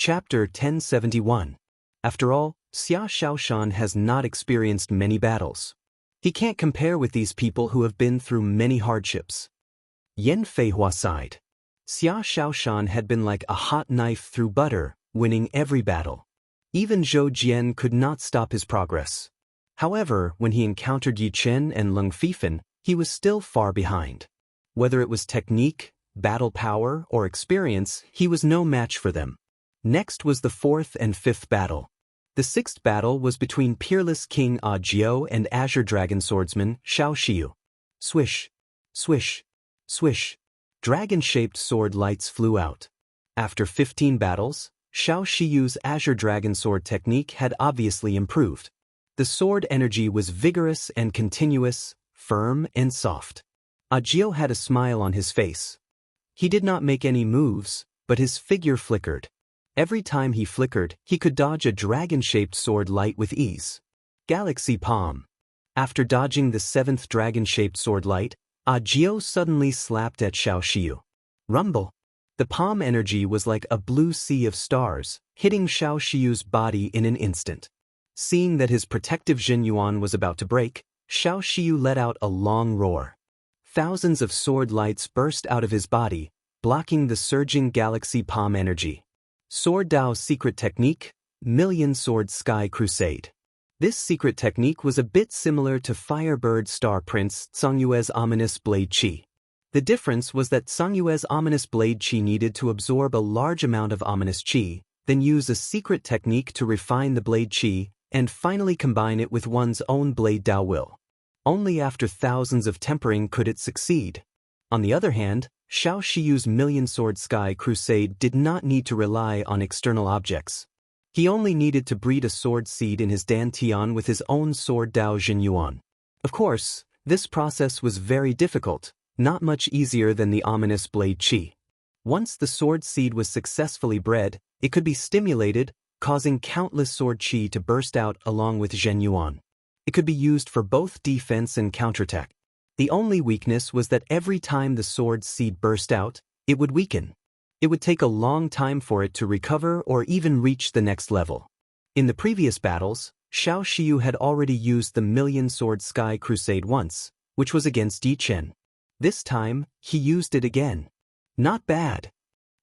Chapter 1071. After all, Xia Shaoshan has not experienced many battles. He can't compare with these people who have been through many hardships. Yan Feihua sighed. Xia Shaoshan had been like a hot knife through butter, winning every battle. Even Zhou Jian could not stop his progress. However, when he encountered Yi Chen and Leng Fifan, he was still far behind. Whether it was technique, battle power, or experience, he was no match for them. Next was the fourth and fifth battle. The sixth battle was between peerless King Ajiu and Azure Dragon swordsman Xiao Xiu. Swish, swish, swish. Dragon-shaped sword lights flew out. After 15 battles, Xiao Xiu's Azure Dragon sword technique had obviously improved. The sword energy was vigorous and continuous, firm and soft. Ajiu had a smile on his face. He did not make any moves, but his figure flickered. Every time he flickered, he could dodge a dragon-shaped sword light with ease. Galaxy Palm. After dodging the seventh dragon-shaped sword light, Ajiu suddenly slapped at Xiao Xiu. Rumble. The palm energy was like a blue sea of stars, hitting Xiao Xiu's body in an instant. Seeing that his protective Zhenyuan was about to break, Xiao Xiu let out a long roar. Thousands of sword lights burst out of his body, blocking the surging Galaxy Palm energy. Sword Dao's secret technique, Million Sword Sky Crusade. This secret technique was a bit similar to Firebird Star Prince Tsongyue's ominous blade qi. The difference was that Tsongyue's ominous blade qi needed to absorb a large amount of ominous qi, then use a secret technique to refine the blade qi, and finally combine it with one's own blade Dao will. Only after thousands of tempering could it succeed. On the other hand, Xiao Xiu's Million Sword Sky Crusade did not need to rely on external objects. He only needed to breed a sword seed in his dantian with his own sword Dao Zhenyuan. Of course, this process was very difficult, not much easier than the ominous blade qi. Once the sword seed was successfully bred, it could be stimulated, causing countless sword qi to burst out along with Zhenyuan. It could be used for both defense and counterattack. The only weakness was that every time the sword seed burst out, it would weaken. It would take a long time for it to recover or even reach the next level. In the previous battles, Xiao Xiu had already used the Million Sword Sky Crusade once, which was against Yi Chen. This time, he used it again. Not bad.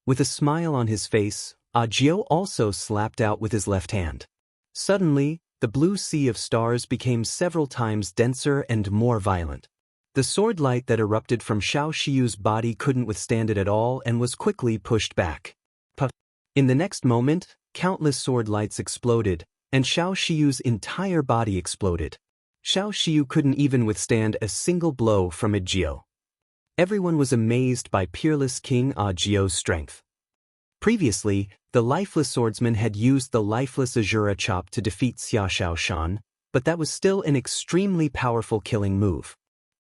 With a smile on his face, Ajiu also slapped out with his left hand. Suddenly, the blue sea of stars became several times denser and more violent. The sword light that erupted from Xiao Xiu's body couldn't withstand it at all and was quickly pushed back. Puff. In the next moment, countless sword lights exploded, and Xiao Xiu's entire body exploded. Xiao Xiu couldn't even withstand a single blow from Ajiu. Everyone was amazed by peerless King Ajiu's strength. Previously, the lifeless swordsman had used the lifeless Azura chop to defeat Xia Shaoshan, but that was still an extremely powerful killing move.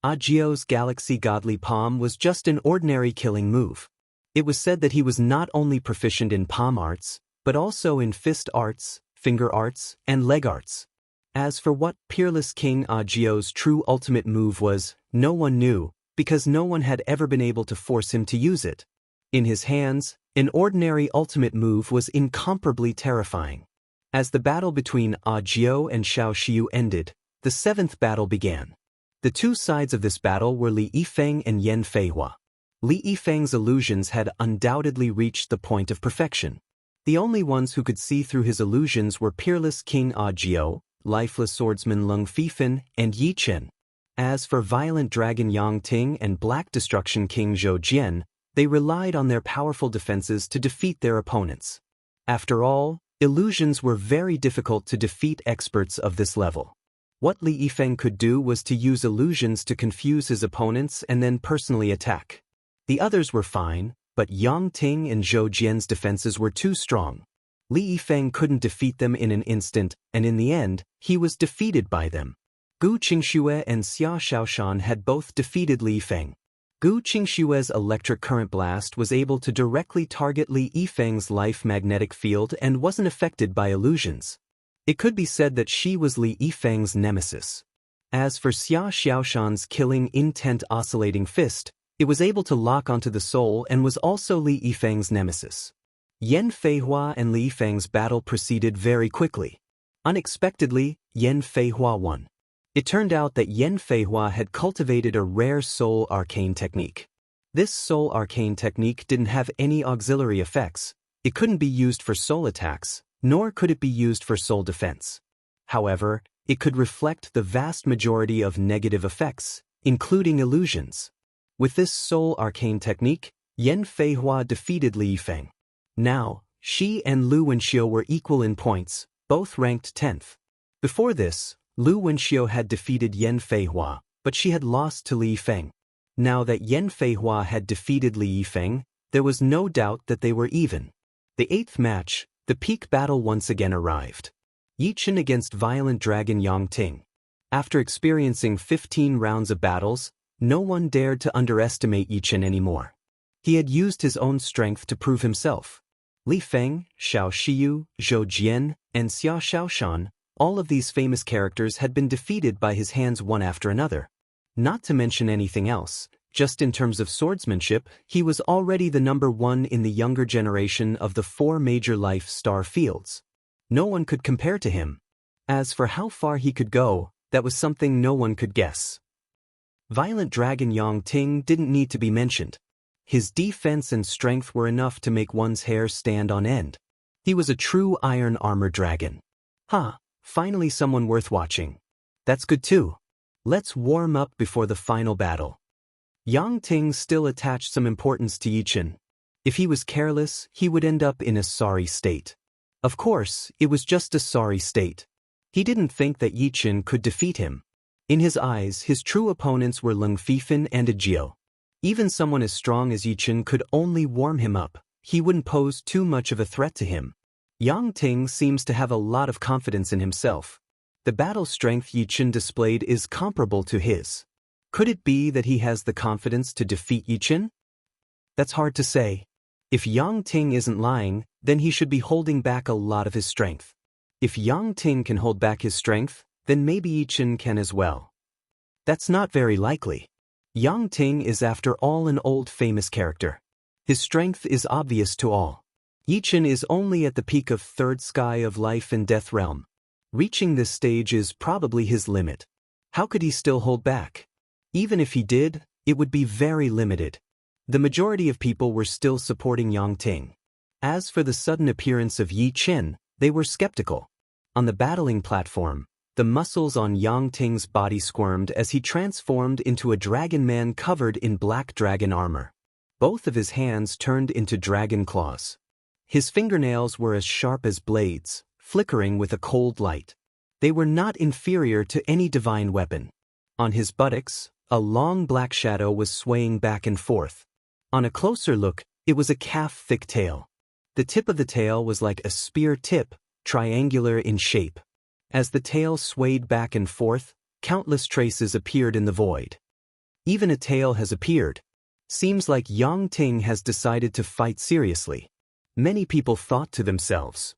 Ajiu's Galaxy Godly Palm was just an ordinary killing move. It was said that he was not only proficient in palm arts, but also in fist arts, finger arts, and leg arts. As for what peerless King Ajiu's true ultimate move was, no one knew, because no one had ever been able to force him to use it. In his hands, an ordinary ultimate move was incomparably terrifying. As the battle between Ajiu and Xiao Xiu ended, the seventh battle began. The two sides of this battle were Li Yifeng and Yan Feihua. Li Yifeng's illusions had undoubtedly reached the point of perfection. The only ones who could see through his illusions were peerless King Ajiu, lifeless swordsman Leng Fifan, and Yi Chen. As for violent dragon Yang Ting and black destruction King Zhou Jian, they relied on their powerful defenses to defeat their opponents. After all, illusions were very difficult to defeat experts of this level. What Li Yifeng could do was to use illusions to confuse his opponents and then personally attack. The others were fine, but Yang Ting and Zhou Jian's defenses were too strong. Li Yifeng couldn't defeat them in an instant, and in the end, he was defeated by them. Gu Qingxue and Xia Shaoshan had both defeated Li Yifeng. Gu Qingxue's electric current blast was able to directly target Li Yifeng's life magnetic field and wasn't affected by illusions. It could be said that she was Li Yifeng's nemesis. As for Xia Shaoshan's killing intent oscillating fist, it was able to lock onto the soul and was also Li Yifeng's nemesis. Yan Feihua and Li Feng's battle proceeded very quickly. Unexpectedly, Yan Feihua won. It turned out that Yan Feihua had cultivated a rare soul arcane technique. This soul arcane technique didn't have any auxiliary effects. It couldn't be used for soul attacks, nor could it be used for soul defense. However, it could reflect the vast majority of negative effects, including illusions. With this soul arcane technique, Yan Feihua defeated Li Feng. Now, she and Lu Wenxiu were equal in points, both ranked 10th. Before this, Lu Wenxiu had defeated Yan Feihua, but she had lost to Li Feng. Now that Yan Feihua had defeated Li Feng, there was no doubt that they were even. The 8th match, the peak battle once again arrived. Yi Chen against Violent Dragon Yang Ting. After experiencing 15 rounds of battles, no one dared to underestimate Yi Chen anymore. He had used his own strength to prove himself. Li Feng, Xiao Shiyu, Zhou Jian, and Xia Shaoshan, all of these famous characters had been defeated by his hands one after another. Not to mention anything else, just in terms of swordsmanship, he was already the number one in the younger generation of the 4 major life star fields. No one could compare to him. As for how far he could go, that was something no one could guess. Violent Dragon Yang Ting didn't need to be mentioned. His defense and strength were enough to make one's hair stand on end. He was a true iron armor dragon. Finally someone worth watching. That's good too. Let's warm up before the final battle. Yang Ting still attached some importance to Yi Chen. If he was careless, he would end up in a sorry state. Of course, it was just a sorry state. He didn't think that Yi Chen could defeat him. In his eyes, his true opponents were Leng Fifan and Ajio. Even someone as strong as Yi Chen could only warm him up. He wouldn't pose too much of a threat to him. Yang Ting seems to have a lot of confidence in himself. The battle strength Yi Chen displayed is comparable to his. Could it be that he has the confidence to defeat Yi Chen? That's hard to say. If Yang Ting isn't lying, then he should be holding back a lot of his strength. If Yang Ting can hold back his strength, then maybe Yi Chen can as well. That's not very likely. Yang Ting is after all an old famous character. His strength is obvious to all. Yi Chen is only at the peak of 3rd sky of life and death realm. Reaching this stage is probably his limit. How could he still hold back? Even if he did, it would be very limited. The majority of people were still supporting Yang Ting. As for the sudden appearance of Yi Chen, they were skeptical. On the battling platform, the muscles on Yang Ting's body squirmed as he transformed into a dragon man covered in black dragon armor. Both of his hands turned into dragon claws. His fingernails were as sharp as blades, flickering with a cold light. They were not inferior to any divine weapon. On his buttocks, a long black shadow was swaying back and forth. On a closer look, it was a calf-thick tail. The tip of the tail was like a spear tip, triangular in shape. As the tail swayed back and forth, countless traces appeared in the void. Even a tail has appeared. Seems like Yang Ting has decided to fight seriously. Many people thought to themselves.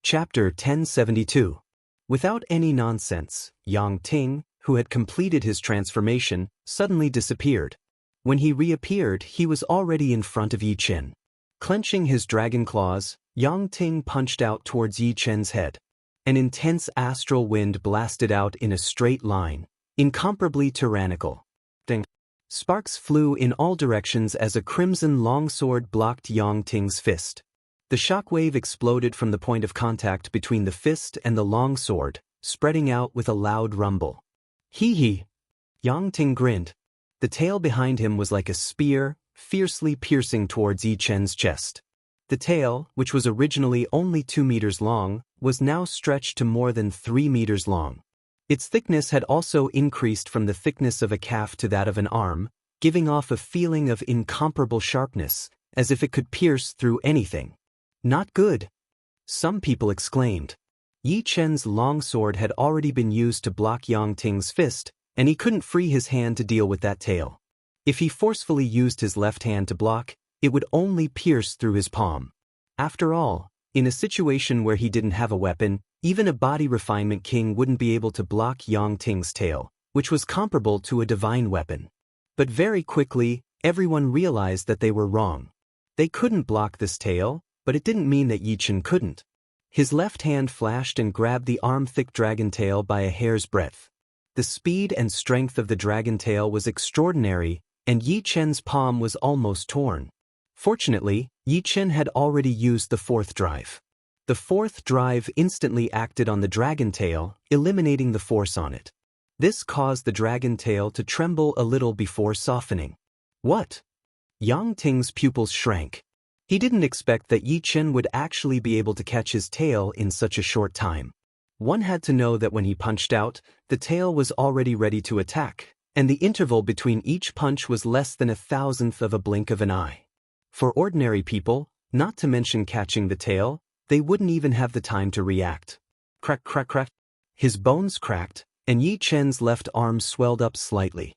Chapter 1072. Without any nonsense, Yang Ting, who had completed his transformation, suddenly disappeared. When he reappeared, he was already in front of Yi Chen. Clenching his dragon claws, Yang Ting punched out towards Yi Chen's head. An intense astral wind blasted out in a straight line, incomparably tyrannical. Sparks flew in all directions as a crimson longsword blocked Yang Ting's fist. The shockwave exploded from the point of contact between the fist and the longsword, spreading out with a loud rumble. Hee. Yang Ting grinned. The tail behind him was like a spear, fiercely piercing towards Yi Chen's chest. The tail, which was originally only 2 meters long, was now stretched to more than 3 meters long. Its thickness had also increased from the thickness of a calf to that of an arm, giving off a feeling of incomparable sharpness, as if it could pierce through anything. Not good. Some people exclaimed. Yi Chen's longsword had already been used to block Yang Ting's fist, and he couldn't free his hand to deal with that tail. If he forcefully used his left hand to block, it would only pierce through his palm. After all, in a situation where he didn't have a weapon, even a body refinement king wouldn't be able to block Yang Ting's tail, which was comparable to a divine weapon. But very quickly, everyone realized that they were wrong. They couldn't block this tail, but it didn't mean that Yi Chen couldn't. His left hand flashed and grabbed the arm-thick dragon tail by a hair's breadth. The speed and strength of the dragon tail was extraordinary, and Yi Chen's palm was almost torn. Fortunately, Yi Chen had already used the fourth drive. The fourth drive instantly acted on the dragon tail, eliminating the force on it. This caused the dragon tail to tremble a little before softening. What? Yang Ting's pupils shrank. He didn't expect that Yi Chen would actually be able to catch his tail in such a short time. One had to know that when he punched out, the tail was already ready to attack, and the interval between each punch was less than 1,000th of a blink of an eye. For ordinary people, not to mention catching the tail, they wouldn't even have the time to react. Crack, crack, crack. His bones cracked, and Yi Chen's left arm swelled up slightly.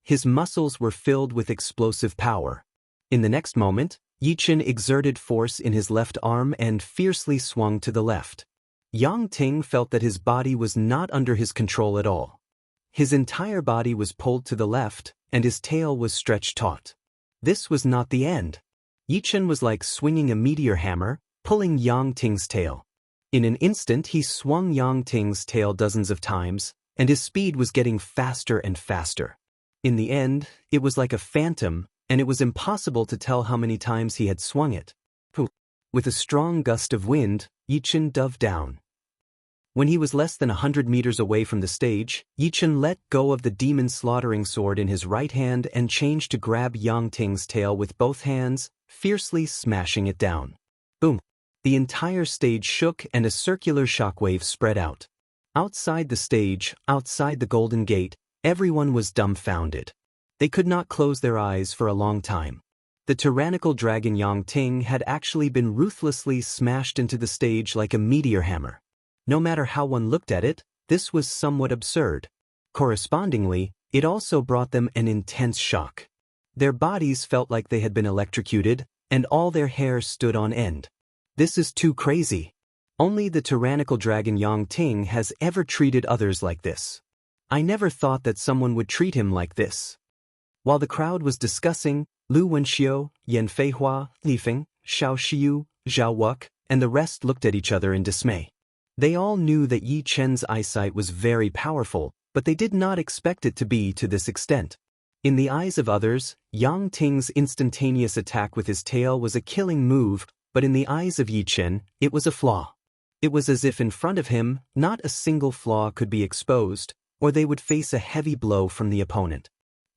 His muscles were filled with explosive power. In the next moment, Yi Chen exerted force in his left arm and fiercely swung to the left. Yang Ting felt that his body was not under his control at all. His entire body was pulled to the left, and his tail was stretched taut. This was not the end. Yi Chen was like swinging a meteor hammer, pulling Yang Ting's tail. In an instant he swung Yang Ting's tail dozens of times, and his speed was getting faster and faster. In the end, it was like a phantom, and it was impossible to tell how many times he had swung it. With a strong gust of wind, Yi Chen dove down. When he was less than 100 meters away from the stage, Yi Chen let go of the demon slaughtering sword in his right hand and changed to grab Yang Ting's tail with both hands, fiercely smashing it down. Boom! The entire stage shook and a circular shockwave spread out. Outside the stage, outside the Golden Gate, everyone was dumbfounded. They could not close their eyes for a long time. The tyrannical dragon Yang Ting had actually been ruthlessly smashed into the stage like a meteor hammer. No matter how one looked at it, this was somewhat absurd. Correspondingly, it also brought them an intense shock. Their bodies felt like they had been electrocuted, and all their hair stood on end. This is too crazy. Only the tyrannical dragon Yang Ting has ever treated others like this. I never thought that someone would treat him like this. While the crowd was discussing, Lu Wenxiu, Yan Feihua, Li Feng, Xiao Xiu, Zhao Wuk, and the rest looked at each other in dismay. They all knew that Yi Chen's eyesight was very powerful, but they did not expect it to be to this extent. In the eyes of others, Yang Ting's instantaneous attack with his tail was a killing move, but in the eyes of Yi Chen, it was a flaw. It was as if in front of him, not a single flaw could be exposed, or they would face a heavy blow from the opponent.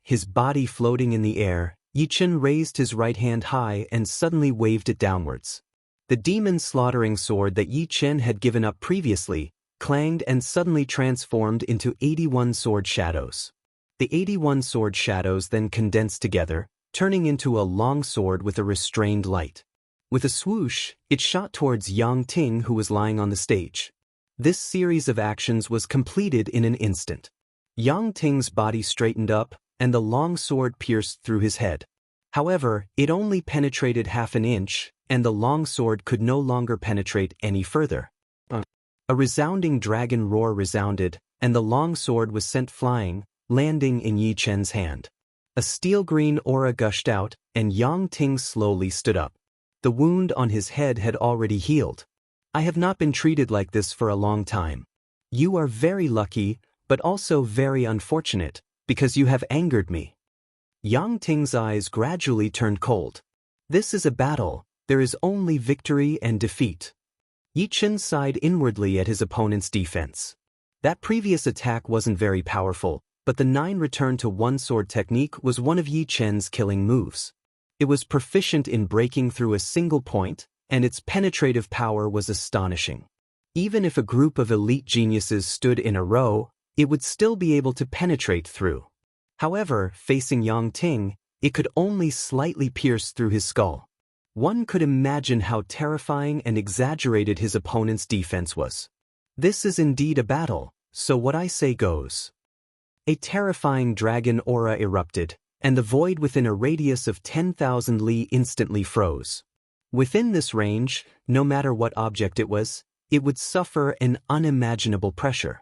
His body floating in the air, Yi Chen raised his right hand high and suddenly waved it downwards. The demon-slaughtering sword that Yi Chen had given up previously, clanged and suddenly transformed into 81 sword shadows. The 81 sword shadows then condensed together, turning into a long sword with a restrained light. With a swoosh, it shot towards Yang Ting, who was lying on the stage. This series of actions was completed in an instant. Yang Ting's body straightened up, and the long sword pierced through his head. However, it only penetrated half an inch, and the long sword could no longer penetrate any further. A resounding dragon roar resounded, and the long sword was sent flying, landing in Yi Chen's hand. A steel-green aura gushed out, and Yang Ting slowly stood up. The wound on his head had already healed. I have not been treated like this for a long time. You are very lucky, but also very unfortunate, because you have angered me. Yang Ting's eyes gradually turned cold. This is a battle, there is only victory and defeat. Yi Chen sighed inwardly at his opponent's defense. That previous attack wasn't very powerful, but the 9 return to 1 sword technique was one of Yi Chen's killing moves. It was proficient in breaking through a single point, and its penetrative power was astonishing. Even if a group of elite geniuses stood in a row, it would still be able to penetrate through. However, facing Yang Ting, it could only slightly pierce through his skull. One could imagine how terrifying and exaggerated his opponent's defense was. This is indeed a battle, so what I say goes. A terrifying dragon aura erupted, and the void within a radius of 10,000 li instantly froze. Within this range, no matter what object it was, it would suffer an unimaginable pressure.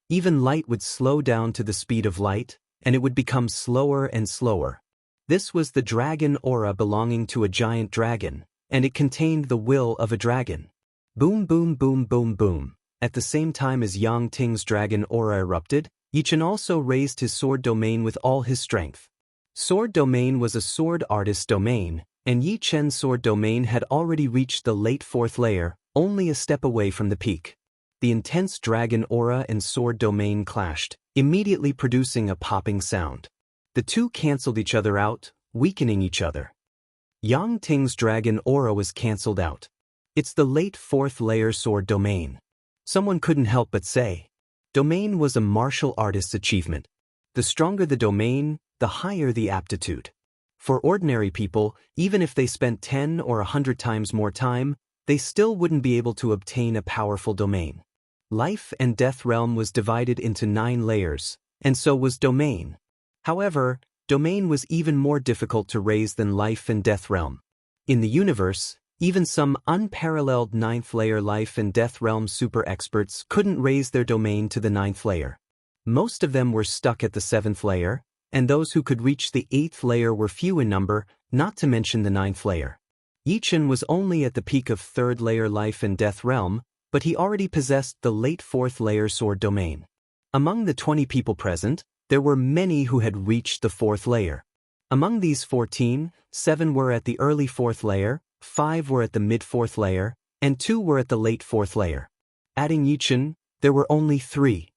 Even light would slow down to the speed of light, and it would become slower and slower. This was the dragon aura belonging to a giant dragon, and it contained the will of a dragon. Boom boom boom boom boom. At the same time as Yang Ting's dragon aura erupted, Yichen also raised his sword domain with all his strength. Sword domain was a sword artist domain, and Yi Chen's sword domain had already reached the late 4th layer, only a step away from the peak. The intense dragon aura and sword domain clashed, immediately producing a popping sound. The two cancelled each other out, weakening each other. Yang Ting's dragon aura was cancelled out. It's the late 4th layer sword domain. Someone couldn't help but say. Domain was a martial artist's achievement. The stronger the domain, the higher the aptitude. For ordinary people, even if they spent 10 or 100 times more time, they still wouldn't be able to obtain a powerful domain. Life and Death Realm was divided into 9 layers, and so was domain. However, domain was even more difficult to raise than Life and Death Realm. In the universe, even some unparalleled 9th layer Life and Death Realm super experts couldn't raise their domain to the 9th layer. Most of them were stuck at the 7th layer, and those who could reach the 8th layer were few in number, not to mention the 9th layer. Yichen was only at the peak of 3rd layer Life and Death Realm, but he already possessed the late 4th layer sword domain. Among the 20 people present, there were many who had reached the 4th layer. Among these 14, 7 were at the early 4th layer, 5 were at the mid 4th layer, and 2 were at the late 4th layer. Adding Yichen, there were only 3.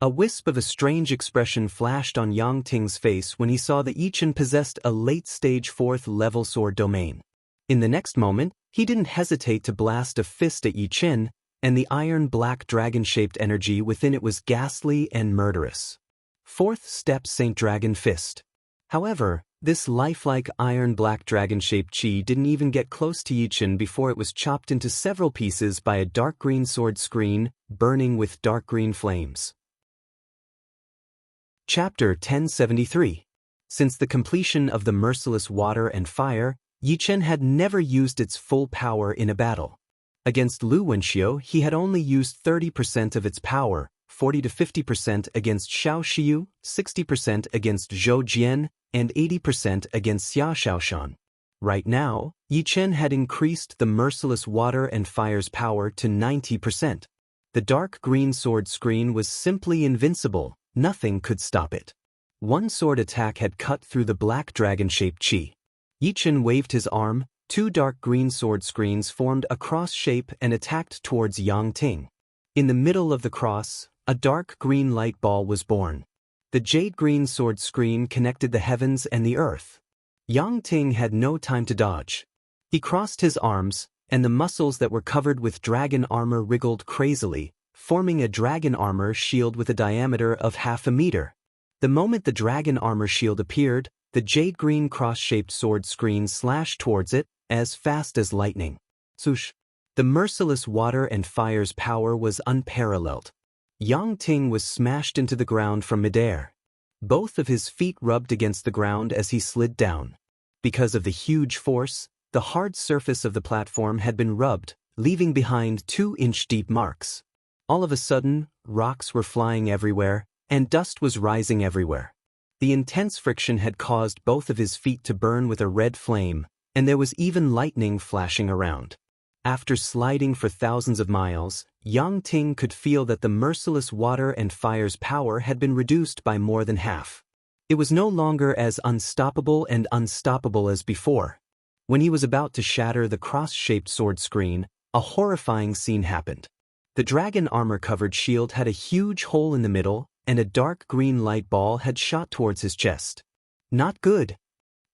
A wisp of a strange expression flashed on Yang Ting's face when he saw that Yichen possessed a late-stage 4th level sword domain. In the next moment, he didn't hesitate to blast a fist at Yichen, and the iron-black dragon-shaped energy within it was ghastly and murderous. 4th step Saint Dragon Fist. However, this lifelike iron-black dragon-shaped chi didn't even get close to Yichen before it was chopped into several pieces by a dark green sword screen, burning with dark green flames. Chapter 1073. Since the completion of the merciless water and fire, Yichen had never used its full power in a battle. Against Lu Wenxiu, he had only used 30% of its power, 40 to 50% against Xiao Xiu, 60% against Zhou Jian, and 80% against Xia Shaoshan. Right now, Yichen had increased the merciless water and fire's power to 90%. The dark green sword screen was simply invincible, nothing could stop it. One sword attack had cut through the black dragon-shaped chi. Yichen waved his arm, 2 dark green sword screens formed a cross shape and attacked towards Yang Ting. In the middle of the cross, a dark green light ball was born. The jade green sword screen connected the heavens and the earth. Yang Ting had no time to dodge. He crossed his arms, and the muscles that were covered with dragon armor wriggled crazily, forming a dragon armor shield with a diameter of 0.5 meter. The moment the dragon armor shield appeared, the jade green cross-shaped sword screen slashed towards it, as fast as lightning. Swoosh! The merciless water and fire's power was unparalleled. Yang Ting was smashed into the ground from midair. Both of his feet rubbed against the ground as he slid down. Because of the huge force, the hard surface of the platform had been rubbed, leaving behind 2-inch-deep marks. All of a sudden, rocks were flying everywhere, and dust was rising everywhere. The intense friction had caused both of his feet to burn with a red flame, and there was even lightning flashing around. After sliding for thousands of miles, Yang Ting could feel that the merciless water and fire's power had been reduced by more than half. It was no longer as unstoppable as before. When he was about to shatter the cross-shaped sword screen, a horrifying scene happened. The dragon armor-covered shield had a huge hole in the middle, and a dark green light ball had shot towards his chest. Not good.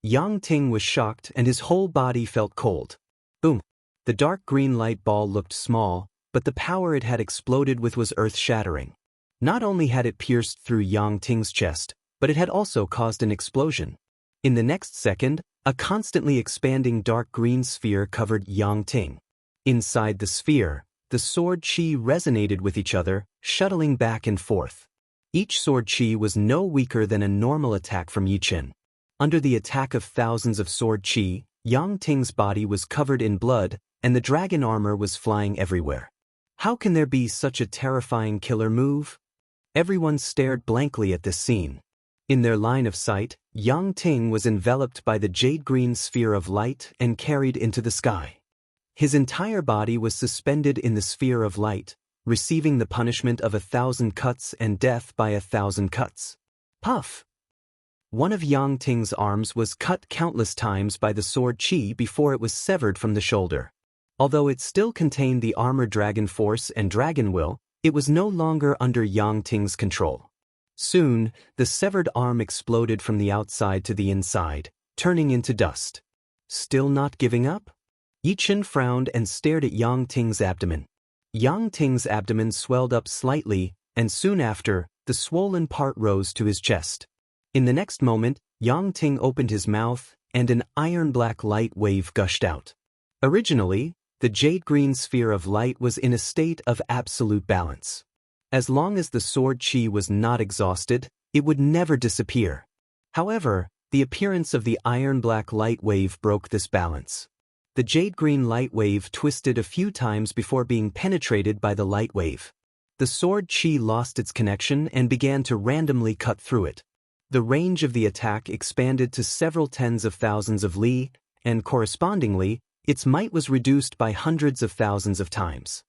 Yang Ting was shocked and his whole body felt cold. Boom. The dark green light ball looked small, but the power it had exploded with was earth-shattering. Not only had it pierced through Yang Ting's chest, but it had also caused an explosion. In the next second, a constantly expanding dark green sphere covered Yang Ting. Inside the sphere, the sword chi resonated with each other, shuttling back and forth. Each sword chi was no weaker than a normal attack from Yichen. Under the attack of thousands of sword chi, Yang Ting's body was covered in blood, and the dragon armor was flying everywhere. How can there be such a terrifying killer move? Everyone stared blankly at this scene. In their line of sight, Yang Ting was enveloped by the jade-green sphere of light and carried into the sky. His entire body was suspended in the sphere of light, receiving the punishment of 1,000 cuts and death by 1,000 cuts. Puff! One of Yang Ting's arms was cut countless times by the sword qi before it was severed from the shoulder. Although it still contained the armor dragon force and dragon will, it was no longer under Yang Ting's control. Soon, the severed arm exploded from the outside to the inside, turning into dust. Still not giving up? Yi Chen frowned and stared at Yang Ting's abdomen. Yang Ting's abdomen swelled up slightly, and soon after, the swollen part rose to his chest. In the next moment, Yang Ting opened his mouth, and an iron-black light wave gushed out. Originally, the jade-green sphere of light was in a state of absolute balance. As long as the sword qi was not exhausted, it would never disappear. However, the appearance of the iron-black light wave broke this balance. The jade-green light wave twisted a few times before being penetrated by the light wave. The sword qi lost its connection and began to randomly cut through it. The range of the attack expanded to several tens of thousands of li, and correspondingly, its might was reduced by hundreds of thousands of times.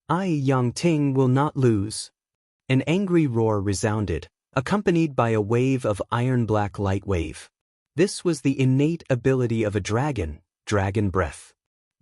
Yang Ting will not lose. An angry roar resounded, accompanied by a wave of iron-black light wave. This was the innate ability of a dragon, dragon breath.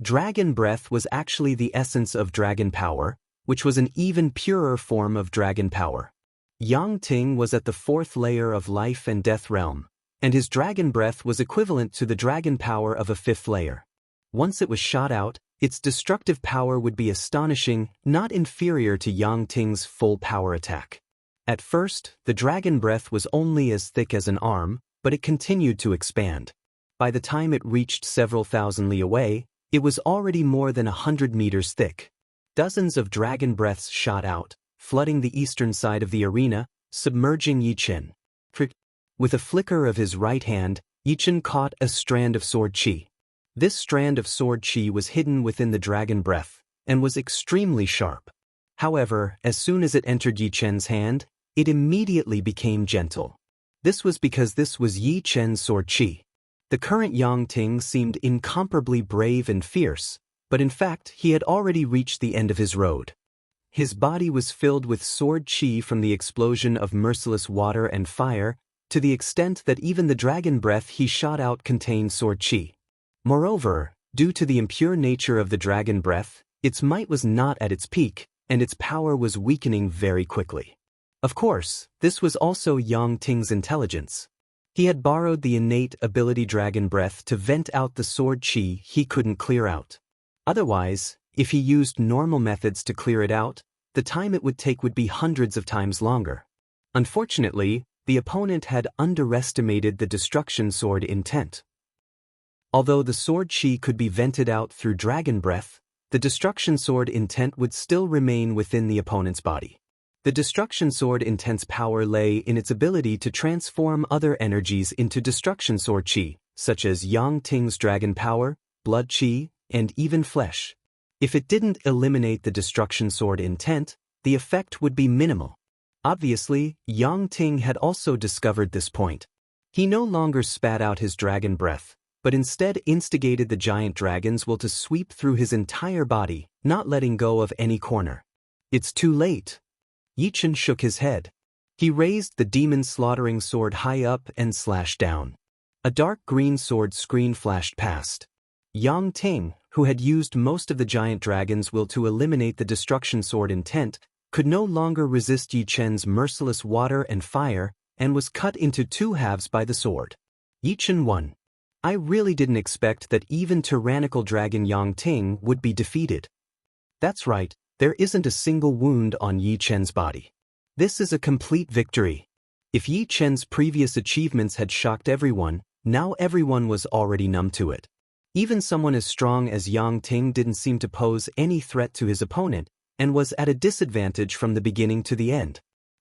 Dragon breath was actually the essence of dragon power, which was an even purer form of dragon power. Yang Ting was at the 4th layer of life and death realm, and his dragon breath was equivalent to the dragon power of a 5th layer. Once it was shot out, its destructive power would be astonishing, not inferior to Yang Ting's full power attack. At first, the dragon breath was only as thick as an arm, but it continued to expand. By the time it reached several thousand li away, it was already more than 100 meters thick. Dozens of dragon breaths shot out, flooding the eastern side of the arena, submerging Yi Chen. With a flicker of his right hand, Yi Chen caught a strand of sword qi. This strand of sword qi was hidden within the dragon breath, and was extremely sharp. However, as soon as it entered Yi Chen's hand, it immediately became gentle. This was because this was Yi Chen's sword qi. The current Yang Ting seemed incomparably brave and fierce, but in fact he had already reached the end of his road. His body was filled with sword qi from the explosion of merciless water and fire, to the extent that even the dragon breath he shot out contained sword qi. Moreover, due to the impure nature of the dragon breath, its might was not at its peak, and its power was weakening very quickly. Of course, this was also Yang Ting's intelligence. He had borrowed the innate ability dragon breath to vent out the sword qi he couldn't clear out. Otherwise, if he used normal methods to clear it out, the time it would take would be hundreds of times longer. Unfortunately, the opponent had underestimated the destruction sword intent. Although the sword qi could be vented out through dragon breath, the destruction sword intent would still remain within the opponent's body. The destruction sword intent's power lay in its ability to transform other energies into destruction sword qi, such as Yang Ting's dragon power, blood qi, and even flesh. If it didn't eliminate the destruction sword intent, the effect would be minimal. Obviously, Yang Ting had also discovered this point. He no longer spat out his dragon breath, but instead instigated the giant dragon's will to sweep through his entire body, not letting go of any corner. It's too late. Yi Chen shook his head. He raised the demon-slaughtering sword high up and slashed down. A dark green sword screen flashed past. Yang Ting, who had used most of the giant dragon's will to eliminate the destruction sword intent, could no longer resist Yi Chen's merciless water and fire, and was cut into 2 halves by the sword. Yi Chen won. I really didn't expect that even tyrannical dragon Yang Ting would be defeated. That's right, there isn't a single wound on Yi Chen's body. This is a complete victory. If Yi Chen's previous achievements had shocked everyone, now everyone was already numb to it. Even someone as strong as Yang Ting didn't seem to pose any threat to his opponent, and was at a disadvantage from the beginning to the end.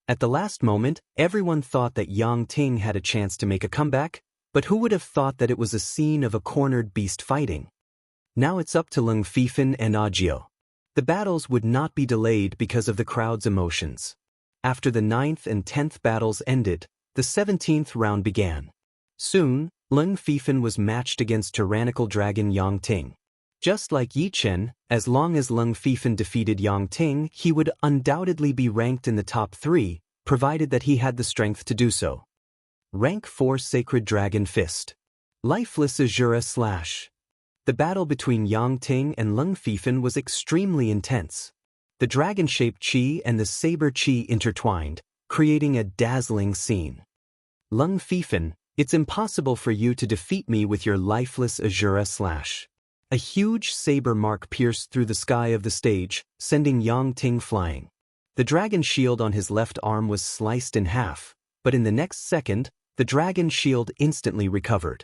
At the last moment, everyone thought that Yang Ting had a chance to make a comeback, but who would have thought that it was a scene of a cornered beast fighting? Now it's up to Lung Fifan and Agio. The battles would not be delayed because of the crowd's emotions. After the 9th and 10th battles ended, the The 17th round began. Soon, Leng Fifan was matched against tyrannical dragon Yang Ting. Just like Yi Chen, as long as Leng Fifan defeated Yang Ting, he would undoubtedly be ranked in the top 3, provided that he had the strength to do so. Rank 4 Sacred Dragon Fist. Lifeless Azura Slash. The battle between Yang Ting and Leng Fifan was extremely intense. The dragon-shaped chi and the saber chi intertwined, creating a dazzling scene. Leng Fifan, it's impossible for you to defeat me with your lifeless Azura Slash. A huge saber mark pierced through the sky of the stage, sending Yang Ting flying. The dragon shield on his left arm was sliced in half, but in the next second, the dragon shield instantly recovered.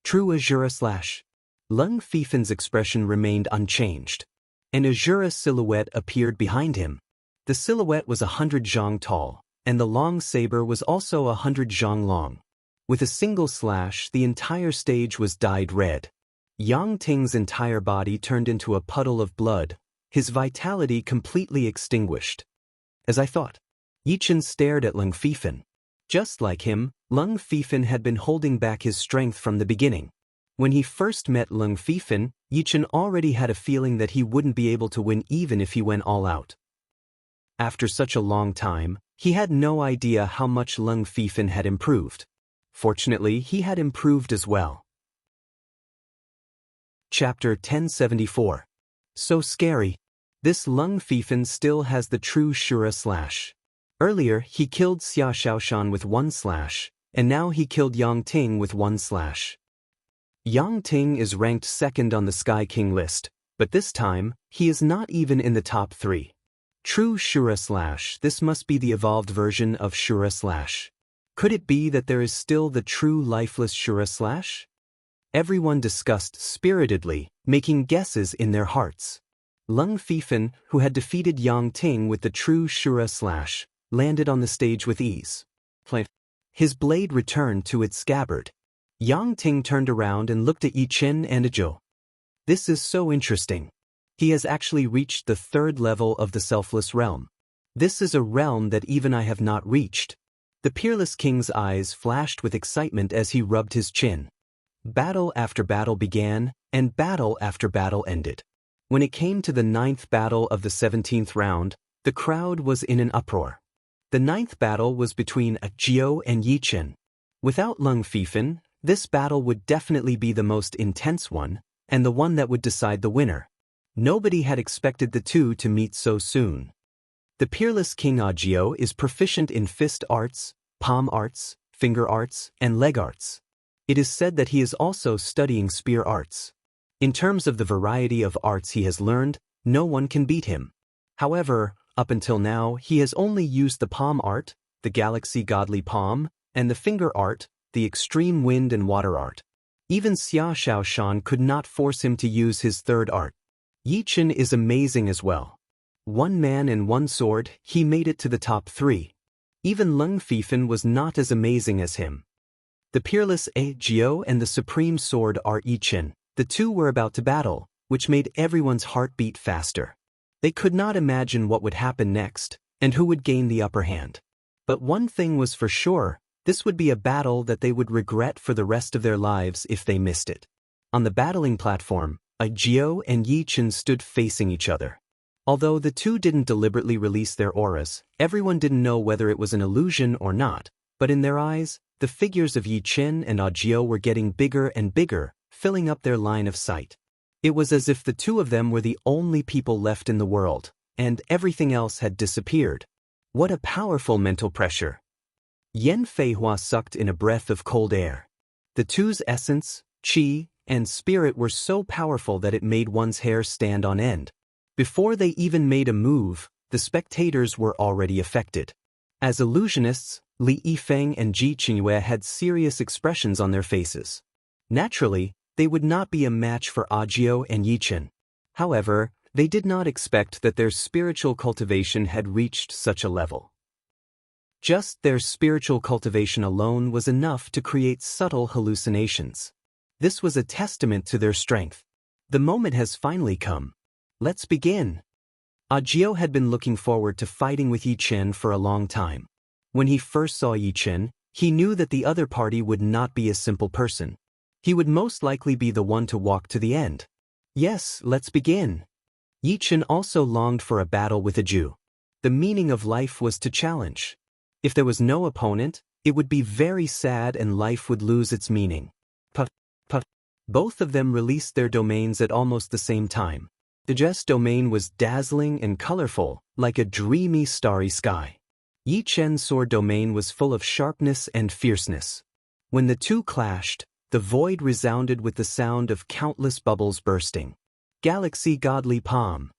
True Azura Slash. Leng Fifan's expression remained unchanged. An Azura silhouette appeared behind him. The silhouette was 100 zhang tall, and the long saber was also 100 zhang long. With a single slash, the entire stage was dyed red. Yang Ting's entire body turned into a puddle of blood, his vitality completely extinguished. As I thought, Yi Chen stared at Leng Fifan. Just like him, Leng Fifan had been holding back his strength from the beginning. When he first met Leng Fifan, Yi Chen already had a feeling that he wouldn't be able to win even if he went all out. After such a long time, he had no idea how much Leng Fifan had improved. Fortunately, he had improved as well. Chapter 1074. So scary. This Leng Fifan still has the true Shura Slash. Earlier, he killed Xia Shaoshan with 1 slash, and now he killed Yang Ting with 1 slash. Yang Ting is ranked 2nd on the Sky King list, but this time, he is not even in the top 3. True Shura Slash, this must be the evolved version of Shura Slash. Could it be that there is still the true lifeless Shura Slash? Everyone discussed spiritedly, making guesses in their hearts. Leng Fifan, who had defeated Yang Ting with the true Shura Slash, landed on the stage with ease. His blade returned to its scabbard. Yang Ting turned around and looked at Yi Chen and Zhou. This is so interesting. He has actually reached the 3rd level of the selfless realm. This is a realm that even I have not reached. The peerless king's eyes flashed with excitement as he rubbed his chin. Battle after battle began, and battle after battle ended. When it came to the 9th battle of the 17th round, the crowd was in an uproar. The 9th battle was between Zhou and Yi Chen. Without Leng Fifan, this battle would definitely be the most intense one, and the one that would decide the winner. Nobody had expected the two to meet so soon. The peerless King Zhou is proficient in fist arts, palm arts, finger arts, and leg arts. It is said that he is also studying spear arts. In terms of the variety of arts he has learned, no one can beat him. However, up until now, he has only used the palm art, the galaxy godly palm, and the finger art, the extreme wind and water art. Even Xia Shaoshan could not force him to use his 3rd art. Yi Chen is amazing as well. 1 man and 1 sword, he made it to the top 3. Even Leng Fifan was not as amazing as him. The peerless Zhou and the supreme sword are Yi Chen. The two were about to battle, which made everyone's heart beat faster. They could not imagine what would happen next, and who would gain the upper hand. But one thing was for sure, this would be a battle that they would regret for the rest of their lives if they missed it. On the battling platform, Zhou and Yi Chen stood facing each other. Although the two didn't deliberately release their auras, everyone didn't know whether it was an illusion or not, but in their eyes, the figures of Yi Chen and Zhou were getting bigger and bigger, filling up their line of sight. It was as if the two of them were the only people left in the world, and everything else had disappeared. What a powerful mental pressure. Yen Feihua sucked in a breath of cold air. The two's essence, qi, and spirit were so powerful that it made one's hair stand on end. Before they even made a move, the spectators were already affected. As illusionists, Li Yifeng and Ji Qingyue had serious expressions on their faces. Naturally, they would not be a match for Zhou and Yi Chen. However, they did not expect that their spiritual cultivation had reached such a level. Just their spiritual cultivation alone was enough to create subtle hallucinations. This was a testament to their strength. The moment has finally come. Let's begin. Zhou had been looking forward to fighting with Yi Chen for a long time. When he first saw Yi Chen, He knew that the other party would not be a simple person. He would most likely be the one to walk to the end. Yes, let's begin. Yi Chen also longed for a battle with a Jew. The meaning of life was to challenge. If there was no opponent, it would be very sad and life would lose its meaning. Puff. Both of them released their domains at almost the same time. The Jess domain was dazzling and colorful, like a dreamy starry sky. Yi Chen's sword domain was full of sharpness and fierceness. When the two clashed, the void resounded with the sound of countless bubbles bursting. Galaxy Godly Palm.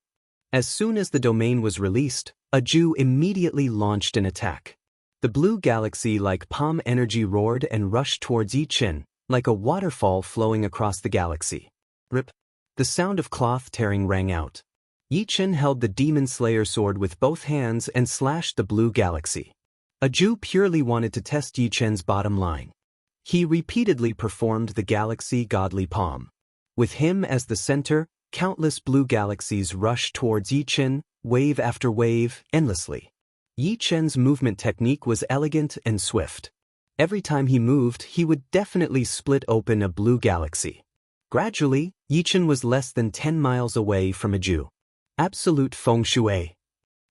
As soon as the domain was released, a Jew immediately launched an attack. The blue galaxy-like palm energy roared and rushed towards Yi Chen, like a waterfall flowing across the galaxy. Rip. The sound of cloth tearing rang out. Yi Chen held the Demon Slayer sword with both hands and slashed the blue galaxy. A Jew purely wanted to test Yi Chen's bottom line. He repeatedly performed the Galaxy Godly Palm. With him as the center, countless blue galaxies rushed towards Yi Chen, wave after wave, endlessly. Yi Chen's movement technique was elegant and swift. Every time he moved, he would definitely split open a blue galaxy. Gradually, Yi Chen was less than 10 miles away from a Jew. Absolute feng shui.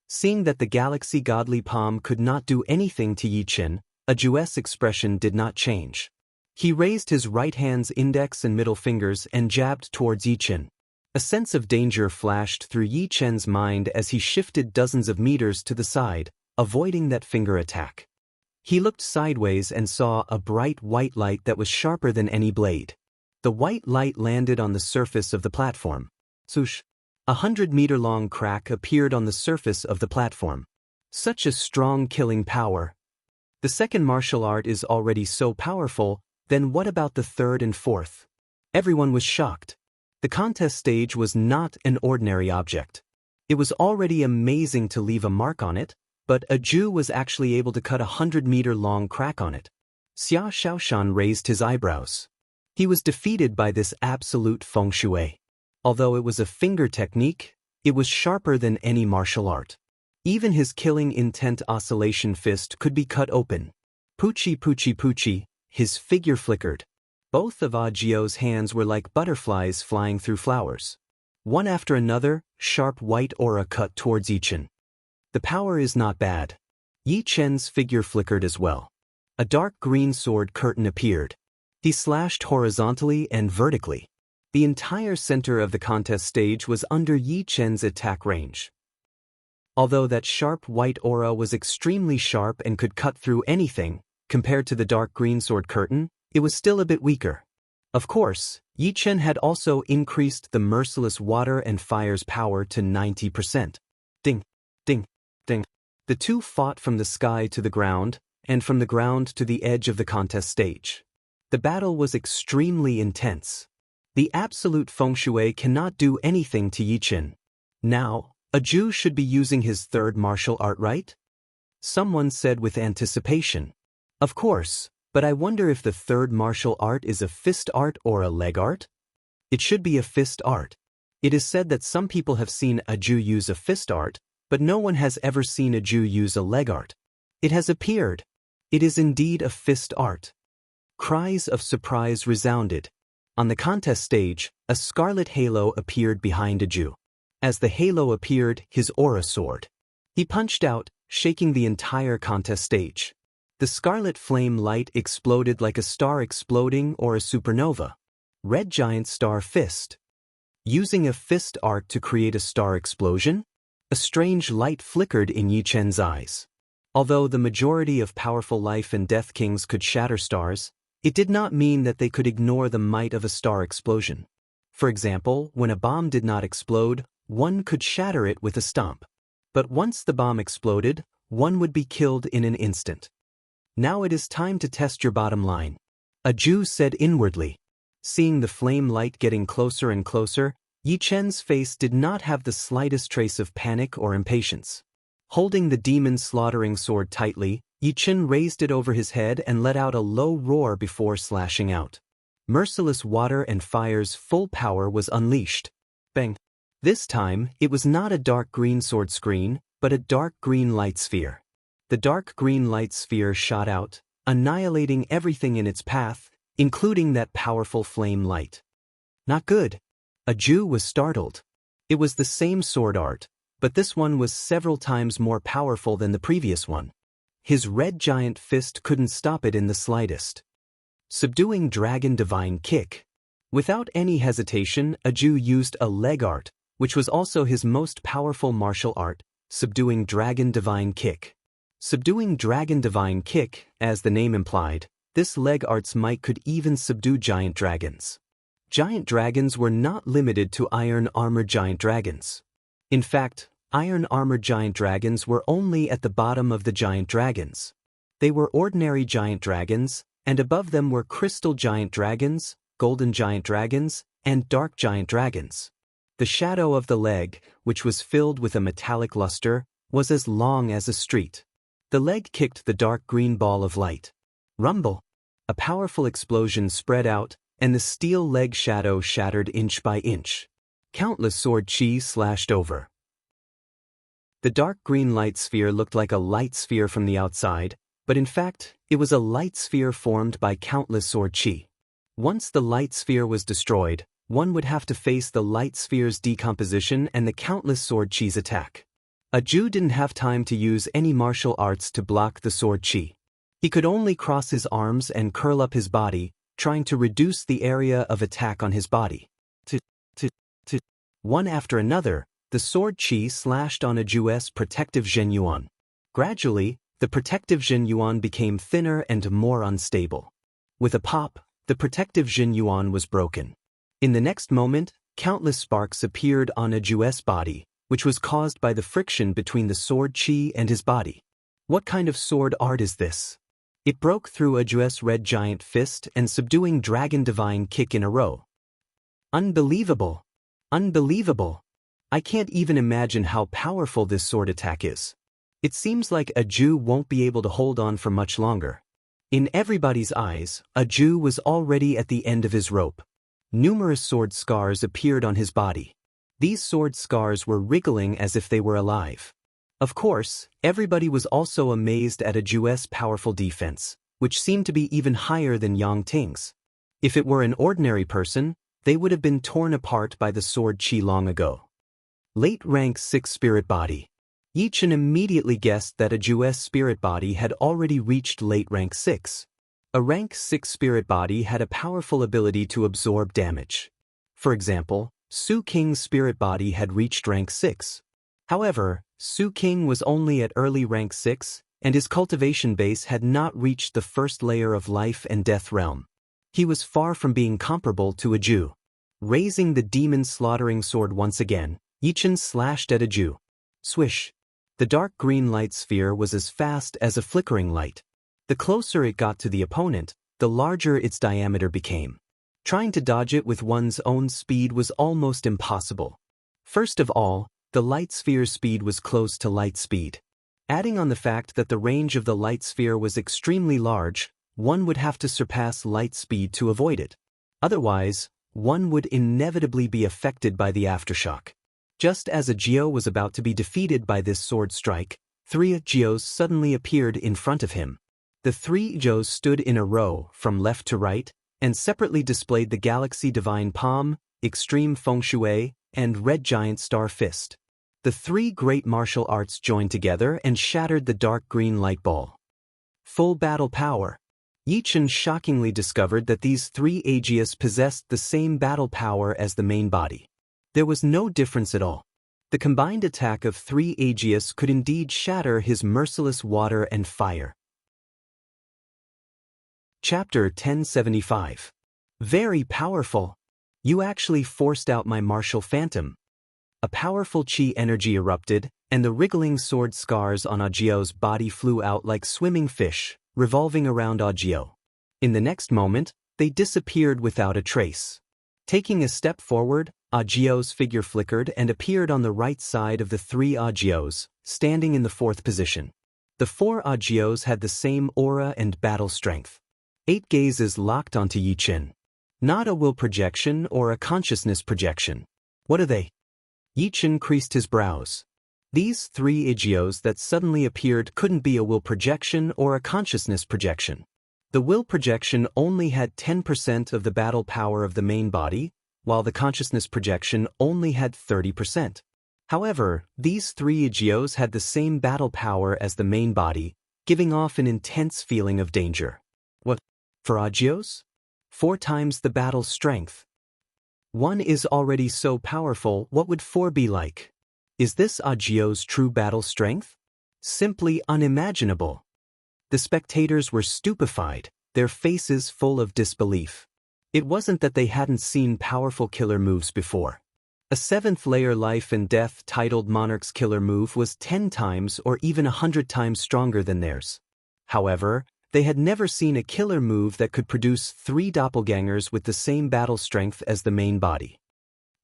Seeing that the Galaxy Godly Palm could not do anything to Yi Chen, a Jew's expression did not change. He raised his right hand's index and middle fingers and jabbed towards Yi Chen. A sense of danger flashed through Yi Chen's mind as he shifted dozens of meters to the side, avoiding that finger attack. He looked sideways and saw a bright white light that was sharper than any blade. The white light landed on the surface of the platform. Swoosh! 100-meter-long crack appeared on the surface of the platform. Such a strong killing power. The second martial art is already so powerful, then what about the third and fourth? Everyone was shocked. The contest stage was not an ordinary object. It was already amazing to leave a mark on it, but a Jew was actually able to cut a 100-meter-long crack on it. Xia Shaoshan raised his eyebrows. He was defeated by this absolute feng shui. Although it was a finger technique, it was sharper than any martial art. Even his killing intent oscillation fist could be cut open. Poochie, his figure flickered. Both of Agio's hands were like butterflies flying through flowers. One after another, sharp white aura cut towards Yi Chen. The power is not bad. Yi Chen's figure flickered as well. A dark green sword curtain appeared. He slashed horizontally and vertically. The entire center of the contest stage was under Yi Chen's attack range. Although that sharp white aura was extremely sharp and could cut through anything, compared to the dark green sword curtain, it was still a bit weaker. Of course, Yi Chen had also increased the merciless water and fire's power to 90%. Ding, ding, ding. The two fought from the sky to the ground, and from the ground to the edge of the contest stage. The battle was extremely intense. The absolute feng shui cannot do anything to Yi Chen. Now, a Jew should be using his third martial art, right? Someone said with anticipation. Of course, but I wonder if the third martial art is a fist art or a leg art? It should be a fist art. It is said that some people have seen a Jew use a fist art, but no one has ever seen a Jew use a leg art. It has appeared. It is indeed a fist art. Cries of surprise resounded. On the contest stage, a scarlet halo appeared behind a Jew. As the halo appeared, his aura soared. He punched out, shaking the entire contest stage. The scarlet flame light exploded like a star exploding or a supernova. Red Giant Star Fist. Using a fist art to create a star explosion? A strange light flickered in Yi Chen's eyes. Although the majority of powerful life and death kings could shatter stars, it did not mean that they could ignore the might of a star explosion. For example, when a bomb did not explode, one could shatter it with a stomp. But once the bomb exploded, one would be killed in an instant. Now it is time to test your bottom line. A Jew said inwardly. Seeing the flame light getting closer and closer, Yi Chen's face did not have the slightest trace of panic or impatience. Holding the demon slaughtering sword tightly, Yi Chen raised it over his head and let out a low roar before slashing out. Merciless water and fire's full power was unleashed. Bang! This time, it was not a dark green sword screen, but a dark green light sphere. The dark green light sphere shot out, annihilating everything in its path, including that powerful flame light. Not good. Aju was startled. It was the same sword art, but this one was several times more powerful than the previous one. His red giant fist couldn't stop it in the slightest. Subduing Dragon Divine Kick. Without any hesitation, Aju used a leg art, which was also his most powerful martial art, Subduing Dragon Divine Kick. Subduing Dragon Divine Kick, as the name implied, this leg art's might could even subdue giant dragons. Giant dragons were not limited to iron-armored giant dragons. In fact, iron-armored giant dragons were only at the bottom of the giant dragons. They were ordinary giant dragons, and above them were crystal giant dragons, golden giant dragons, and dark giant dragons. The shadow of the leg, which was filled with a metallic luster, was as long as a street. The leg kicked the dark green ball of light. Rumble! A powerful explosion spread out, and the steel leg shadow shattered inch by inch. Countless sword chi slashed over. The dark green light sphere looked like a light sphere from the outside, but in fact, it was a light sphere formed by countless sword chi. Once the light sphere was destroyed, one would have to face the light sphere's decomposition and the countless sword chi's attack. Aju didn't have time to use any martial arts to block the sword chi. He could only cross his arms and curl up his body, trying to reduce the area of attack on his body. One after another, the sword chi slashed on Aju's protective Zhenyuan. Gradually, the protective Zhenyuan became thinner and more unstable. With a pop, the protective Zhenyuan was broken. In the next moment, countless sparks appeared on Aju's body, which was caused by the friction between the sword chi and his body. What kind of sword art is this? It broke through Aju's red giant fist and subduing Dragon Divine Kick in a row. Unbelievable! Unbelievable! I can't even imagine how powerful this sword attack is. It seems like Aju won't be able to hold on for much longer. In everybody's eyes, Aju was already at the end of his rope. Numerous sword scars appeared on his body. These sword scars were wriggling as if they were alive. Of course, everybody was also amazed at Aju's powerful defense, which seemed to be even higher than Yang Ting's. If it were an ordinary person, they would have been torn apart by the sword chi long ago. Late rank 6 spirit body. Yichen immediately guessed that Aju's spirit body had already reached late rank 6. A rank 6 spirit body had a powerful ability to absorb damage. For example, Su King's spirit body had reached rank 6. However, Su King was only at early rank 6, and his cultivation base had not reached the first layer of life and death realm. He was far from being comparable to Aju. Raising the demon slaughtering sword once again, Yichen slashed at Aju. Swish! The dark green light sphere was as fast as a flickering light. The closer it got to the opponent, the larger its diameter became. Trying to dodge it with one's own speed was almost impossible. First of all, the light sphere's speed was close to light speed. Adding on the fact that the range of the light sphere was extremely large, one would have to surpass light speed to avoid it. Otherwise, one would inevitably be affected by the aftershock. Just as Ajio was about to be defeated by this sword strike, 3 Ajios suddenly appeared in front of him. The 3 Ajios stood in a row, from left to right, and separately displayed the Galaxy Divine Palm, Extreme Feng Shui, and Red Giant Star Fist. The 3 great martial arts joined together and shattered the dark green light ball. Full battle power. Yichen shockingly discovered that these 3 Agios possessed the same battle power as the main body. There was no difference at all. The combined attack of 3 Agios could indeed shatter his merciless water and fire. Chapter 1075. Very powerful. You actually forced out my martial phantom. A powerful chi energy erupted, and the wriggling sword scars on Ajio's body flew out like swimming fish, revolving around Ajio. In the next moment, they disappeared without a trace. Taking a step forward, Ajio's figure flickered and appeared on the right side of the 3 Ajios, standing in the 4th position. The 4 Ajios had the same aura and battle strength. 8 gazes locked onto Yichen. Not a will projection or a consciousness projection. What are they? Yichen creased his brows. These 3 Ajios that suddenly appeared couldn't be a will projection or a consciousness projection. The will projection only had 10% of the battle power of the main body, while the consciousness projection only had 30%. However, these three Agios had the same battle power as the main body, giving off an intense feeling of danger. What? For Agios? 4 times the battle's strength. 1 is already so powerful, what would 4 be like? Is this Agio's true battle strength? Simply unimaginable. The spectators were stupefied, their faces full of disbelief. It wasn't that they hadn't seen powerful killer moves before. A 7th layer life and death titled Monarch's killer move was 10 times or even 100 times stronger than theirs. However, they had never seen a killer move that could produce 3 doppelgangers with the same battle strength as the main body.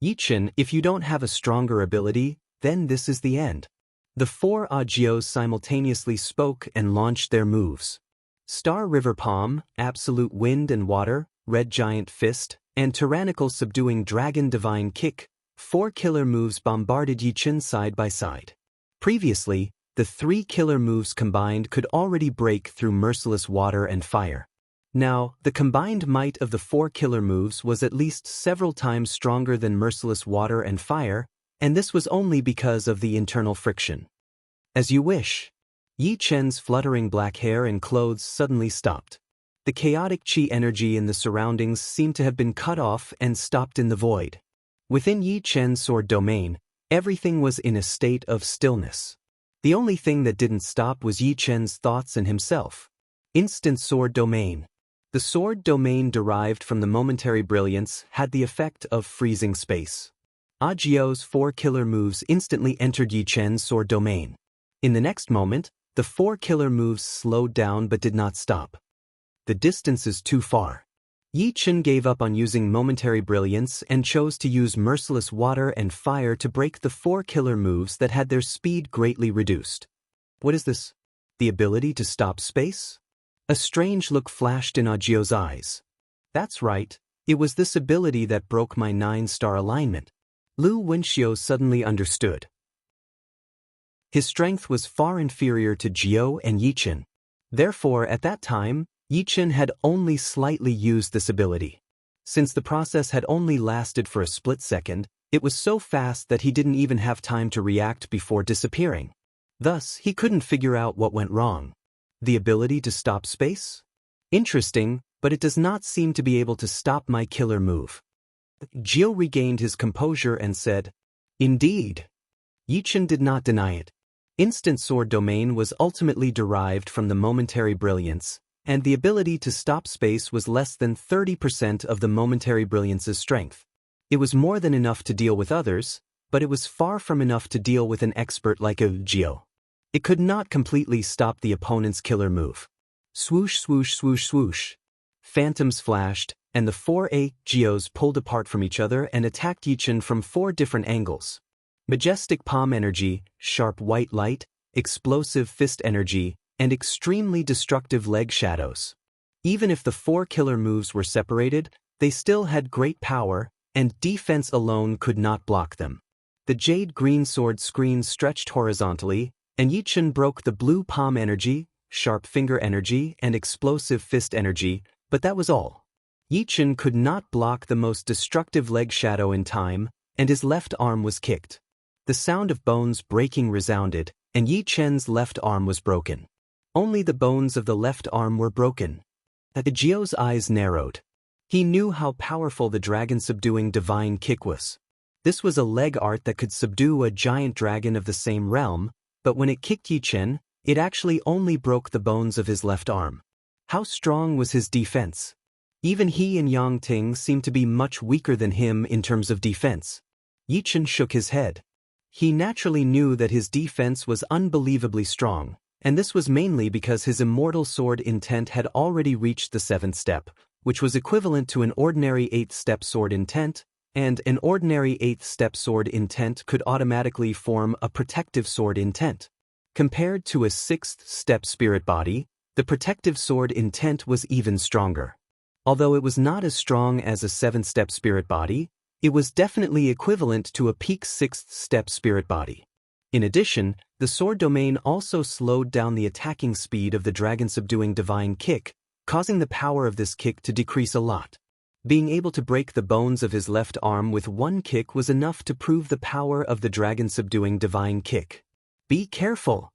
Yichen, if you don't have a stronger ability, then this is the end. The 4 Agios simultaneously spoke and launched their moves. Star River Palm, Absolute Wind and Water, Red Giant Fist, and Tyrannical Subduing Dragon Divine Kick, 4 killer moves bombarded Yichen side by side. Previously, the 3 killer moves combined could already break through Merciless Water and Fire. Now, the combined might of the 4 killer moves was at least several times stronger than Merciless Water and Fire, and this was only because of the internal friction. As you wish. Yichen's fluttering black hair and clothes suddenly stopped. The chaotic chi energy in the surroundings seemed to have been cut off and stopped in the void. Within Yichen's sword domain, everything was in a state of stillness. The only thing that didn't stop was Yichen's thoughts and himself. Instant sword domain. The sword domain derived from the momentary brilliance had the effect of freezing space. Agio's 4 killer moves instantly entered Yichen's sword domain. In the next moment, the 4 killer moves slowed down but did not stop. The distance is too far. Yichen gave up on using momentary brilliance and chose to use Merciless Water and Fire to break the 4 killer moves that had their speed greatly reduced. What is this? The ability to stop space? A strange look flashed in Agio's eyes. That's right, it was this ability that broke my 9-star alignment. Lu Wenxiu suddenly understood. His strength was far inferior to Jiao and Yichen. Therefore, at that time, Yichen had only slightly used this ability. Since the process had only lasted for a split second, it was so fast that he didn't even have time to react before disappearing. Thus, he couldn't figure out what went wrong. The ability to stop space? Interesting, but it does not seem to be able to stop my killer move. Jiao regained his composure and said, "Indeed." Yichen did not deny it. Instant sword domain was ultimately derived from the momentary brilliance, and the ability to stop space was less than 30% of the momentary brilliance's strength. It was more than enough to deal with others, but it was far from enough to deal with an expert like Jiao. It could not completely stop the opponent's killer move. Swoosh, swoosh, swoosh, swoosh. Phantoms flashed, and the 4 Agios pulled apart from each other and attacked Yichen from 4 different angles. Majestic palm energy, sharp white light, explosive fist energy, and extremely destructive leg shadows. Even if the 4 killer moves were separated, they still had great power, and defense alone could not block them. The jade green sword screen stretched horizontally, and Yichen broke the blue palm energy, sharp finger energy, and explosive fist energy, but that was all. Yichen could not block the most destructive leg shadow in time, and his left arm was kicked. The sound of bones breaking resounded, and Yichen's left arm was broken. Only the bones of the left arm were broken. Agio's eyes narrowed. He knew how powerful the dragon-subduing divine kick was. This was a leg art that could subdue a giant dragon of the same realm, but when it kicked Yichen, it actually only broke the bones of his left arm. How strong was his defense? Even he and Yang Ting seemed to be much weaker than him in terms of defense. Yichen shook his head. He naturally knew that his defense was unbelievably strong, and this was mainly because his immortal sword intent had already reached the 7th step, which was equivalent to an ordinary 8th step sword intent, and an ordinary 8th step sword intent could automatically form a protective sword intent. Compared to a 6th step spirit body, the protective sword intent was even stronger. Although it was not as strong as a 7th step spirit body, it was definitely equivalent to a peak 6th step spirit body. In addition, the sword domain also slowed down the attacking speed of the dragon-subduing divine kick, causing the power of this kick to decrease a lot. Being able to break the bones of his left arm with one kick was enough to prove the power of the dragon-subduing divine kick. Be careful!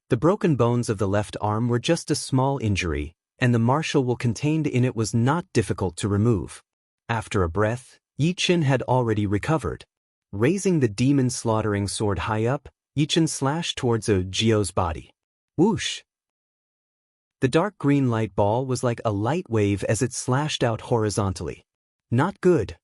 The broken bones of the left arm were just a small injury, and the martial will contained in it was not difficult to remove. After a breath, Yi Chen had already recovered. Raising the demon-slaughtering sword high up, Yi Chen slashed towards Jio's body. Whoosh! The dark green light ball was like a light wave as it slashed out horizontally. Not good.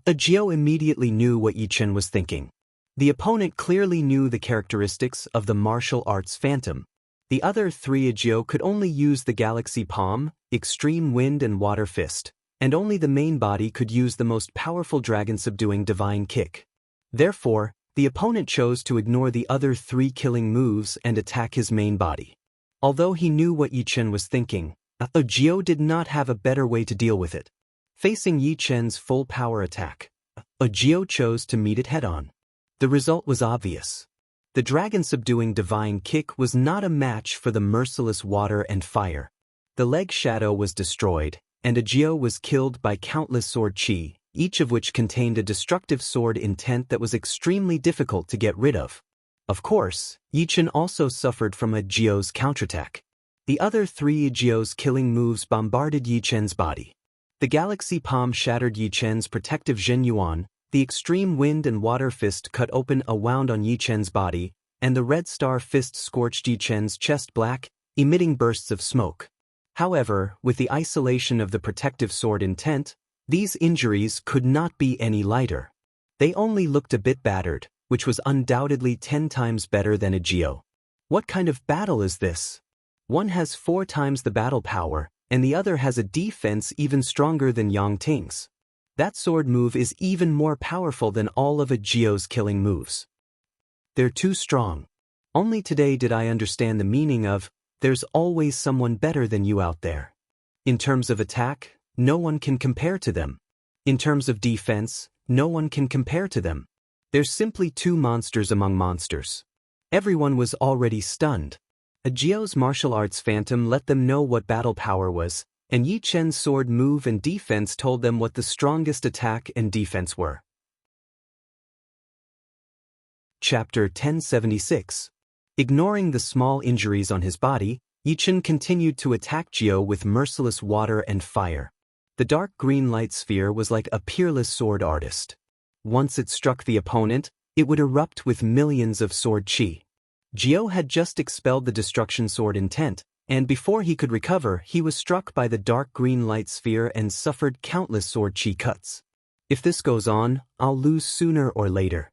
Jio immediately knew what Yi Chen was thinking. The opponent clearly knew the characteristics of the martial arts phantom. The other three Jio could only use the galaxy palm, extreme wind and water fist, and only the main body could use the most powerful dragon-subduing divine kick. Therefore, the opponent chose to ignore the other three killing moves and attack his main body. Although he knew what Yi Chen was thinking, Jio did not have a better way to deal with it. Facing Yi Chen's full power attack, Jio chose to meet it head-on. The result was obvious. The dragon-subduing divine kick was not a match for the merciless water and fire. The leg shadow was destroyed, and Jio was killed by countless sword chi, each of which contained a destructive sword intent that was extremely difficult to get rid of. Of course, Yi Chen also suffered from Jio's counterattack. The other three Jio's killing moves bombarded Yi Chen's body. The galaxy palm shattered Yi Chen's protective Zhen Yuan, the extreme wind and water fist cut open a wound on Yi Chen's body, and the red star fist scorched Yi Chen's chest black, emitting bursts of smoke. However, with the isolation of the protective sword intent, these injuries could not be any lighter. They only looked a bit battered, which was undoubtedly 10 times better than Jio. What kind of battle is this? One has 4 times the battle power, and the other has a defense even stronger than Yang Ting's. That sword move is even more powerful than all of Jio's killing moves. They're too strong. Only today did I understand the meaning of, there's always someone better than you out there. In terms of attack, no one can compare to them. In terms of defense, no one can compare to them. There's simply 2 monsters among monsters. Everyone was already stunned. Jio's martial arts phantom let them know what battle power was, and Yi Chen's sword move and defense told them what the strongest attack and defense were. Chapter 1076. Ignoring the small injuries on his body, Yi Chen continued to attack Jio with merciless water and fire. The dark green light sphere was like a peerless sword artist. Once it struck the opponent, it would erupt with millions of sword chi. Jio had just expelled the destruction sword intent, and before he could recover, he was struck by the dark green light sphere and suffered countless sword chi cuts. If this goes on, I'll lose sooner or later.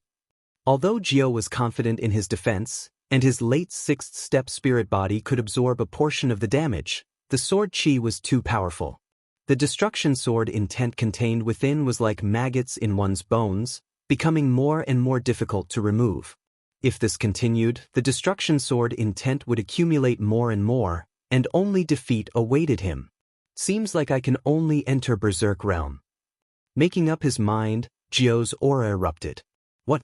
Although Jio was confident in his defense, and his late 6th step spirit body could absorb a portion of the damage, the sword chi was too powerful. The destruction sword intent contained within was like maggots in one's bones, becoming more and more difficult to remove. If this continued, the destruction sword intent would accumulate more, and only defeat awaited him. Seems like I can only enter Berserk realm. Making up his mind, Jio's aura erupted. What?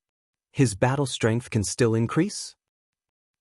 His battle strength can still increase?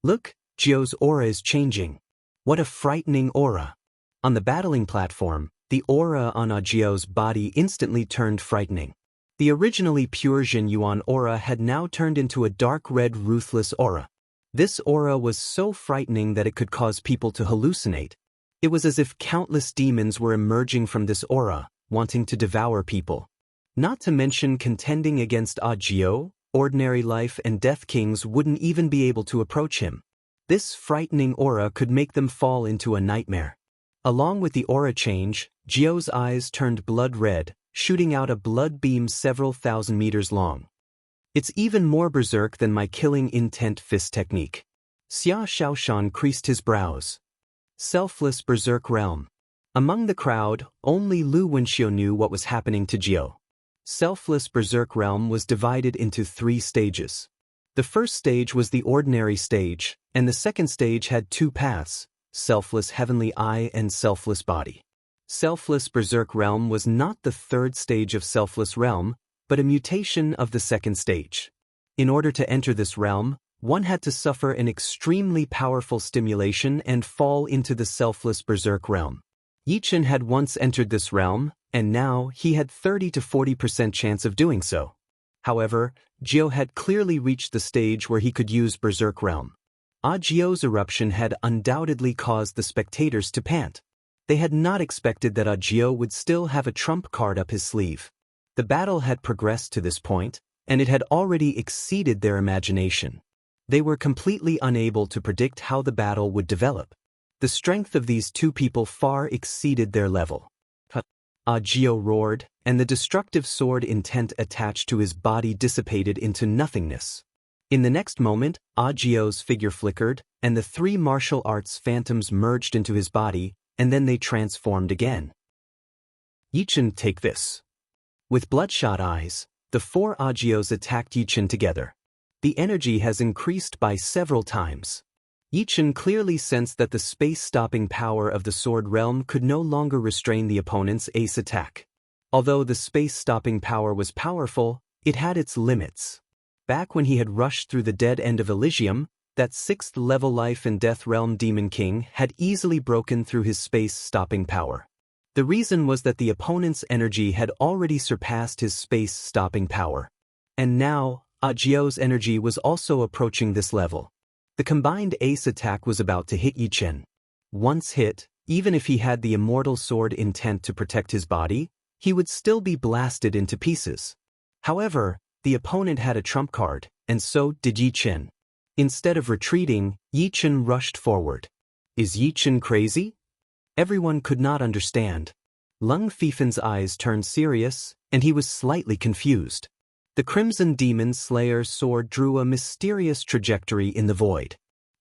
Look, Jio's aura is changing. What a frightening aura. On the battling platform, the aura on Jio's body instantly turned frightening. The originally pure Zhen Yuan aura had now turned into a dark red ruthless aura. This aura was so frightening that it could cause people to hallucinate. It was as if countless demons were emerging from this aura, wanting to devour people. Not to mention contending against Jio, ordinary life and death kings wouldn't even be able to approach him. This frightening aura could make them fall into a nightmare. Along with the aura change, Jio's eyes turned blood red, shooting out a blood beam several thousand meters long. It's even more berserk than my killing intent fist technique. Xia Shaoshan creased his brows. Selfless berserk realm. Among the crowd, only Lu Wenxiu knew what was happening to Jio. Selfless berserk realm was divided into 3 stages. The first stage was the ordinary stage, and the second stage had 2 paths, selfless heavenly eye and selfless body. Selfless berserk realm was not the 3rd stage of selfless realm, but a mutation of the 2nd stage. In order to enter this realm, one had to suffer an extremely powerful stimulation and fall into the selfless berserk realm. Yichen had once entered this realm, and now he had 30 to 40% chance of doing so. However, Jiao had clearly reached the stage where he could use Berserk Realm. Jiao's eruption had undoubtedly caused the spectators to pant. They had not expected that Jiao would still have a trump card up his sleeve. The battle had progressed to this point, and it had already exceeded their imagination. They were completely unable to predict how the battle would develop. The strength of these two people far exceeded their level. Jiao roared, and the destructive sword intent attached to his body dissipated into nothingness. In the next moment, Jiao's figure flickered, and the three martial arts phantoms merged into his body, and then they transformed again. Yichen, take this. With bloodshot eyes, the four Jiaos attacked Yichen together. The energy has increased by several times. Yichen clearly sensed that the space-stopping power of the sword realm could no longer restrain the opponent's ace attack. Although the space-stopping power was powerful, it had its limits. Back when he had rushed through the dead end of Elysium, that 6th-level life and death realm demon king had easily broken through his space-stopping power. The reason was that the opponent's energy had already surpassed his space-stopping power. And now, Jiao's energy was also approaching this level. The combined ace attack was about to hit Yichen. Once hit, even if he had the immortal sword intent to protect his body, he would still be blasted into pieces. However, the opponent had a trump card, and so did Yichen. Instead of retreating, Yichen rushed forward. Is Yichen crazy? Everyone could not understand. Lung Fifen's eyes turned serious, and he was slightly confused. The Crimson Demon Slayer's sword drew a mysterious trajectory in the void.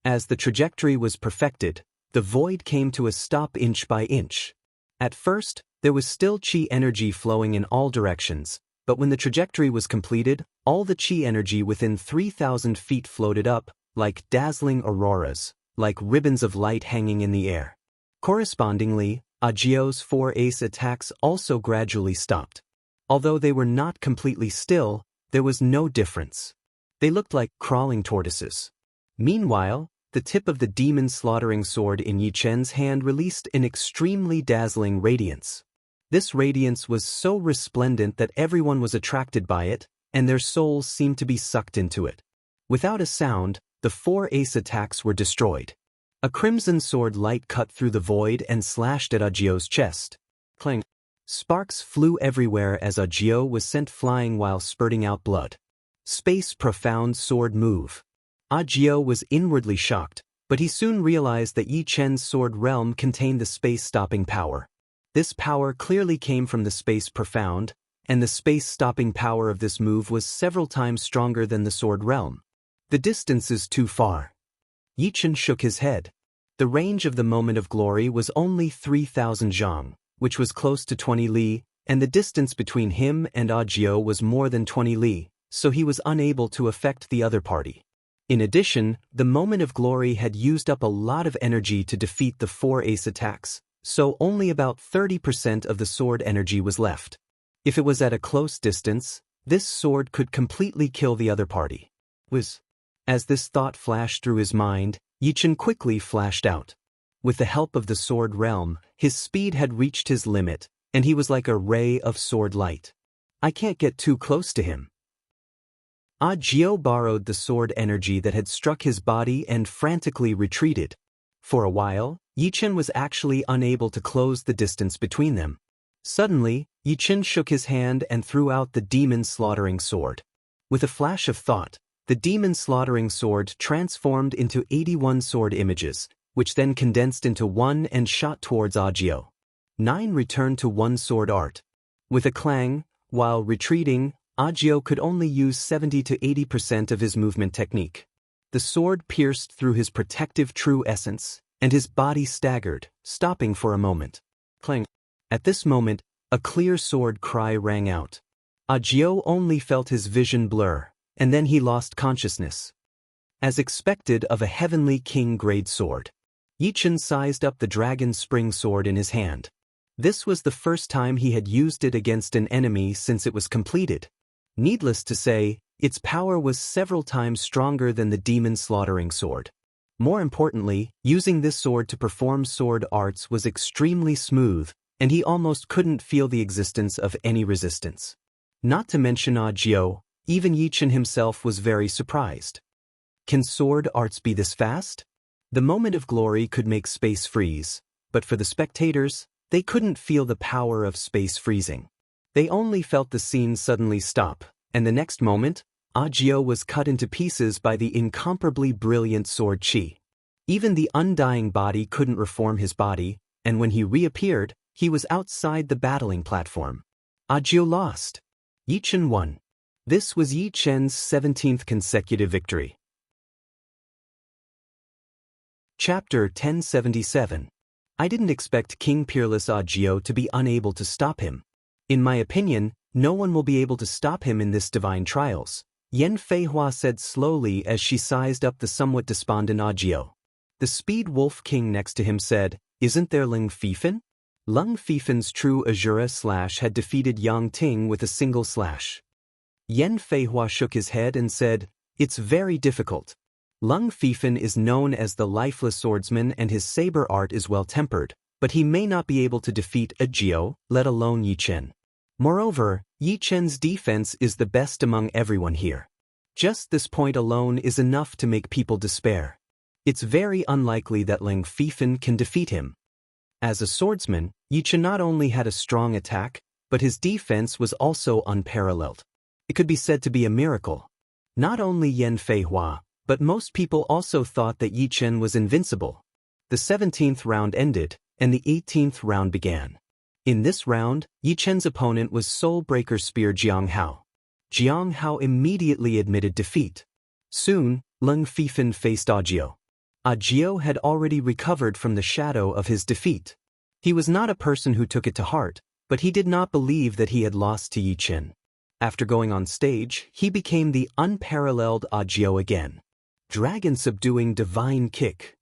As the trajectory was perfected, the void came to a stop inch by inch. At first, there was still chi energy flowing in all directions, but when the trajectory was completed, all the chi energy within 3,000 feet floated up, like dazzling auroras, like ribbons of light hanging in the air. Correspondingly, Jiao's four ace attacks also gradually stopped. Although they were not completely still, there was no difference. They looked like crawling tortoises. Meanwhile, the tip of the demon-slaughtering sword in Yichen's hand released an extremely dazzling radiance. This radiance was so resplendent that everyone was attracted by it, and their souls seemed to be sucked into it. Without a sound, the four ace attacks were destroyed. A crimson sword light cut through the void and slashed at Jiao's chest. Clang! Sparks flew everywhere as Jiao was sent flying while spurting out blood. Space profound sword move. Jiao was inwardly shocked, but he soon realized that Yi Chen's sword realm contained the space-stopping power. This power clearly came from the space profound, and the space-stopping power of this move was several times stronger than the sword realm. The distance is too far. Yi Chen shook his head. The range of the moment of glory was only 3,000 zhang, which was close to 20 li, and the distance between him and Jiao was more than 20 li, so he was unable to affect the other party. In addition, the moment of glory had used up a lot of energy to defeat the four ace attacks, so only about 30% of the sword energy was left. If it was at a close distance, this sword could completely kill the other party. As this thought flashed through his mind, Yi Chen quickly flashed out. With the help of the sword realm, his speed had reached his limit, and he was like a ray of sword light. I can't get too close to him. Jiao borrowed the sword energy that had struck his body and frantically retreated. For a while, Yi Chen was actually unable to close the distance between them. Suddenly, Yi Chen shook his hand and threw out the demon-slaughtering sword. With a flash of thought, the demon-slaughtering sword transformed into 81 sword images, which then condensed into one and shot towards Jiao. 9 returned to one sword art. With a clang, while retreating, Jiao could only use 70 to 80% of his movement technique. The sword pierced through his protective true essence, and his body staggered, stopping for a moment. Clang! At this moment, a clear sword cry rang out. Jiao only felt his vision blur, and then he lost consciousness. As expected of a heavenly king-grade sword, Yi Chen sized up the dragon spring sword in his hand. This was the first time he had used it against an enemy since it was completed. Needless to say, its power was several times stronger than the demon-slaughtering sword. More importantly, using this sword to perform sword arts was extremely smooth, and he almost couldn't feel the existence of any resistance. Not to mention Jiao, even Yichen himself was very surprised. Can sword arts be this fast? The moment of glory could make space freeze, but for the spectators, they couldn't feel the power of space freezing. They only felt the scene suddenly stop, and the next moment, Jiao was cut into pieces by the incomparably brilliant sword qi. Even the undying body couldn't reform his body, and when he reappeared, he was outside the battling platform. Jiao lost. Yichen won. This was Yi Chen's 17th consecutive victory. Chapter 1077. I didn't expect King Peerless Jiao to be unable to stop him. In my opinion, no one will be able to stop him in this divine trials, Yan Feihua said slowly as she sized up the somewhat despondent Jiao. The Speed Wolf King next to him said, "Isn't there Lung Fifan?" Lung Fifan's true Azura slash had defeated Yang Ting with a single slash. Yan Feihua shook his head and said, "It's very difficult. Lung Fifan is known as the lifeless swordsman and his saber art is well-tempered, but he may not be able to defeat Jiao, let alone Yi Chen. Moreover, Yi Chen's defense is the best among everyone here. Just this point alone is enough to make people despair. It's very unlikely that Lung Fifan can defeat him." As a swordsman, Yi Chen not only had a strong attack, but his defense was also unparalleled. It could be said to be a miracle. Not only Yan Feihua, but most people also thought that Yi Chen was invincible. The 17th round ended, and the 18th round began. In this round, Yi Chen's opponent was Soul Breaker Spear Jiang Hao. Jiang Hao immediately admitted defeat. Soon, Lung Fifan faced Jiao. Jiao had already recovered from the shadow of his defeat. He was not a person who took it to heart, but he did not believe that he had lost to Yi Chen. After going on stage, he became the unparalleled Jiao again. Dragon-subduing divine kick.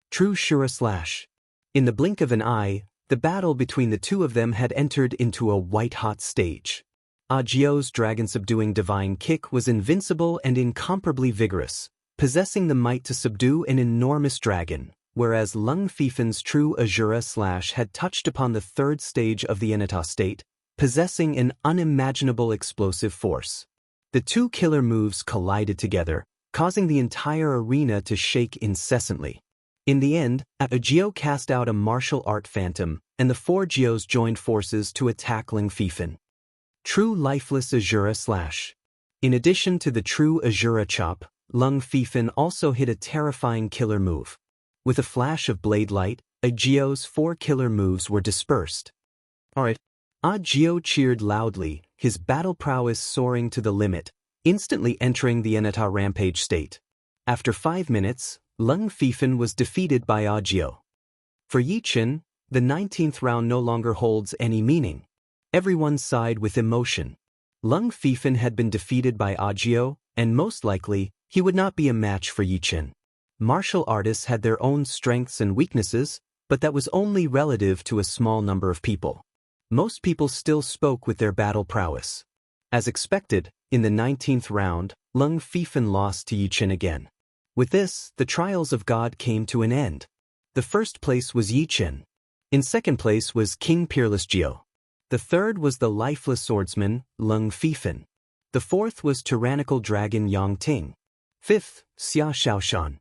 True Shura slash. In the blink of an eye, the battle between the two of them had entered into a white-hot stage. Jiao's dragon-subduing divine kick was invincible and incomparably vigorous, possessing the might to subdue an enormous dragon, whereas Lung Fifan's true Azura slash had touched upon the third stage of the Enata state, possessing an unimaginable explosive force. The two killer moves collided together, causing the entire arena to shake incessantly. In the end, Jiao cast out a martial art phantom, and the four Jiaos joined forces to attack Lung Fifan. True lifeless Azura slash. In addition to the true Azura chop, Lung Fifan also hit a terrifying killer move. With a flash of blade light, Jiao's four killer moves were dispersed. Alright. Jiao cheered loudly, his battle prowess soaring to the limit, instantly entering the Enata rampage state. After 5 minutes, Lung Fifan was defeated by Jiao. For Yi Chen, the 19th round no longer holds any meaning. Everyone sighed with emotion. Lung Fifan had been defeated by Jiao, and most likely, he would not be a match for Yi Chen. Martial artists had their own strengths and weaknesses, but that was only relative to a small number of people. Most people still spoke with their battle prowess. As expected, in the 19th round, Lung Fifan lost to Yi Chen again. With this, the trials of God came to an end. The first place was Yi Chen. In second place was King Peerless Jiao. The third was the lifeless swordsman, Lung Fifan. The fourth was tyrannical dragon Yang Ting. Fifth, Xia Shaoshan.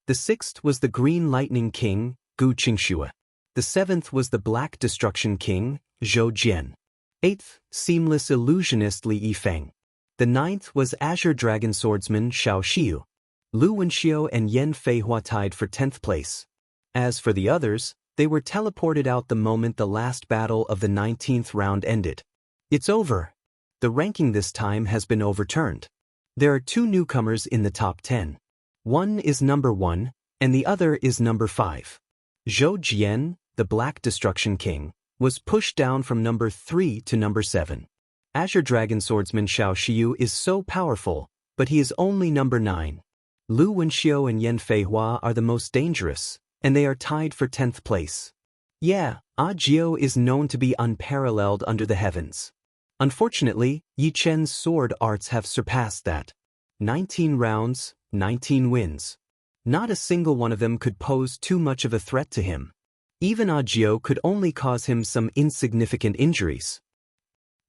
The sixth was the green lightning king, Gu Qingxue. The seventh was the black destruction king, Zhou Jian. Eighth, seamless illusionist Li Yifeng. The ninth was azure dragon swordsman Xiao Xiu. Lu Wenxiu and Yan Feihua tied for 10th place. As for the others, they were teleported out the moment the last battle of the 19th round ended. It's over. The ranking this time has been overturned. There are two newcomers in the top 10. One is number 1, and the other is number 5. Zhou Jian, the Black Destruction King, was pushed down from number 3 to number 7. Azure Dragon Swordsman Xiao Xiu is so powerful, but he is only number 9. Lu Wenxiu and Yan Feihua are the most dangerous, and they are tied for 10th place. Yeah, Jiao is known to be unparalleled under the heavens. Unfortunately, Yi Chen's sword arts have surpassed that. 19 rounds, 19 wins. Not a single one of them could pose too much of a threat to him. Even Agio could only cause him some insignificant injuries.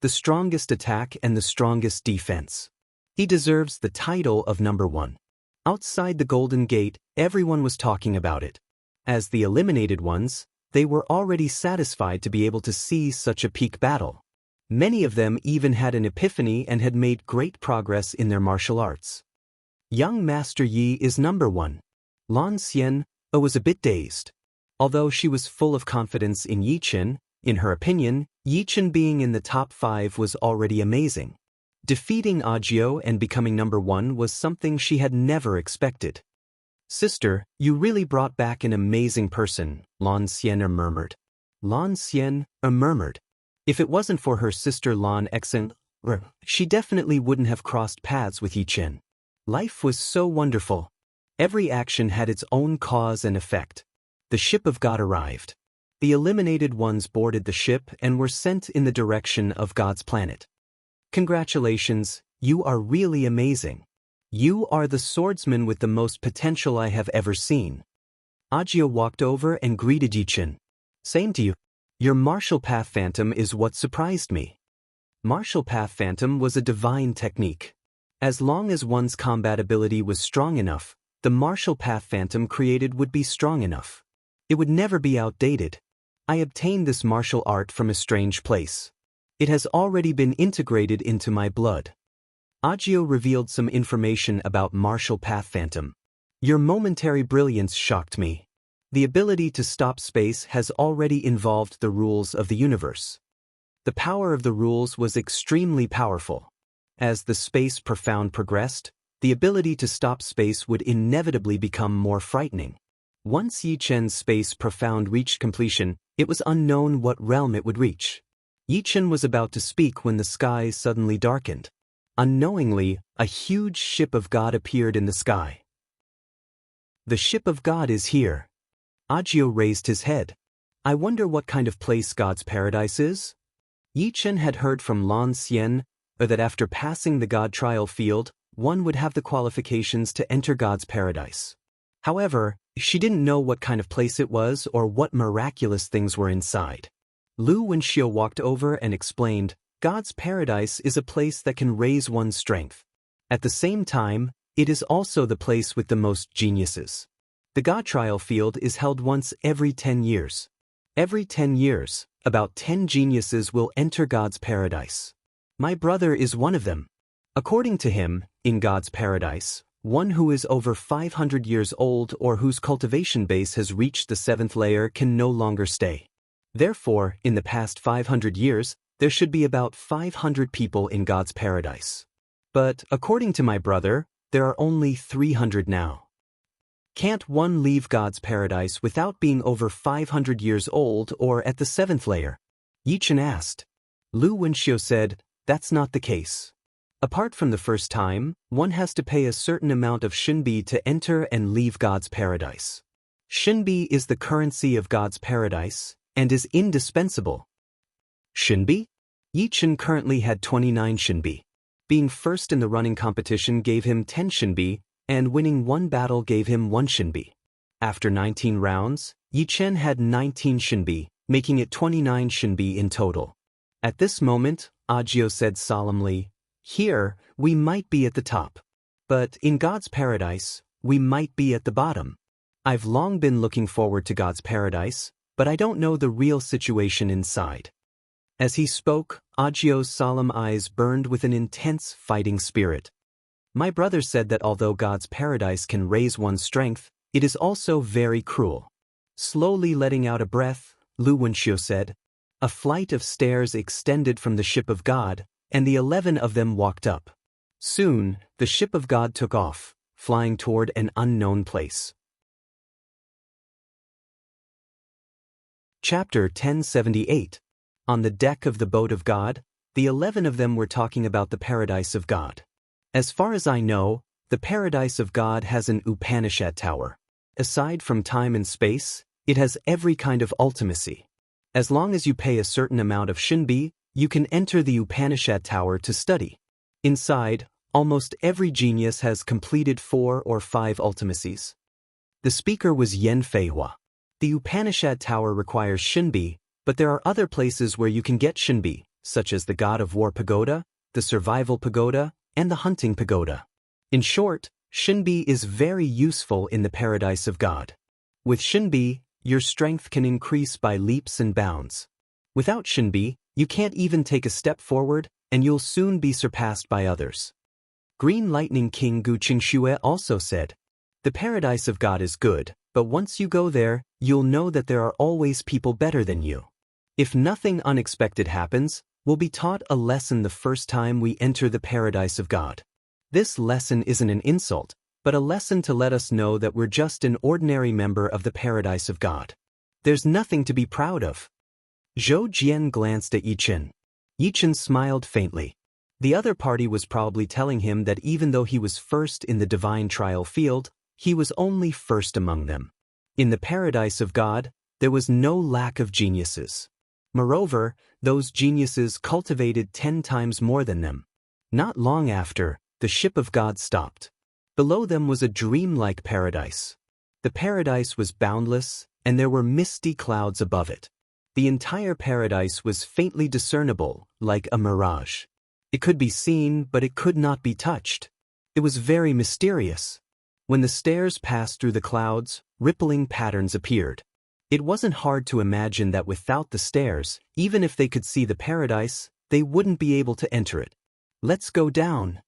The strongest attack and the strongest defense. He deserves the title of number one. Outside the Golden Gate, everyone was talking about it. As the eliminated ones, they were already satisfied to be able to see such a peak battle. Many of them even had an epiphany and had made great progress in their martial arts. Young Master Yi is number one. Lan Xian was a bit dazed. Although she was full of confidence in Yi Chen, in her opinion, Yi Chen being in the top 5 was already amazing. Defeating Agio and becoming number one was something she had never expected. Sister, you really brought back an amazing person, Lan Xian murmured. Lan Xian murmured. If it wasn't for her sister Lan Xen, she definitely wouldn't have crossed paths with Yi Chen. Life was so wonderful. Every action had its own cause and effect. The ship of God arrived. The eliminated ones boarded the ship and were sent in the direction of God's planet. Congratulations, you are really amazing. You are the swordsman with the most potential I have ever seen. Agio walked over and greeted Yi Chen. Same to you. Your martial path phantom is what surprised me. Martial path phantom was a divine technique. As long as one's combat ability was strong enough, the martial path phantom created would be strong enough. It would never be outdated. I obtained this martial art from a strange place. It has already been integrated into my blood. Agio revealed some information about martial path phantom. Your momentary brilliance shocked me. The ability to stop space has already involved the rules of the universe. The power of the rules was extremely powerful. As the space profound progressed, the ability to stop space would inevitably become more frightening. Once Yi Chen's space profound reached completion, it was unknown what realm it would reach. Yi Chen was about to speak when the sky suddenly darkened. Unknowingly, a huge ship of God appeared in the sky. The ship of God is here. Agio raised his head. I wonder what kind of place God's paradise is? Yi Chen had heard from Lan Xian that after passing the God trial field, one would have the qualifications to enter God's paradise. However, she didn't know what kind of place it was or what miraculous things were inside. Lu Wenxiu walked over and explained, God's paradise is a place that can raise one's strength. At the same time, it is also the place with the most geniuses. The God trial field is held once every 10 years. Every 10 years, about 10 geniuses will enter God's paradise. My brother is one of them. According to him, in God's paradise, one who is over 500 years old or whose cultivation base has reached the 7th layer can no longer stay. Therefore, in the past 500 years, there should be about 500 people in God's paradise. But, according to my brother, there are only 300 now. Can't one leave God's paradise without being over 500 years old or at the 7th layer? Yi Chen asked. Lu Wenxiu said, that's not the case. Apart from the first time, one has to pay a certain amount of Shinbi to enter and leave God's paradise. Shinbi is the currency of God's paradise and is indispensable. Shinbi? Yi Chen currently had 29 Shinbi. Being first in the running competition gave him 10 Shinbi, and winning one battle gave him 1 Shinbi. After 19 rounds, Yi Chen had 19 Shinbi, making it 29 Shinbi in total. At this moment, Agio said solemnly, here, we might be at the top. But in God's paradise, we might be at the bottom. I've long been looking forward to God's paradise, but I don't know the real situation inside. As he spoke, Agio's solemn eyes burned with an intense fighting spirit. My brother said that although God's paradise can raise one's strength, it is also very cruel. Slowly letting out a breath, Lu Wenxiu said, a flight of stairs extended from the ship of God, and the 11 of them walked up. Soon, the ship of God took off, flying toward an unknown place. Chapter 1078. On the deck of the boat of God, the 11 of them were talking about the paradise of God. As far as I know, the paradise of God has an Upanishad tower. Aside from time and space, it has every kind of ultimacy. As long as you pay a certain amount of Shinbi, you can enter the Upanishad tower to study. Inside, almost every genius has completed 4 or 5 ultimacies. The speaker was Yen Feihua. The Upanishad Tower requires Shinbi, but there are other places where you can get Shinbi, such as the God of War Pagoda, the Survival Pagoda, and the Hunting Pagoda. In short, Shinbi is very useful in the Paradise of God. With Shinbi, your strength can increase by leaps and bounds. Without Shinbi, you can't even take a step forward, and you'll soon be surpassed by others. Green Lightning King Gu Qingxue also said, "The Paradise of God is good, but once you go there, you'll know that there are always people better than you. If nothing unexpected happens, we'll be taught a lesson the first time we enter the Paradise of God. This lesson isn't an insult, but a lesson to let us know that we're just an ordinary member of the Paradise of God. There's nothing to be proud of." Zhou Jian glanced at Yi Chen. Yi Chen smiled faintly. The other party was probably telling him that even though he was first in the divine trial field, he was only first among them. In the Paradise of God, there was no lack of geniuses. Moreover, those geniuses cultivated 10 times more than them. Not long after, the ship of God stopped. Below them was a dreamlike paradise. The paradise was boundless, and there were misty clouds above it. The entire paradise was faintly discernible, like a mirage. It could be seen, but it could not be touched. It was very mysterious. When the stairs passed through the clouds, rippling patterns appeared. It wasn't hard to imagine that without the stairs, even if they could see the paradise, they wouldn't be able to enter it. "Let's go down."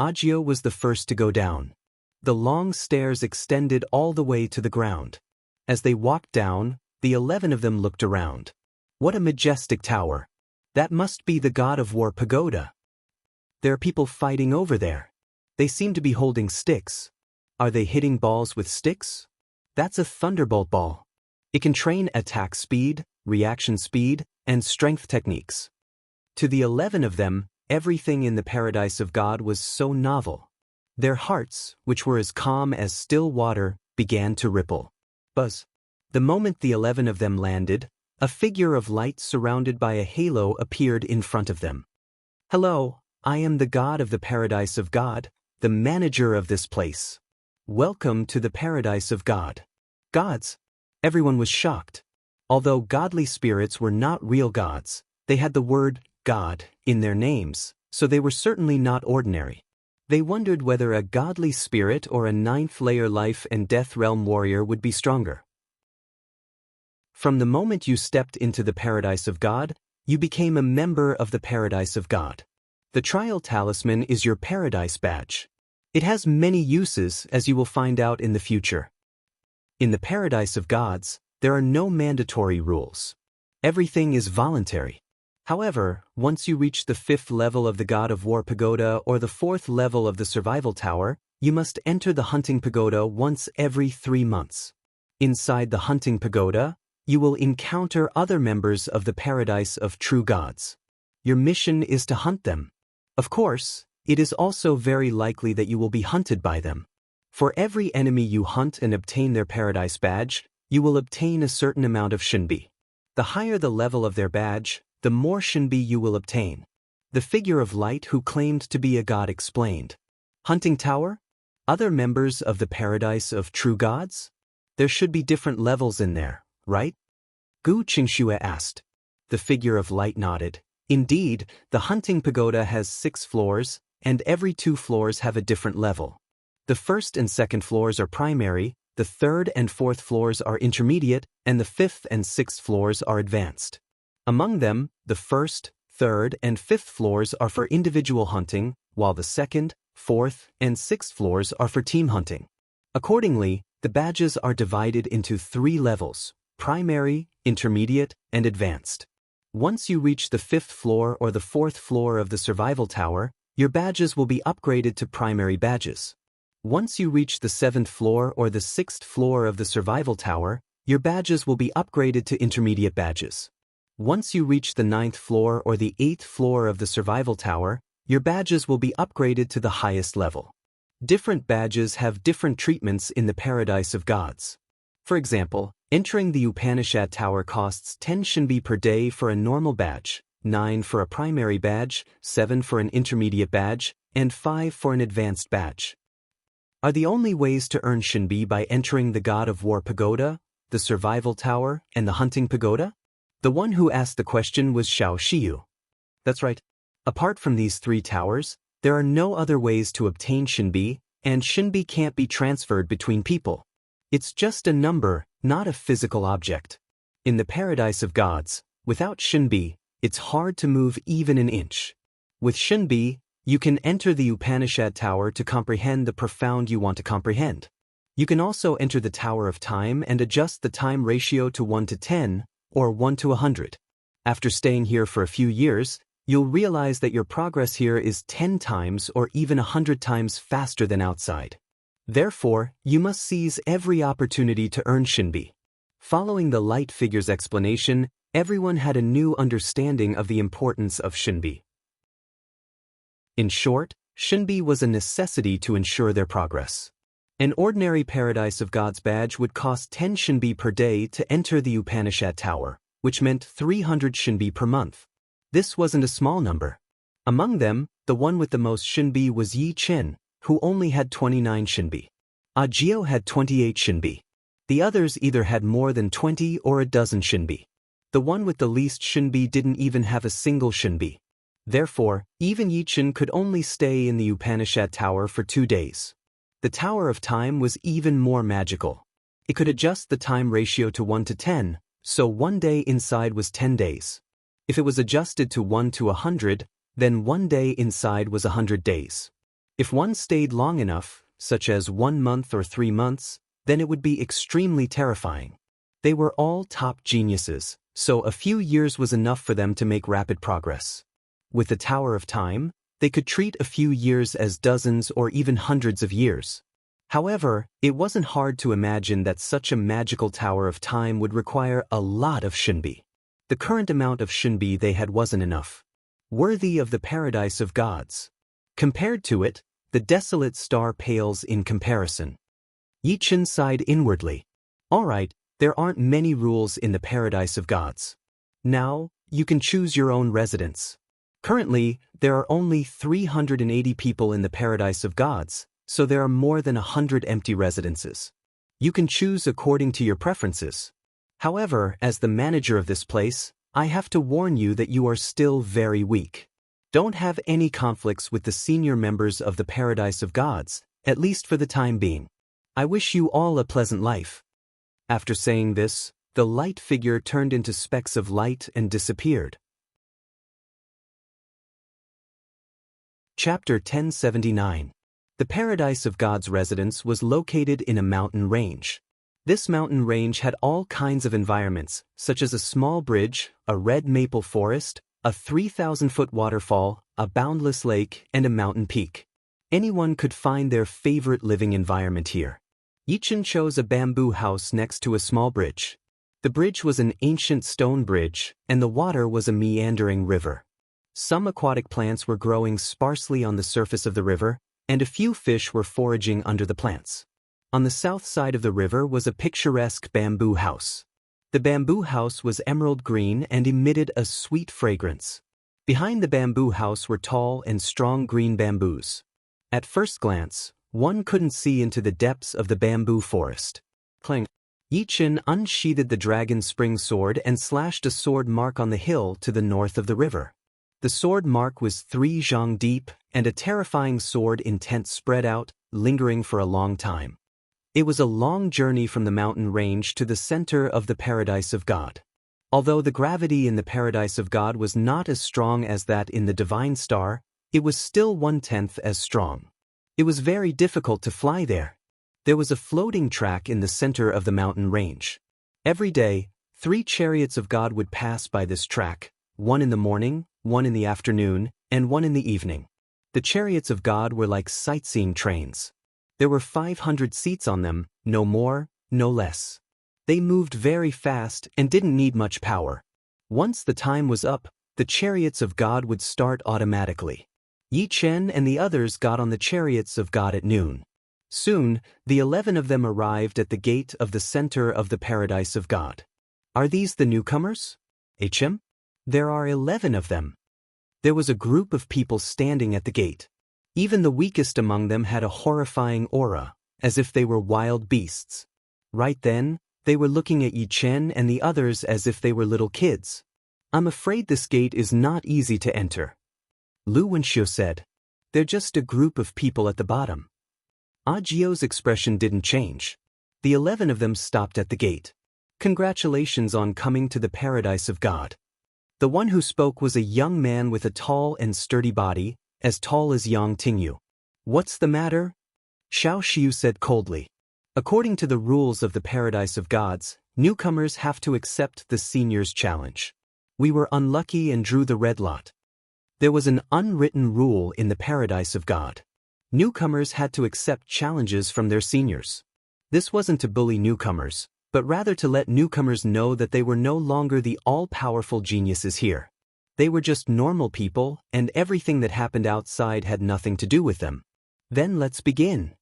Agio was the first to go down. The long stairs extended all the way to the ground. As they walked down, the 11 of them looked around. What a majestic tower! That must be the God of War Pagoda. There are people fighting over there. They seem to be holding sticks. Are they hitting balls with sticks? That's a thunderbolt ball. It can train attack speed, reaction speed, and strength techniques. To the 11 of them, everything in the Paradise of God was so novel. Their hearts, which were as calm as still water, began to ripple. Buzz. The moment the 11 of them landed, a figure of light surrounded by a halo appeared in front of them. "Hello, I am the God of the Paradise of God, the manager of this place. Welcome to the Paradise of God." Gods? Everyone was shocked. Although godly spirits were not real gods, they had the word God in their names, so they were certainly not ordinary. They wondered whether a godly spirit or a ninth-layer life and death realm warrior would be stronger. From the moment you stepped into the Paradise of God, you became a member of the Paradise of God. The Trial Talisman is your Paradise Badge. It has many uses, as you will find out in the future. In the Paradise of Gods, there are no mandatory rules. Everything is voluntary. However, once you reach the 5th level of the God of War Pagoda or the 4th level of the Survival Tower, you must enter the Hunting Pagoda once every 3 months. Inside the Hunting Pagoda, you will encounter other members of the Paradise of True Gods. Your mission is to hunt them. Of course, it is also very likely that you will be hunted by them. For every enemy you hunt and obtain their Paradise Badge, you will obtain a certain amount of Shinbi. The higher the level of their badge, the more Shinbi you will obtain. The figure of light who claimed to be a god explained. Hunting Tower? Other members of the Paradise of True Gods? There should be different levels in there, right? Gu Qingxue asked. The figure of light nodded. Indeed, the Hunting Pagoda has 6 floors, and every 2 floors have a different level. The 1st and 2nd floors are primary, the 3rd and 4th floors are intermediate, and the 5th and 6th floors are advanced. Among them, the 1st, 3rd, and 5th floors are for individual hunting, while the 2nd, 4th, and 6th floors are for team hunting. Accordingly, the badges are divided into 3 levels: primary, intermediate, and advanced. Once you reach the 5th floor or the 4th floor of the Survival Tower, your badges will be upgraded to primary badges. Once you reach the 7th floor or the 6th floor of the Survival Tower, your badges will be upgraded to intermediate badges. Once you reach the 9th floor or the 8th floor of the Survival Tower, your badges will be upgraded to the highest level. Different badges have different treatments in the Paradise of Gods. For example, entering the Upanishad Tower costs 10 Shinbi per day for a normal badge, 9 for a primary badge, 7 for an intermediate badge, and 5 for an advanced badge. Are the only ways to earn Shinbi by entering the God of War Pagoda, the Survival Tower, and the Hunting Pagoda? The one who asked the question was Xiao Shiyu. That's right. Apart from these 3 towers, there are no other ways to obtain Shinbi, and Shinbi can't be transferred between people. It's just a number, not a physical object. In the Paradise of Gods, without Shinbi, it's hard to move even an inch. With Shinbi, you can enter the Upanishad Tower to comprehend the profound you want to comprehend. You can also enter the Tower of Time and adjust the time ratio to 1 to 10, or 1 to 100. After staying here for a few years, you'll realize that your progress here is 10 times or even 100 times faster than outside. Therefore, you must seize every opportunity to earn Shinbi. Following the light figure's explanation, everyone had a new understanding of the importance of Shinbi. In short, Shinbi was a necessity to ensure their progress. An ordinary Paradise of Gods badge would cost 10 Shinbi per day to enter the Upanishad Tower, which meant 300 Shinbi per month. This wasn't a small number. Among them, the one with the most Shinbi was Yi Chen, who only had 29 Shinbi. Ajio had 28 Shinbi. The others either had more than 20 or a dozen Shinbi. The one with the least Shinbi didn't even have a single Shinbi. Therefore, even Yi Chen could only stay in the Upanishad Tower for 2 days. The Tower of Time was even more magical. It could adjust the time ratio to 1 to 10, so 1 day inside was 10 days. If it was adjusted to 1 to 100, then 1 day inside was 100 days. If one stayed long enough, such as 1 month or 3 months, then it would be extremely terrifying. They were all top geniuses, so a few years was enough for them to make rapid progress. With the Tower of Time, they could treat a few years as dozens or even hundreds of years. However, it wasn't hard to imagine that such a magical Tower of Time would require a lot of Shinbi. The current amount of Shinbi they had wasn't enough. Worthy of the Paradise of Gods. Compared to it, the desolate star pales in comparison. Yi Chen sighed inwardly. All right, there aren't many rules in the Paradise of Gods. Now, you can choose your own residence. Currently, there are only 380 people in the Paradise of Gods, so there are more than 100 empty residences. You can choose according to your preferences. However, as the manager of this place, I have to warn you that you are still very weak. Don't have any conflicts with the senior members of the Paradise of Gods, at least for the time being. I wish you all a pleasant life. After saying this, the light figure turned into specks of light and disappeared. Chapter 1079. The Paradise of Gods residence was located in a mountain range. This mountain range had all kinds of environments, such as a small bridge, a red maple forest, a 3,000-foot waterfall, a boundless lake, and a mountain peak. Anyone could find their favorite living environment here. Yi Chen chose a bamboo house next to a small bridge. The bridge was an ancient stone bridge, and the water was a meandering river. Some aquatic plants were growing sparsely on the surface of the river, and a few fish were foraging under the plants. On the south side of the river was a picturesque bamboo house. The bamboo house was emerald green and emitted a sweet fragrance. Behind the bamboo house were tall and strong green bamboos. At first glance, one couldn't see into the depths of the bamboo forest. Clang! Yi Chen unsheathed the dragon spring sword and slashed a sword mark on the hill to the north of the river. The sword mark was 3 zhang deep, and a terrifying sword intent spread out, lingering for a long time. It was a long journey from the mountain range to the center of the Paradise of God. Although the gravity in the Paradise of God was not as strong as that in the Divine Star, it was still 1/10 as strong. It was very difficult to fly there. There was a floating track in the center of the mountain range. Every day, 3 chariots of God would pass by this track, one in the morning, one in the afternoon, and one in the evening. The chariots of God were like sightseeing trains. There were 500 seats on them, no more, no less. They moved very fast and didn't need much power. Once the time was up, the chariots of God would start automatically. Yi Chen and the others got on the chariots of God at noon. Soon, the 11 of them arrived at the gate of the center of the Paradise of God. Are these the newcomers? HM? There are 11 of them. There was a group of people standing at the gate. Even the weakest among them had a horrifying aura, as if they were wild beasts. Right then, they were looking at Yi Chen and the others as if they were little kids. I'm afraid this gate is not easy to enter, Lu Wenxiu said. They're just a group of people at the bottom. Ajio's expression didn't change. The 11 of them stopped at the gate. Congratulations on coming to the paradise of God. The one who spoke was a young man with a tall and sturdy body, as tall as Yang Tingyu. What's the matter? Xiao Xiu said coldly. According to the rules of the paradise of gods, newcomers have to accept the seniors' challenge. We were unlucky and drew the red lot. There was an unwritten rule in the paradise of God. Newcomers had to accept challenges from their seniors. This wasn't to bully newcomers, but rather to let newcomers know that they were no longer the all-powerful geniuses here. They were just normal people, and everything that happened outside had nothing to do with them. Then let's begin.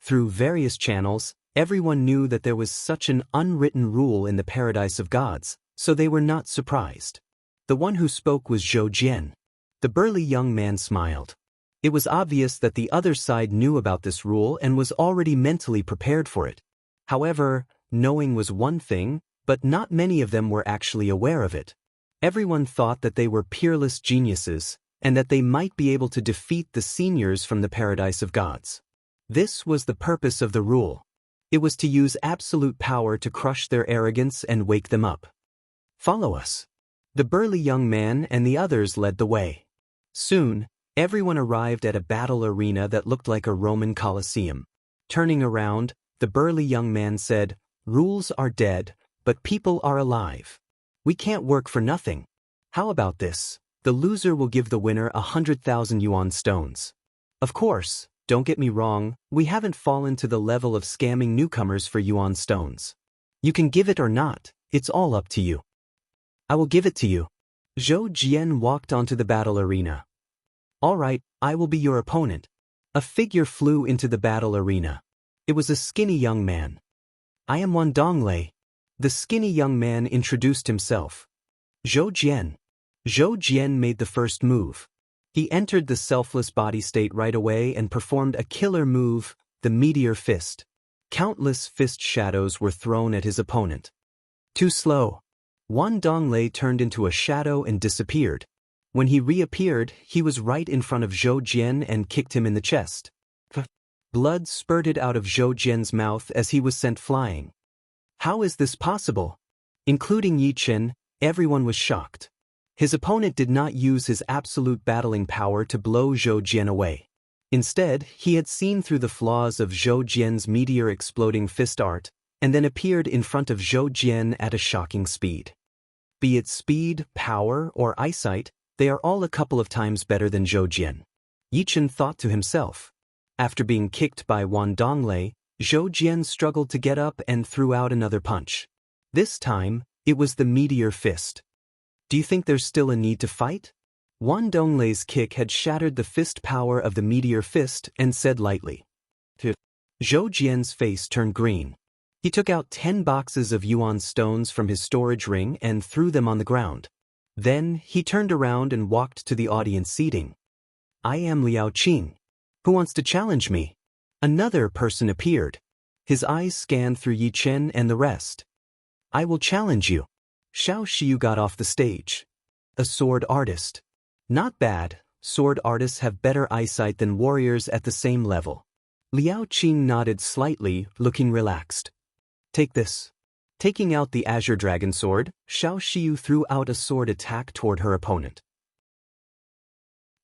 Through various channels, everyone knew that there was such an unwritten rule in the paradise of gods, so they were not surprised. The one who spoke was Zhou Jian. The burly young man smiled. It was obvious that the other side knew about this rule and was already mentally prepared for it. However, knowing was one thing, but not many of them were actually aware of it. Everyone thought that they were peerless geniuses, and that they might be able to defeat the seniors from the paradise of gods. This was the purpose of the rule. It was to use absolute power to crush their arrogance and wake them up. Follow us. The burly young man and the others led the way. Soon, everyone arrived at a battle arena that looked like a Roman Colosseum. Turning around, the burly young man said, "Rules are dead, but people are alive. We can't work for nothing. How about this? The loser will give the winner 100,000 yuan stones. Of course, don't get me wrong, we haven't fallen to the level of scamming newcomers for yuan stones. You can give it or not, it's all up to you." "I will give it to you." Zhou Jian walked onto the battle arena. "All right, I will be your opponent." A figure flew into the battle arena. It was a skinny young man. "I am Wan Donglei." The skinny young man introduced himself. "Zhou Jian." Zhou Jian made the first move. He entered the selfless body state right away and performed a killer move, the Meteor Fist. Countless fist shadows were thrown at his opponent. Too slow. Wan Donglei turned into a shadow and disappeared. When he reappeared, he was right in front of Zhou Jian and kicked him in the chest. Blood spurted out of Zhou Jian's mouth as he was sent flying. How is this possible? Including Yi Chen, everyone was shocked. His opponent did not use his absolute battling power to blow Zhou Jian away. Instead, he had seen through the flaws of Zhou Jian's meteor exploding fist art, and then appeared in front of Zhou Jian at a shocking speed. Be it speed, power, or eyesight, they are all a couple of times better than Zhou Jian. Yi Chen thought to himself. After being kicked by Wan Donglei, Zhou Jian struggled to get up and threw out another punch. This time, it was the Meteor Fist. Do you think there's still a need to fight? Wan Donglei's kick had shattered the fist power of the Meteor Fist and said lightly. Zhou Jian's face turned green. He took out 10 boxes of yuan stones from his storage ring and threw them on the ground. Then, he turned around and walked to the audience seating. "I am Liao Qing. Who wants to challenge me?" Another person appeared. His eyes scanned through Yi Chen and the rest. "I will challenge you." Xiao Xiu got off the stage. A sword artist. Not bad, sword artists have better eyesight than warriors at the same level. Liao Qing nodded slightly, looking relaxed. "Take this." Taking out the Azure Dragon Sword, Xiao Xiu threw out a sword attack toward her opponent.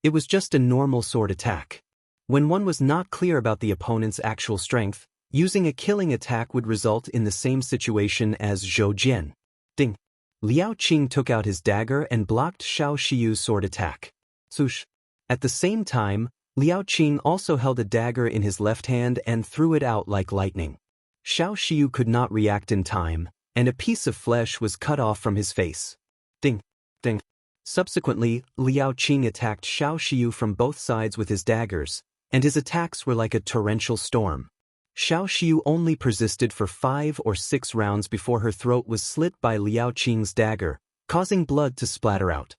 It was just a normal sword attack. When one was not clear about the opponent's actual strength, using a killing attack would result in the same situation as Zhou Jian. Ding! Liao Qing took out his dagger and blocked Xiao Xiu's sword attack. Swoosh! At the same time, Liao Qing also held a dagger in his left hand and threw it out like lightning. Xiao Xiu could not react in time, and a piece of flesh was cut off from his face. Ding! Ding! Subsequently, Liao Qing attacked Xiao Xiu from both sides with his daggers, and his attacks were like a torrential storm. Xiao Xiu only persisted for 5 or 6 rounds before her throat was slit by Liao Qing's dagger, causing blood to splatter out.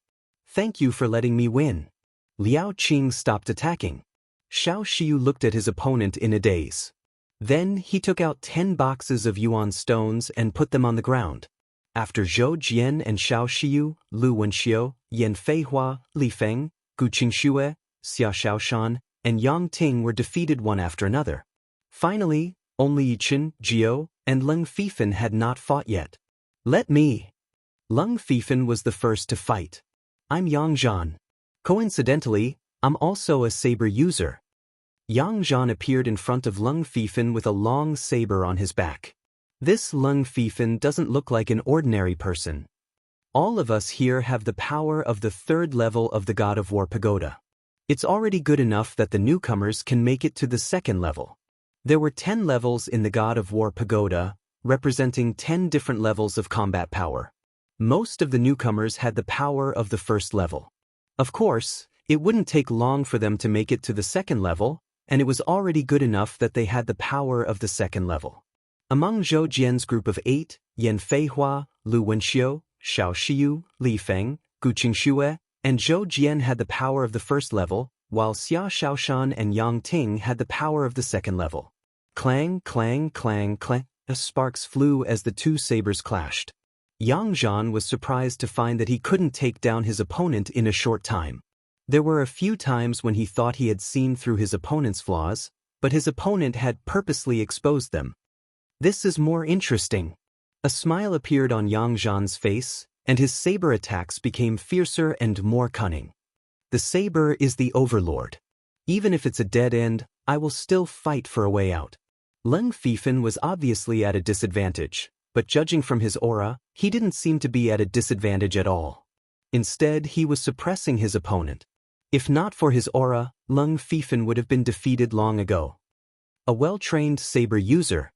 "Thank you for letting me win." Liao Qing stopped attacking. Xiao Shiyu looked at his opponent in a daze. Then he took out 10 boxes of yuan stones and put them on the ground. After Zhou Jian and Xiao Shiyu, Lu Wenxiu, Yan Feihua, Li Feng, Gu Qingxue, Xia Shaoshan, and Yang Ting were defeated one after another. Finally, only Yichen, Jiao, and Leng Fifan had not fought yet. Let me. Leng Fifan was the first to fight. I'm Yang Zhan. Coincidentally, I'm also a saber user. Yang Zhan appeared in front of Leng Fifan with a long saber on his back. This Leng Fifan doesn't look like an ordinary person. All of us here have the power of the 3rd level of the God of War Pagoda. It's already good enough that the newcomers can make it to the 2nd level. There were 10 levels in the God of War Pagoda, representing 10 different levels of combat power. Most of the newcomers had the power of the 1st level. Of course, it wouldn't take long for them to make it to the 2nd level, and it was already good enough that they had the power of the 2nd level. Among Zhou Jian's group of 8, Yan Feihua, Lu Wenxiu, Xiao Shiyu, Li Feng, Gu Qingxue, and Zhou Jian had the power of the 1st level, while Xia Shaoshan and Yang Ting had the power of the 2nd level. Clang, clang, clang, clang, sparks flew as the 2 sabers clashed. Yang Zhan was surprised to find that he couldn't take down his opponent in a short time. There were a few times when he thought he had seen through his opponent's flaws, but his opponent had purposely exposed them. This is more interesting. A smile appeared on Yang Zhan's face, and his saber attacks became fiercer and more cunning. The saber is the overlord. Even if it's a dead end, I will still fight for a way out. Leng Fifan was obviously at a disadvantage, but judging from his aura, he didn't seem to be at a disadvantage at all. Instead, he was suppressing his opponent. If not for his aura, Leng Fifan would have been defeated long ago. A well-trained saber user.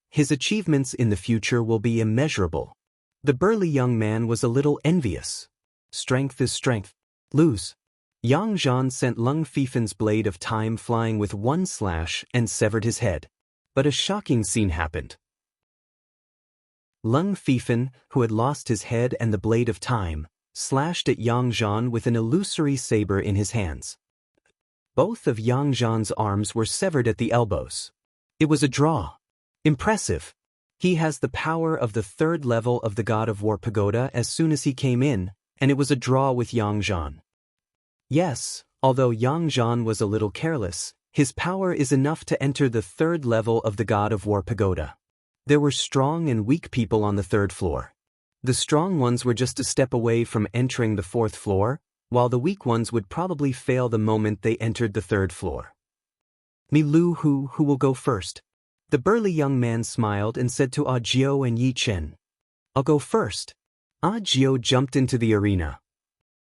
His achievements in the future will be immeasurable. The burly young man was a little envious. Strength is strength. Lose. Yang Zhan sent Leng Fifan's blade of time flying with one slash and severed his head. But a shocking scene happened. Leng Fifan, who had lost his head and the blade of time, slashed at Yang Zhan with an illusory saber in his hands. Both of Yang Zhan's arms were severed at the elbows. It was a draw. Impressive. He has the power of the 3rd level of the God of War Pagoda as soon as he came in, and it was a draw with Yang Zhan. Yes, although Yang Zhan was a little careless, his power is enough to enter the 3rd level of the God of War Pagoda. There were strong and weak people on the 3rd floor. The strong ones were just a step away from entering the 4th floor, while the weak ones would probably fail the moment they entered the 3rd floor. Me Lu who will go first? The burly young man smiled and said to Jiao and Yi Chen. I'll go first. Jiao jumped into the arena.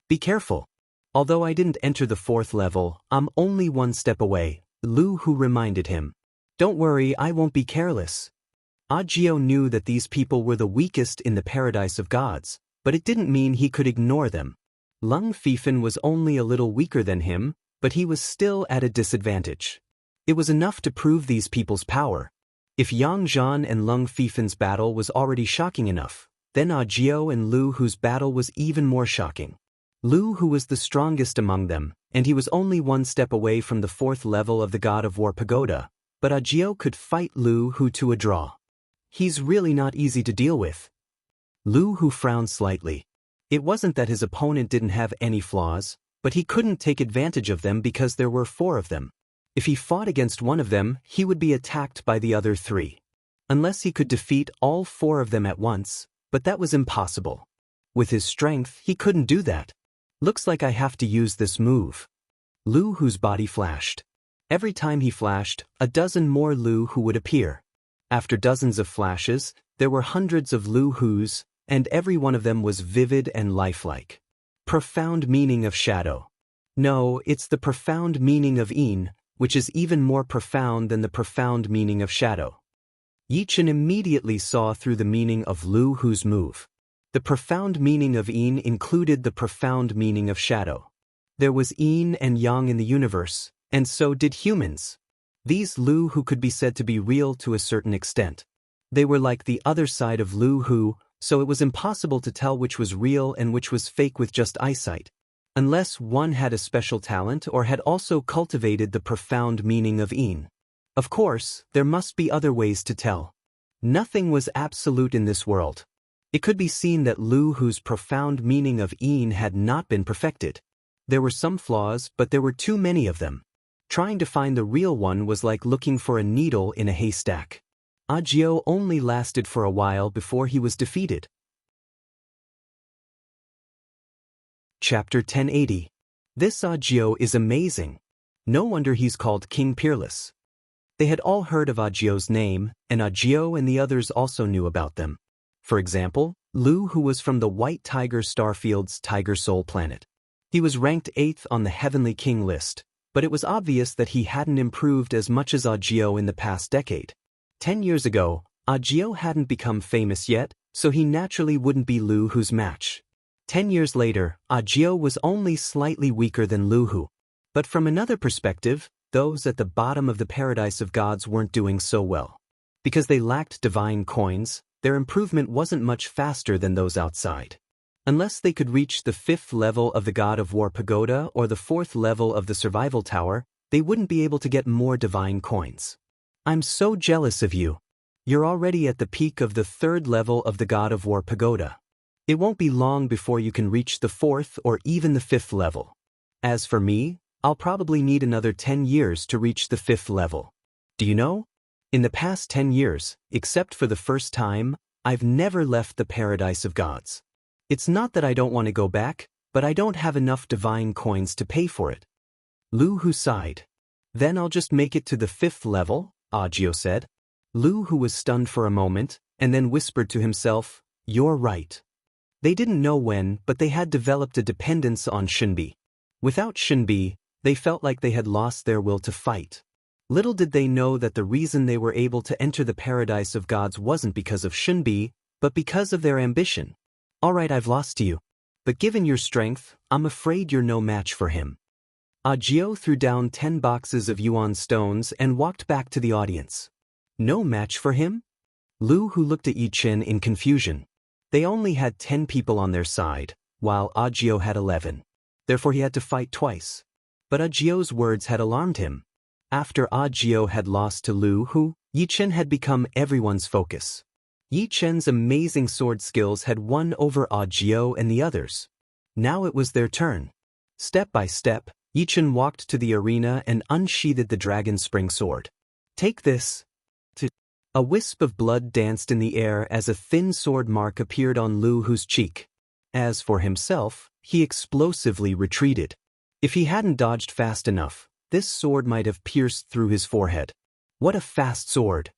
Be careful. Although I didn't enter the 4th level, I'm only 1 step away, Lu Hu reminded him. Don't worry, I won't be careless. Jiao knew that these people were the weakest in the paradise of gods, but it didn't mean he could ignore them. Leng Fifan was only a little weaker than him, but he was still at a disadvantage. It was enough to prove these people's power. If Yang Zhan and Leng Fifan's battle was already shocking enough, then Jiao and Lu Hu's battle was even more shocking. Lu Hu was the strongest among them, and he was only 1 step away from the 4th level of the God of War Pagoda, but Jiao could fight Lu Hu to a draw. He's really not easy to deal with. Lu Hu frowned slightly. It wasn't that his opponent didn't have any flaws, but he couldn't take advantage of them because there were 4 of them. If he fought against one of them, he would be attacked by the other 3. Unless he could defeat all 4 of them at once, but that was impossible. With his strength, he couldn't do that. Looks like I have to use this move. Lu Hu's body flashed. Every time he flashed, a dozen more Lu Hu would appear. After dozens of flashes, there were hundreds of Lu Hus, and every one of them was vivid and lifelike. Profound meaning of shadow. No, it's the profound meaning of Yin, which is even more profound than the profound meaning of shadow. Yi Chen immediately saw through the meaning of Lu Hu's move. The profound meaning of Yin included the profound meaning of shadow. There was Yin and Yang in the universe, and so did humans. These Lu Hu could be said to be real to a certain extent. They were like the other side of Lu Hu, so it was impossible to tell which was real and which was fake with just eyesight. unless one had a special talent or had also cultivated the profound meaning of Yin. Of course, there must be other ways to tell. Nothing was absolute in this world. It could be seen that Lu Hu's profound meaning of Yin had not been perfected. There were some flaws, but there were too many of them. Trying to find the real one was like looking for a needle in a haystack. Ajiao only lasted for a while before he was defeated. Chapter 1080. This Ajiao is amazing. No wonder he's called King Peerless. They had all heard of Ajiao's name, and Ajiao and the others also knew about them. For example, Lu, who was from the White Tiger Starfield's Tiger Soul planet. He was ranked 8th on the Heavenly King list, but it was obvious that he hadn't improved as much as Ajiao in the past decade. 10 years ago, Ajiao hadn't become famous yet, so he naturally wouldn't be Lu Hu's match. 10 years later, Ajiao was only slightly weaker than Lu Hu. But from another perspective, those at the bottom of the Paradise of Gods weren't doing so well. Because they lacked divine coins, their improvement wasn't much faster than those outside. Unless they could reach the 5th level of the God of War Pagoda or the 4th level of the Survival Tower, they wouldn't be able to get more divine coins. I'm so jealous of you. You're already at the peak of the 3rd level of the God of War Pagoda. It won't be long before you can reach the 4th or even the 5th level. As for me, I'll probably need another 10 years to reach the 5th level. Do you know? In the past 10 years, except for the first time, I've never left the Paradise of Gods. It's not that I don't want to go back, but I don't have enough divine coins to pay for it. Lu Hu sighed. Then I'll just make it to the 5th level, Ajiao said. Lu Hu was stunned for a moment, and then whispered to himself, "You're right." They didn't know when, but they had developed a dependence on Shunbi. Without Shunbi, they felt like they had lost their will to fight. Little did they know that the reason they were able to enter the Paradise of Gods wasn't because of Shunbi, but because of their ambition. All right, I've lost to you. But given your strength, I'm afraid you're no match for him. Ajiao threw down 10 boxes of yuan stones and walked back to the audience. No match for him? Lu Hu looked at Yi Chen in confusion. They only had 10 people on their side, while Ajiao had 11. Therefore he had to fight twice. But Ajiao's words had alarmed him. After Ajiao had lost to Lu Hu, Yi Chen had become everyone's focus. Yi Chen's amazing sword skills had won over Ajiao and the others. Now it was their turn. Step by step, Yi Chen walked to the arena and unsheathed the dragon spring sword. Take this. A wisp of blood danced in the air as a thin sword mark appeared on Lu Hu's cheek. As for himself, he explosively retreated. If he hadn't dodged fast enough, this sword might have pierced through his forehead. What a fast sword!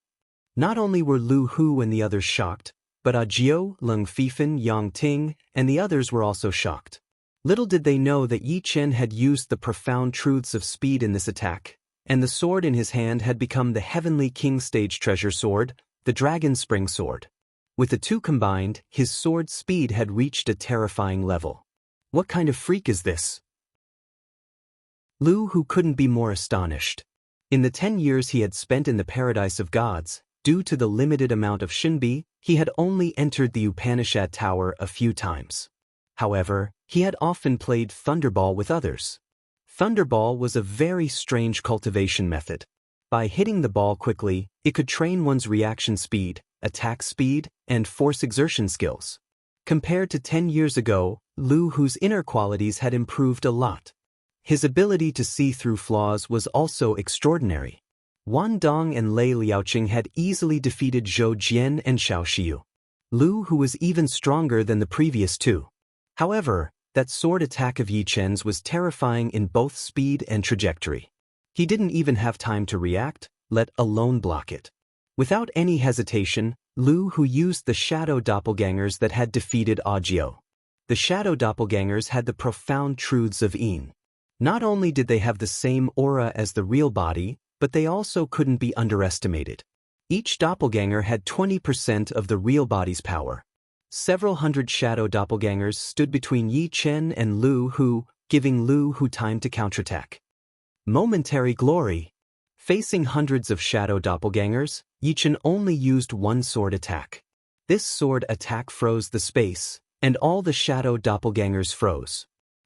Not only were Lu Hu and the others shocked, but Ajiao, Leng Fifan, Yang Ting, and the others were also shocked. Little did they know that Yi Chen had used the profound truths of speed in this attack, and the sword in his hand had become the Heavenly King Stage Treasure Sword, the Dragon Spring Sword. With the two combined, his sword's speed had reached a terrifying level. What kind of freak is this? Lu Hu couldn't be more astonished. In the 10 years he had spent in the Paradise of Gods, due to the limited amount of Shunbi, he had only entered the Upanishad Tower a few times. However, he had often played Thunderball with others. Thunderball was a very strange cultivation method. By hitting the ball quickly, it could train one's reaction speed, attack speed, and force exertion skills. Compared to 10 years ago, Lu Hu's inner qualities had improved a lot. His ability to see through flaws was also extraordinary. Wan Dong and Lei Liaoqing had easily defeated Zhou Jian and Xiao Xiu. Lu Hu was even stronger than the previous two. However, that sword attack of Yi Chen's was terrifying in both speed and trajectory. He didn't even have time to react, let alone block it. Without any hesitation, Lu Hu used the shadow doppelgangers that had defeated Ajiao. The shadow doppelgangers had the profound truths of Yin. Not only did they have the same aura as the real body, but they also couldn't be underestimated. Each doppelganger had 20% of the real body's power. Several hundred shadow doppelgangers stood between Yi Chen and Lu Hu, giving Lu Hu time to counterattack. Momentary glory. Facing hundreds of shadow doppelgangers, Yi Chen only used one sword attack. This sword attack froze the space, and all the shadow doppelgangers froze.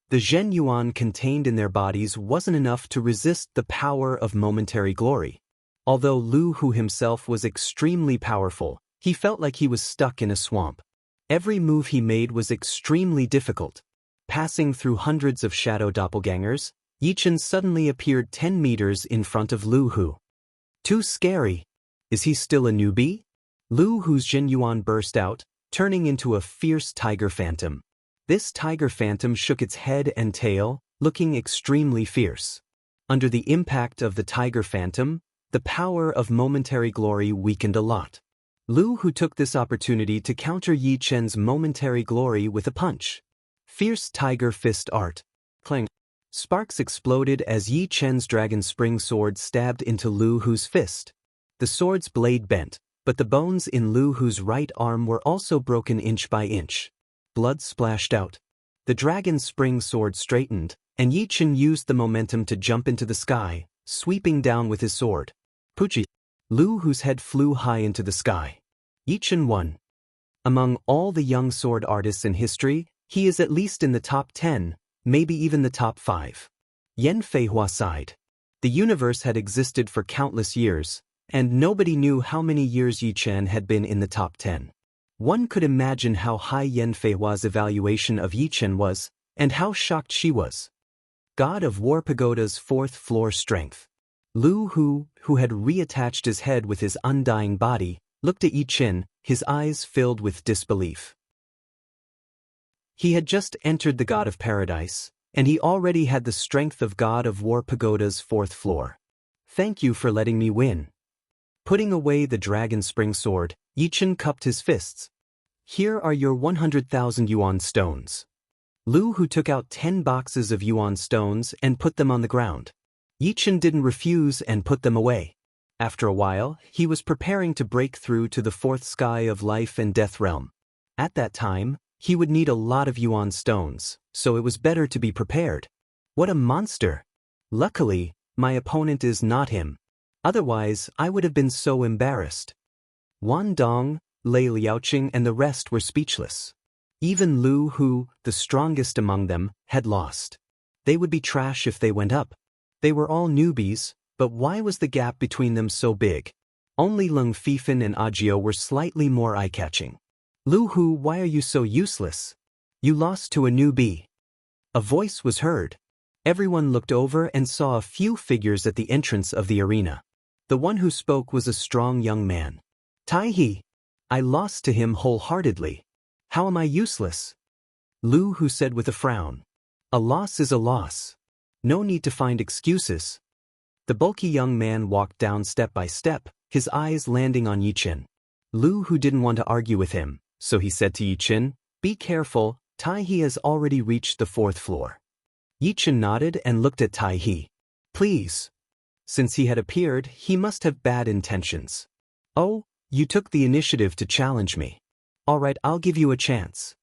The Zhen Yuan contained in their bodies wasn't enough to resist the power of momentary glory. Although Lu Hu himself was extremely powerful, he felt like he was stuck in a swamp. Every move he made was extremely difficult. Passing through hundreds of shadow doppelgangers, Yichen suddenly appeared 10 meters in front of Lu Hu. Too scary. Is he still a newbie? Lu Hu's Zhen Yuan burst out, turning into a fierce tiger phantom. This tiger phantom shook its head and tail, looking extremely fierce. Under the impact of the tiger phantom, the power of momentary glory weakened a lot. Lu Hu took this opportunity to counter Yi Chen's momentary glory with a punch. Fierce tiger fist art. Clang. Sparks exploded as Yi Chen's dragon spring sword stabbed into Lu Hu's fist. The sword's blade bent, but the bones in Lu Hu's right arm were also broken inch by inch. Blood splashed out. The dragon spring sword straightened, and Yi Chen used the momentum to jump into the sky, sweeping down with his sword. Puchi. Lu Hu's head flew high into the sky. Yi Chen won. Among all the young sword artists in history, he is at least in the top 10, maybe even the top 5. Yan Feihua sighed. The universe had existed for countless years, and nobody knew how many years Yi Chen had been in the top 10. One could imagine how high Yan Feihua's evaluation of Yi Chen was, and how shocked she was. God of War Pagoda's 4th floor strength. Lu Hu, who had reattached his head with his undying body, looked at Yi Chen, his eyes filled with disbelief. He had just entered the God of Paradise, and he already had the strength of God of War Pagoda's 4th floor. Thank you for letting me win. Putting away the dragon spring sword, Yi Chen cupped his fists. Here are your 100,000 yuan stones. Lu Hu took out 10 boxes of yuan stones and put them on the ground. Yi Chen didn't refuse and put them away. After a while, he was preparing to break through to the 4th sky of life and death realm. At that time, he would need a lot of yuan stones, so it was better to be prepared. What a monster! Luckily, my opponent is not him. Otherwise, I would have been so embarrassed. Wan Dong, Lei Liaoqing and the rest were speechless. Even Lu Hu, the strongest among them, had lost. They would be trash if they went up. They were all newbies, but why was the gap between them so big? Only Leng Fifan and Agio were slightly more eye-catching. Lu Hu, why are you so useless? You lost to a newbie. A voice was heard. Everyone looked over and saw a few figures at the entrance of the arena. The one who spoke was a strong young man. Tai He. I lost to him wholeheartedly. How am I useless? Lu Hu said with a frown. A loss is a loss. No need to find excuses. The bulky young man walked down step by step, his eyes landing on Yi Chen. Lu Hu didn't want to argue with him, so he said to Yi Chen, be careful, Tai He has already reached the 4th floor. Yi Chen nodded and looked at Tai He. Please. Since he had appeared, he must have bad intentions. Oh, you took the initiative to challenge me. All right, I'll give you a chance.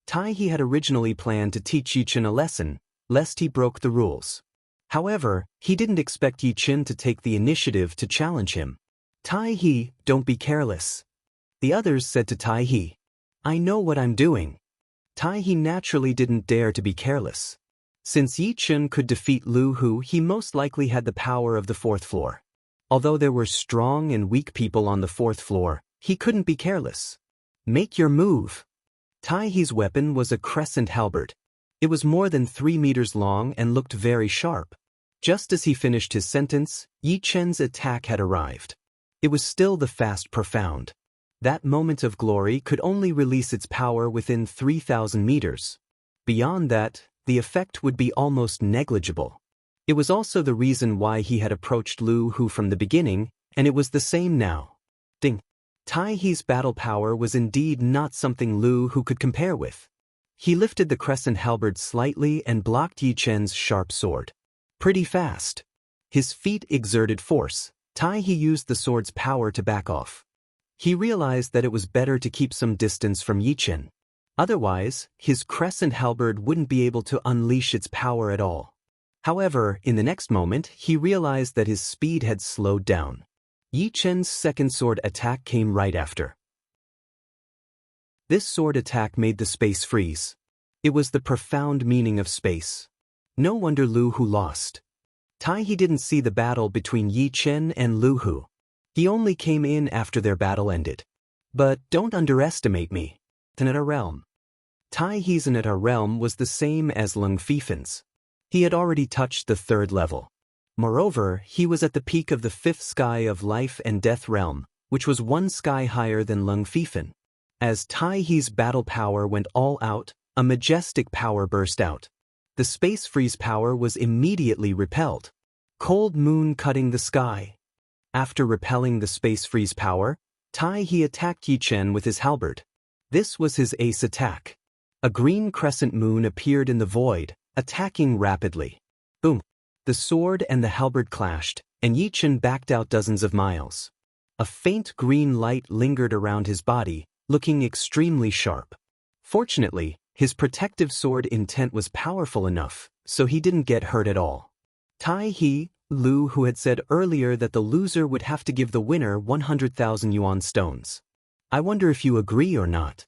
Tai He had originally planned to teach Yi Chen a lesson, lest he broke the rules. However, he didn't expect Yi Chen to take the initiative to challenge him. Tai He, don't be careless. The others said to Tai He. I know what I'm doing. Tai He naturally didn't dare to be careless. Since Yi Chen could defeat Lu Hu, he most likely had the power of the 4th floor. Although there were strong and weak people on the 4th floor, he couldn't be careless. Make your move. Tai He's weapon was a crescent halberd. It was more than 3 meters long and looked very sharp. Just as he finished his sentence, Yi Chen's attack had arrived. It was still the fast profound. That moment of glory could only release its power within 3,000 meters. Beyond that, the effect would be almost negligible. It was also the reason why he had approached Lu Hu from the beginning, and it was the same now. Ding. Tai He's battle power was indeed not something Lu Hu could compare with. He lifted the crescent halberd slightly and blocked Yi Chen's sharp sword. Pretty fast. His feet exerted force. Tai He used the sword's power to back off. He realized that it was better to keep some distance from Yi Chen. Otherwise, his crescent halberd wouldn't be able to unleash its power at all. However, in the next moment, he realized that his speed had slowed down. Yi Chen's second sword attack came right after. This sword attack made the space freeze. It was the profound meaning of space. No wonder Lu Hu lost. Taihe didn't see the battle between Yi Chen and Lu Hu. He only came in after their battle ended. But don't underestimate me. Taneta realm. Taihe's Taneta realm was the same as Lung Fifen's. He had already touched the 3rd level. Moreover, he was at the peak of the 5th sky of life and death realm, which was 1 sky higher than Lung Fifen. As Taihe's battle power went all out, a majestic power burst out. The space freeze power was immediately repelled. Cold moon cutting the sky. After repelling the space freeze power, Taihe attacked Yi Chen with his halberd. This was his ace attack. A green crescent moon appeared in the void, attacking rapidly. Boom! The sword and the halberd clashed, and Yi Chen backed out dozens of miles. A faint green light lingered around his body, looking extremely sharp. Fortunately, his protective sword intent was powerful enough, so he didn't get hurt at all. Taihe, Lu Hu had said earlier that the loser would have to give the winner 100,000 yuan stones. I wonder if you agree or not.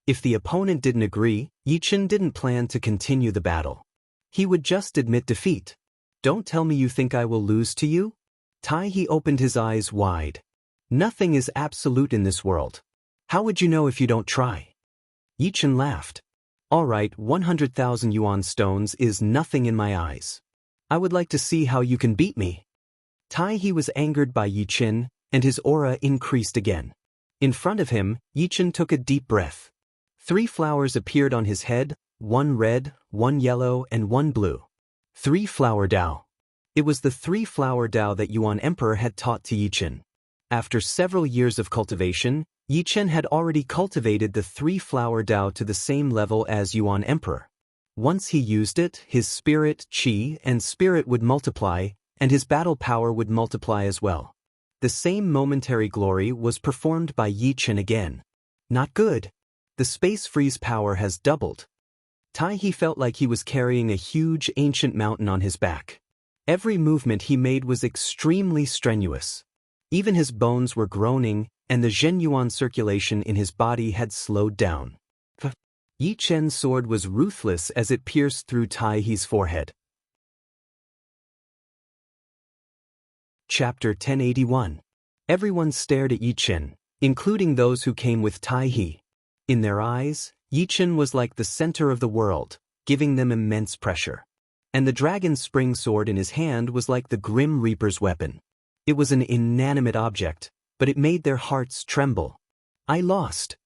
If the opponent didn't agree, Yi Chen didn't plan to continue the battle. He would just admit defeat. Don't tell me you think I will lose to you? Taihe opened his eyes wide. Nothing is absolute in this world. How would you know if you don't try? Yi Chen laughed. All right, 100,000 yuan stones is nothing in my eyes. I would like to see how you can beat me. Taihe was angered by Yi Chen, and his aura increased again. In front of him, Yi Chen took a deep breath. 3 flowers appeared on his head, 1 red, 1 yellow, and 1 blue. 3-flower Dao. It was the 3-flower Dao that Yuan Emperor had taught to Yi Chen. After several years of cultivation, Yi Chen had already cultivated the 3-flower Dao to the same level as Yuan Emperor. Once he used it, his spirit, qi, and spirit would multiply, and his battle power would multiply as well. The same momentary glory was performed by Yi Chen again. Not good. The space freeze power has doubled. Taihe felt like he was carrying a huge ancient mountain on his back. Every movement he made was extremely strenuous. Even his bones were groaning, and the Zhenyuan circulation in his body had slowed down. Yi Chen's sword was ruthless as it pierced through Taihe's forehead. Chapter 1081. Everyone stared at Yi Chen, including those who came with Taihe. In their eyes, Yi Chen was like the center of the world, giving them immense pressure. And the dragon's spring sword in his hand was like the Grim Reaper's weapon. It was an inanimate object, but it made their hearts tremble. I lost.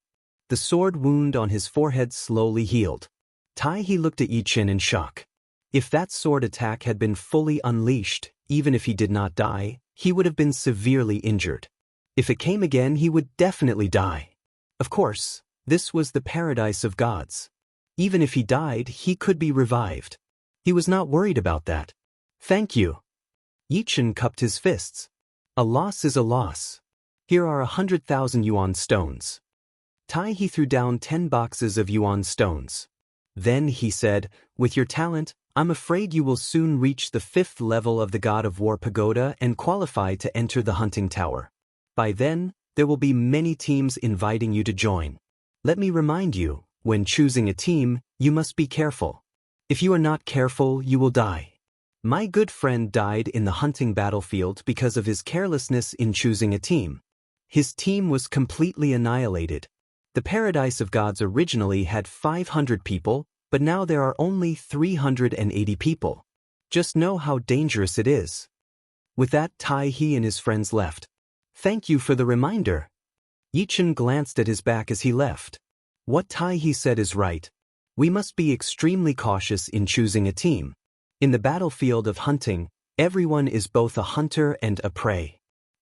The sword wound on his forehead slowly healed. Taihe looked at Yi Chen in shock. If that sword attack had been fully unleashed, even if he did not die, he would have been severely injured. If it came again, he would definitely die. Of course, this was the paradise of gods. Even if he died, he could be revived. He was not worried about that. Thank you. Yi Chen cupped his fists. A loss is a loss. Here are 100,000 yuan stones. Taihe threw down 10 boxes of yuan stones. Then he said, with your talent, I'm afraid you will soon reach the 5th level of the God of War Pagoda and qualify to enter the hunting tower. By then, there will be many teams inviting you to join. Let me remind you, when choosing a team, you must be careful. If you are not careful, you will die. My good friend died in the hunting battlefield because of his carelessness in choosing a team. His team was completely annihilated. The Paradise of Gods originally had 500 people, but now there are only 380 people. Just know how dangerous it is. With that, Taihe and his friends left. Thank you for the reminder. Yi Chen glanced at his back as he left. What Taihe said is right. We must be extremely cautious in choosing a team. In the battlefield of hunting, everyone is both a hunter and a prey.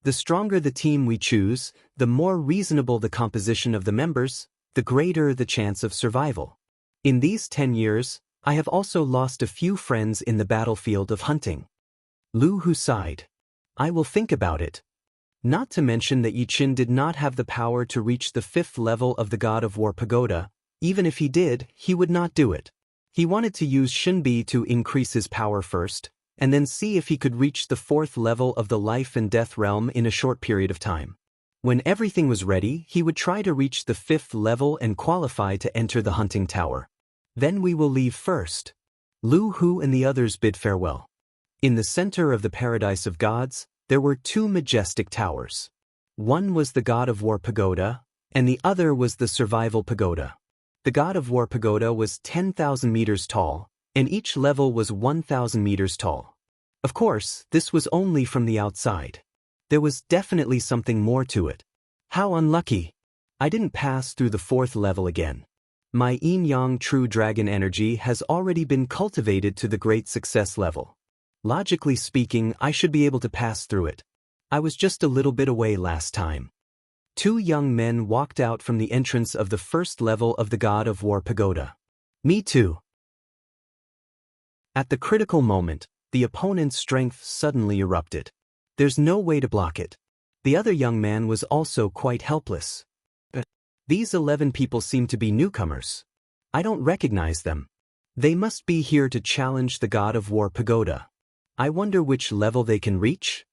The stronger the team we choose, the more reasonable the composition of the members, the greater the chance of survival. In these 10 years, I have also lost a few friends in the battlefield of hunting. Lu Hu sighed. I will think about it. Not to mention that Yi Chen did not have the power to reach the 5th level of the God of War Pagoda. Even if he did, he would not do it. He wanted to use Shinbi to increase his power first, and then see if he could reach the 4th level of the life and death realm in a short period of time. When everything was ready, he would try to reach the 5th level and qualify to enter the hunting tower. Then we will leave first. Lu Hu and the others bid farewell. In the center of the paradise of gods, there were two majestic towers. One was the God of War Pagoda, and the other was the Survival Pagoda. The God of War Pagoda was 10,000 meters tall, and each level was 1,000 meters tall. Of course, this was only from the outside. There was definitely something more to it. How unlucky! I didn't pass through the fourth level again. My yin-yang true dragon energy has already been cultivated to the great success level. Logically speaking, I should be able to pass through it. I was just a little bit away last time. Two young men walked out from the entrance of the first level of the God of War Pagoda. Me too. At the critical moment, the opponent's strength suddenly erupted. There's no way to block it. The other young man was also quite helpless. These 11 people seem to be newcomers. I don't recognize them. They must be here to challenge the God of War Pagoda. I wonder which level they can reach?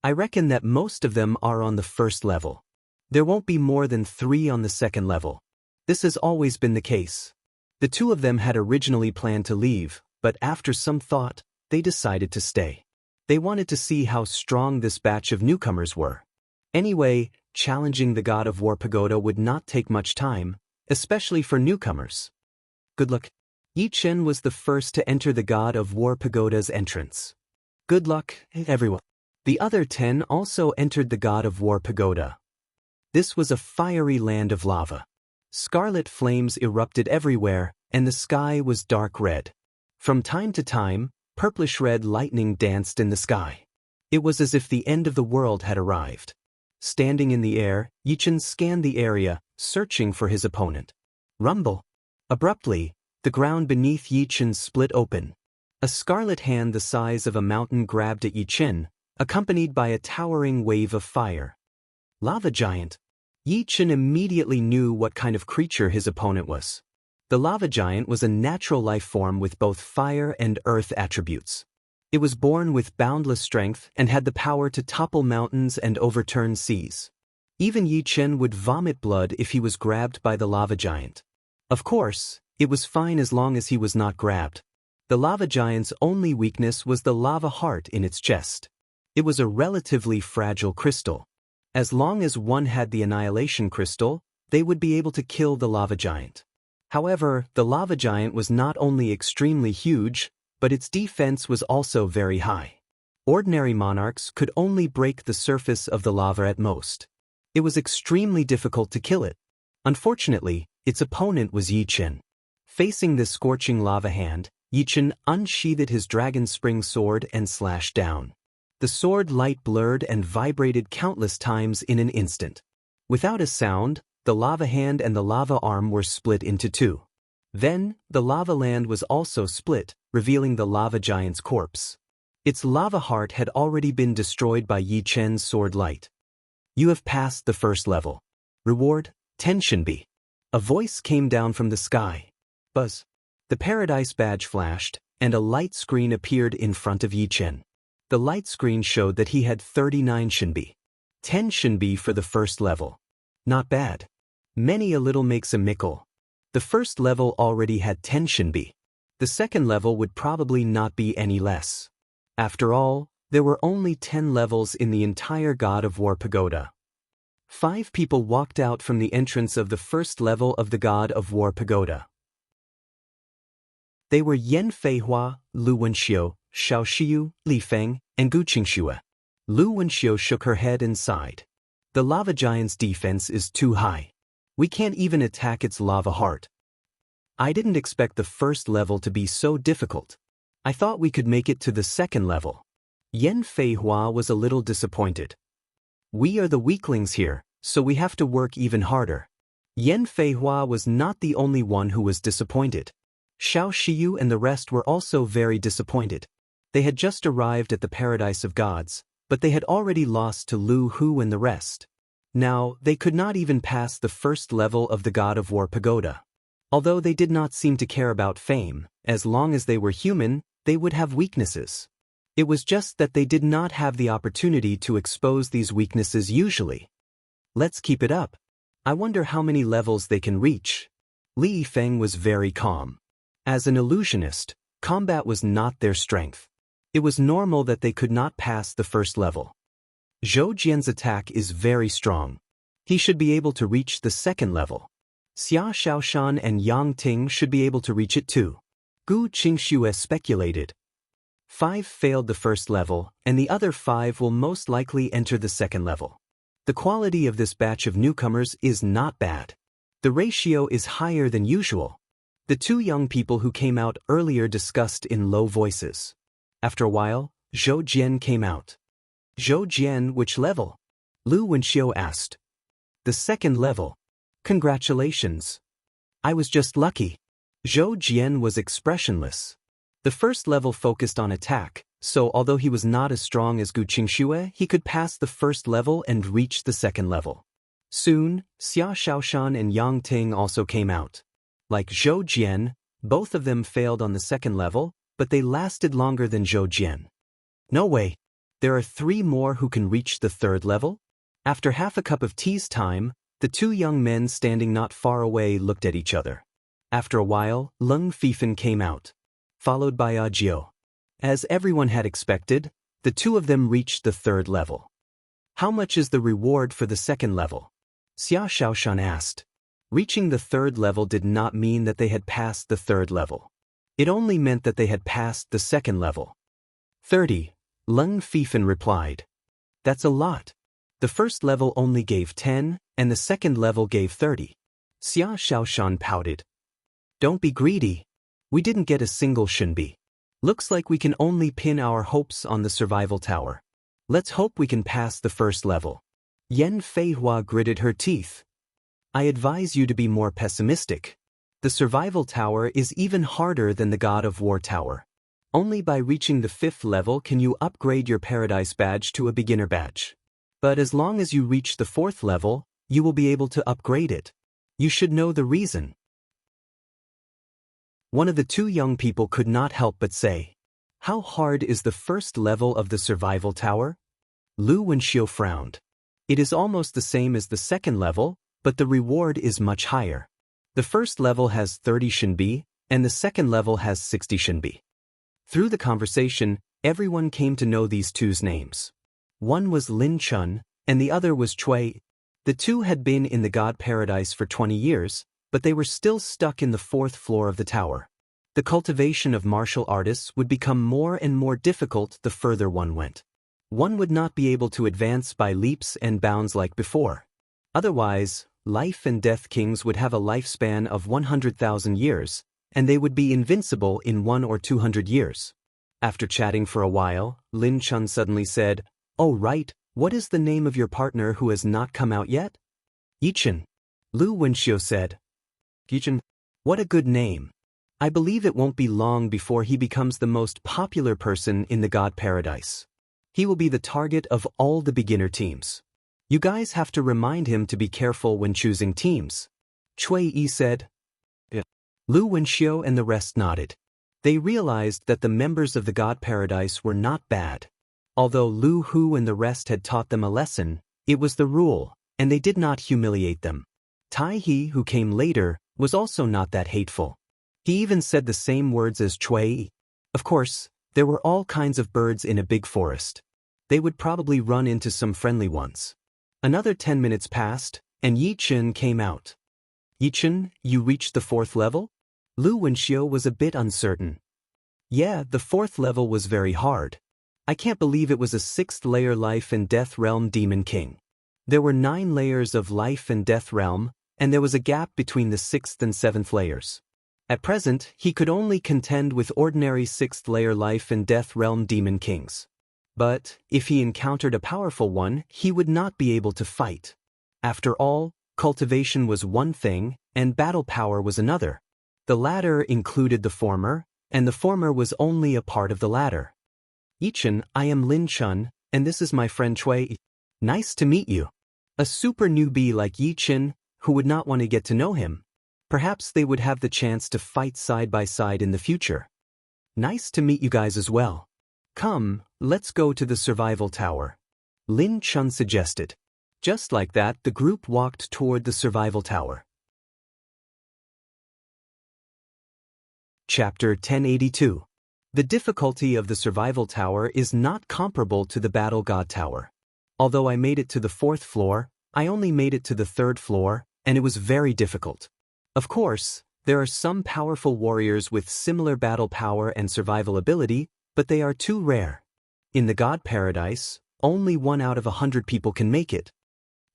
I reckon that most of them are on the first level. There won't be more than 3 on the second level. This has always been the case. The two of them had originally planned to leave, but after some thought, they decided to stay. They wanted to see how strong this batch of newcomers were. Anyway, challenging the God of War Pagoda would not take much time, especially for newcomers. Good luck. Yi Chen was the first to enter the God of War Pagoda's entrance. Good luck, everyone. The other 10 also entered the God of War Pagoda. This was a fiery land of lava. Scarlet flames erupted everywhere, and the sky was dark red. From time to time, purplish-red lightning danced in the sky. It was as if the end of the world had arrived. Standing in the air, Yi Chen scanned the area, searching for his opponent. Rumble! Abruptly, the ground beneath Yi Chen split open. A scarlet hand the size of a mountain grabbed at Yi Chen, accompanied by a towering wave of fire. Lava giant! Yi Chen immediately knew what kind of creature his opponent was. The lava giant was a natural life form with both fire and earth attributes. It was born with boundless strength and had the power to topple mountains and overturn seas. Even Yi Chen would vomit blood if he was grabbed by the lava giant. Of course, it was fine as long as he was not grabbed. The lava giant's only weakness was the lava heart in its chest. It was a relatively fragile crystal. As long as one had the annihilation crystal, they would be able to kill the lava giant. However, the lava giant was not only extremely huge, but its defense was also very high. Ordinary monarchs could only break the surface of the lava at most. It was extremely difficult to kill it. Unfortunately, its opponent was Yi Chen. Facing this scorching lava hand, Yi Chen unsheathed his dragon spring sword and slashed down. The sword light blurred and vibrated countless times in an instant. Without a sound, the lava hand and the lava arm were split into two. Then, the lava land was also split, revealing the lava giant's corpse. Its lava heart had already been destroyed by Yi Chen's sword light. You have passed the first level. Reward, 10 Shinbi. A voice came down from the sky. Buzz. The paradise badge flashed, and a light screen appeared in front of Yi Chen. The light screen showed that he had 39 Shinbi. 10 Shinbi for the first level. Not bad. Many a little makes a mickle. The first level already had 10 Shinbi. The second level would probably not be any less. After all, there were only 10 levels in the entire God of War Pagoda. 5 people walked out from the entrance of the first level of the God of War Pagoda. They were Yan Feihua, Lu Wenxiu, Xiao Shiyu, Li Feng, and Gu Qingxue. Lu Wenxiu shook her head and sighed. The lava giant's defense is too high. We can't even attack its lava heart. I didn't expect the first level to be so difficult. I thought we could make it to the second level. Yan Feihua was a little disappointed. We are the weaklings here, so we have to work even harder. Yan Feihua was not the only one who was disappointed. Xiao Shiyu and the rest were also very disappointed. They had just arrived at the Paradise of Gods, but they had already lost to Lu Hu and the rest. Now, they could not even pass the first level of the God of War Pagoda. Although they did not seem to care about fame, as long as they were human, they would have weaknesses. It was just that they did not have the opportunity to expose these weaknesses usually. Let's keep it up. I wonder how many levels they can reach. Li Feng was very calm. As an illusionist, combat was not their strength. It was normal that they could not pass the first level. Zhou Jian's attack is very strong. He should be able to reach the second level. Xia Shaoshan and Yang Ting should be able to reach it too. Gu Qingxue speculated. 5 failed the first level, and the other 5 will most likely enter the second level. The quality of this batch of newcomers is not bad. The ratio is higher than usual. The 2 young people who came out earlier discussed in low voices. After a while, Zhou Jian came out. Zhou Jian, which level? Lu Wenxiu asked. The second level. Congratulations. I was just lucky. Zhou Jian was expressionless. The first level focused on attack, so although he was not as strong as Gu Qingxue, he could pass the first level and reach the second level. Soon, Xia Shaoshan and Yang Ting also came out. Like Zhou Jian, both of them failed on the second level, but they lasted longer than Zhou Jian. No way. There are 3 more who can reach the third level? After half a cup of tea's time, the 2 young men standing not far away looked at each other. After a while, Leng Fifan came out, followed by Jiu. As everyone had expected, the 2 of them reached the third level. How much is the reward for the second level? Xia Shaoshan asked. Reaching the third level did not mean that they had passed the third level. It only meant that they had passed the second level. 30, Leng Fifan replied. That's a lot. The first level only gave 10, and the second level gave 30. Xia Shaoshan pouted. Don't be greedy. We didn't get a single Shinbi. Looks like we can only pin our hopes on the survival tower. Let's hope we can pass the first level. Yen Feihua gritted her teeth. I advise you to be more pessimistic. The survival tower is even harder than the God of War tower. Only by reaching the 5th level can you upgrade your Paradise badge to a beginner badge. But as long as you reach the 4th level, you will be able to upgrade it. You should know the reason. One of the 2 young people could not help but say, How hard is the first level of the survival tower? Lu Wenxiu frowned. It is almost the same as the second level, but the reward is much higher. The first level has 30 Shinbi, and the second level has 60 Shinbi. Through the conversation, everyone came to know these 2's names. One was Lin Chun, and the other was Cui. The 2 had been in the God Paradise for 20 years, but they were still stuck in the 4th floor of the tower. The cultivation of martial artists would become more and more difficult the further one went. One would not be able to advance by leaps and bounds like before. Otherwise, life and death kings would have a lifespan of 100,000 years, and they would be invincible in 100 or 200 years. After chatting for a while, Lin Chun suddenly said, Oh right, what is the name of your partner who has not come out yet? Yichen. Lu Wenxiu said. Yichen? What a good name. I believe it won't be long before he becomes the most popular person in the God Paradise. He will be the target of all the beginner teams. You guys have to remind him to be careful when choosing teams. Cui Yi said. Yeah. Lu Wenxiu and the rest nodded. They realized that the members of the God Paradise were not bad. Although Lu Hu and the rest had taught them a lesson, it was the rule, and they did not humiliate them. Tai He, who came later, was also not that hateful. He even said the same words as Cui. Of course, there were all kinds of birds in a big forest. They would probably run into some friendly ones. Another 10 minutes passed, and Yi Chen came out. Yi Chen, you reached the 4th level? Lu Wenxiu was a bit uncertain. Yeah, the 4th level was very hard. I can't believe it was a 6th layer life and death realm demon king. There were 9 layers of life and death realm, and there was a gap between the 6th and 7th layers. At present, he could only contend with ordinary 6th layer life and death realm demon kings. But, if he encountered a powerful one, he would not be able to fight. After all, cultivation was one thing, and battle power was another. The latter included the former, and the former was only a part of the latter. Yichen, I am Lin Chun, and this is my friend Cui. Nice to meet you. A super newbie like Yichen, who would not want to get to know him. Perhaps they would have the chance to fight side by side in the future. Nice to meet you guys as well. Come, let's go to the survival tower. Lin Chun suggested. Just like that, the group walked toward the survival tower. Chapter 1082. The difficulty of the survival tower is not comparable to the battle god tower. Although I made it to the 4th floor, I only made it to the 3rd floor, and it was very difficult. Of course, there are some powerful warriors with similar battle power and survival ability, but they are too rare. In the God Paradise, only 1 out of 100 people can make it.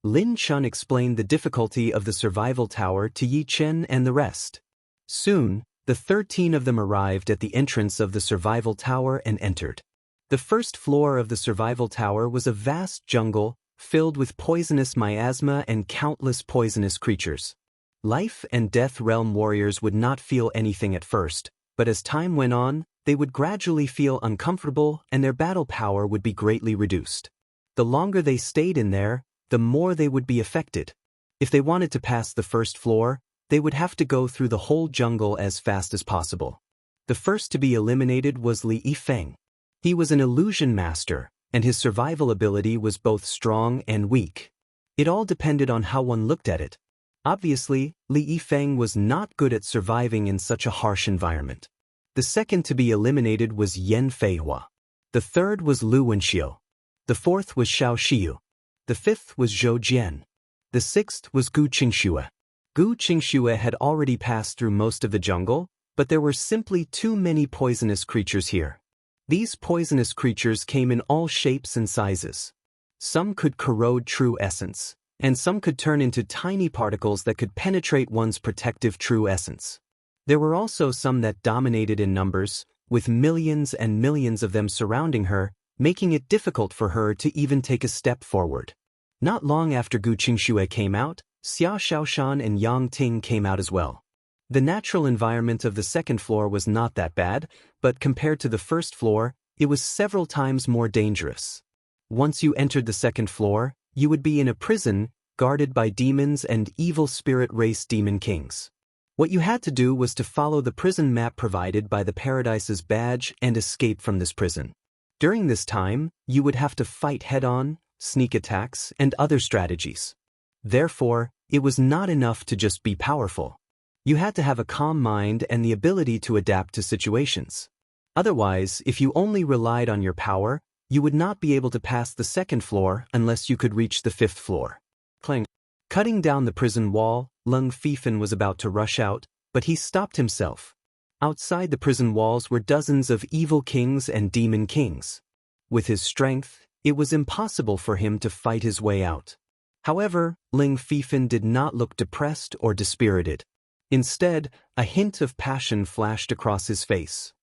Lin Chun explained the difficulty of the survival tower to Yi Chen and the rest. Soon, the 13 of them arrived at the entrance of the survival tower and entered. The 1st floor of the survival tower was a vast jungle, filled with poisonous miasma and countless poisonous creatures. Life and death realm warriors would not feel anything at first, but as time went on, they would gradually feel uncomfortable and their battle power would be greatly reduced. The longer they stayed in there, the more they would be affected. If they wanted to pass the 1st floor, they would have to go through the whole jungle as fast as possible. The first to be eliminated was Li Yifeng. He was an illusion master, and his survival ability was both strong and weak. It all depended on how one looked at it. Obviously, Li Yifeng was not good at surviving in such a harsh environment. The second to be eliminated was Yan Feihua. The 3rd was Lu Wenxiu. The 4th was Xiao Xiu. The 5th was Zhou Jian. The 6th was Gu Qingxue. Gu Qingxue had already passed through most of the jungle, but there were simply too many poisonous creatures here. These poisonous creatures came in all shapes and sizes. Some could corrode true essence, and some could turn into tiny particles that could penetrate one's protective true essence. There were also some that dominated in numbers, with millions and millions of them surrounding her, making it difficult for her to even take a step forward. Not long after Gu Qingxue came out, Xia Shaoshan and Yang Ting came out as well. The natural environment of the 2nd floor was not that bad, but compared to the 1st floor, it was several times more dangerous. Once you entered the 2nd floor, you would be in a prison, guarded by demons and evil spirit race demon kings. What you had to do was to follow the prison map provided by the Paradise's badge and escape from this prison. During this time, you would have to fight head-on, sneak attacks, and other strategies. Therefore, it was not enough to just be powerful. You had to have a calm mind and the ability to adapt to situations. Otherwise, if you only relied on your power, you would not be able to pass the 2nd floor unless you could reach the 5th floor. Clang. Cutting down the prison wall, Lung Fifan was about to rush out, but he stopped himself. Outside the prison walls were dozens of evil kings and demon kings. With his strength, it was impossible for him to fight his way out. However, Ling Fifan did not look depressed or dispirited. Instead, a hint of passion flashed across his face.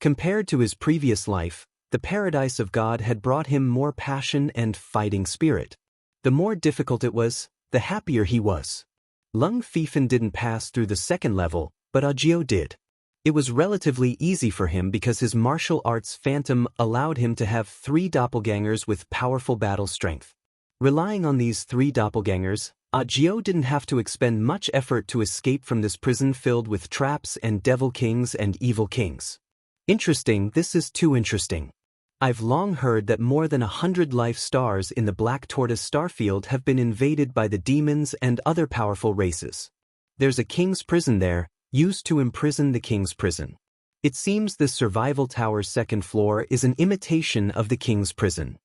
Compared to his previous life, the Paradise of God had brought him more passion and fighting spirit. The more difficult it was, the happier he was. Lung Fifan didn't pass through the 2nd level, but Ajiu did. It was relatively easy for him because his martial arts phantom allowed him to have 3 doppelgangers with powerful battle strength. Relying on these 3 doppelgangers, Ajiu didn't have to expend much effort to escape from this prison filled with traps and devil kings and evil kings. Interesting, this is too interesting. I've long heard that more than 100 life stars in the Black Tortoise starfield have been invaded by the demons and other powerful races. There's a king's prison there, used to imprison the king's prison. It seems this survival tower's 2nd floor is an imitation of the king's prison.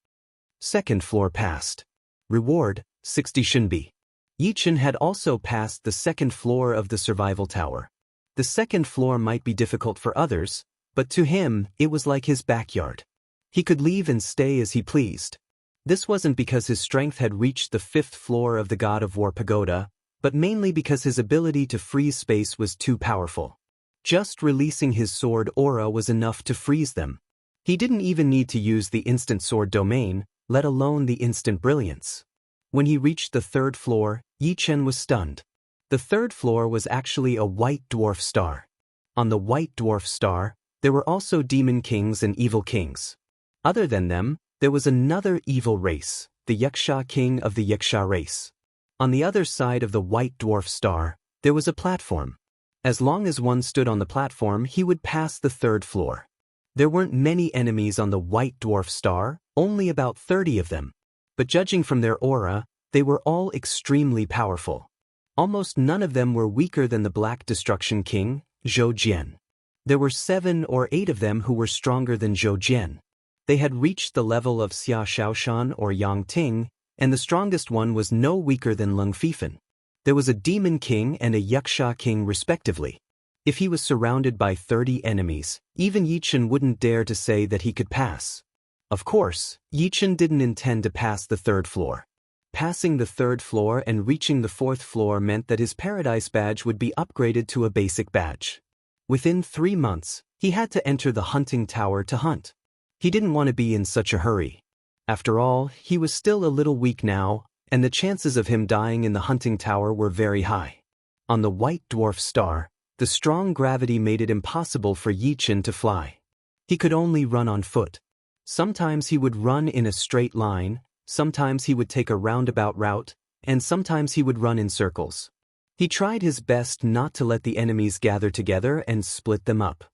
2nd floor passed. Reward, 60 Shinbi. Yi Chen had also passed the 2nd floor of the survival tower. The 2nd floor might be difficult for others, but to him, it was like his backyard. He could leave and stay as he pleased. This wasn't because his strength had reached the 5th floor of the God of War pagoda, but mainly because his ability to freeze space was too powerful. Just releasing his sword aura was enough to freeze them. He didn't even need to use the instant sword domain, let alone the instant brilliance. When he reached the 3rd floor, Yi Chen was stunned. The 3rd floor was actually a white dwarf star. On the white dwarf star, there were also demon kings and evil kings. Other than them, there was another evil race, the Yaksha king of the Yaksha race. On the other side of the white dwarf star, there was a platform. As long as one stood on the platform, he would pass the 3rd floor. There weren't many enemies on the white dwarf star, only about 30 of them. But judging from their aura, they were all extremely powerful. Almost none of them were weaker than the Black Destruction King, Zhou Jian. There were 7 or 8 of them who were stronger than Zhou Jian. They had reached the level of Xia Shaoshan or Yang Ting, and the strongest one was no weaker than Leng Fifan. There was a demon king and a yaksha king respectively. If he was surrounded by 30 enemies, even Yichen wouldn't dare to say that he could pass. Of course, Yichen didn't intend to pass the 3rd floor. Passing the 3rd floor and reaching the 4th floor meant that his paradise badge would be upgraded to a basic badge. Within 3 months, he had to enter the hunting tower to hunt. He didn't want to be in such a hurry. After all, he was still a little weak now, and the chances of him dying in the hunting tower were very high. On the white dwarf star, the strong gravity made it impossible for Yichen to fly. He could only run on foot. Sometimes he would run in a straight line, sometimes he would take a roundabout route, and sometimes he would run in circles. He tried his best not to let the enemies gather together and split them up.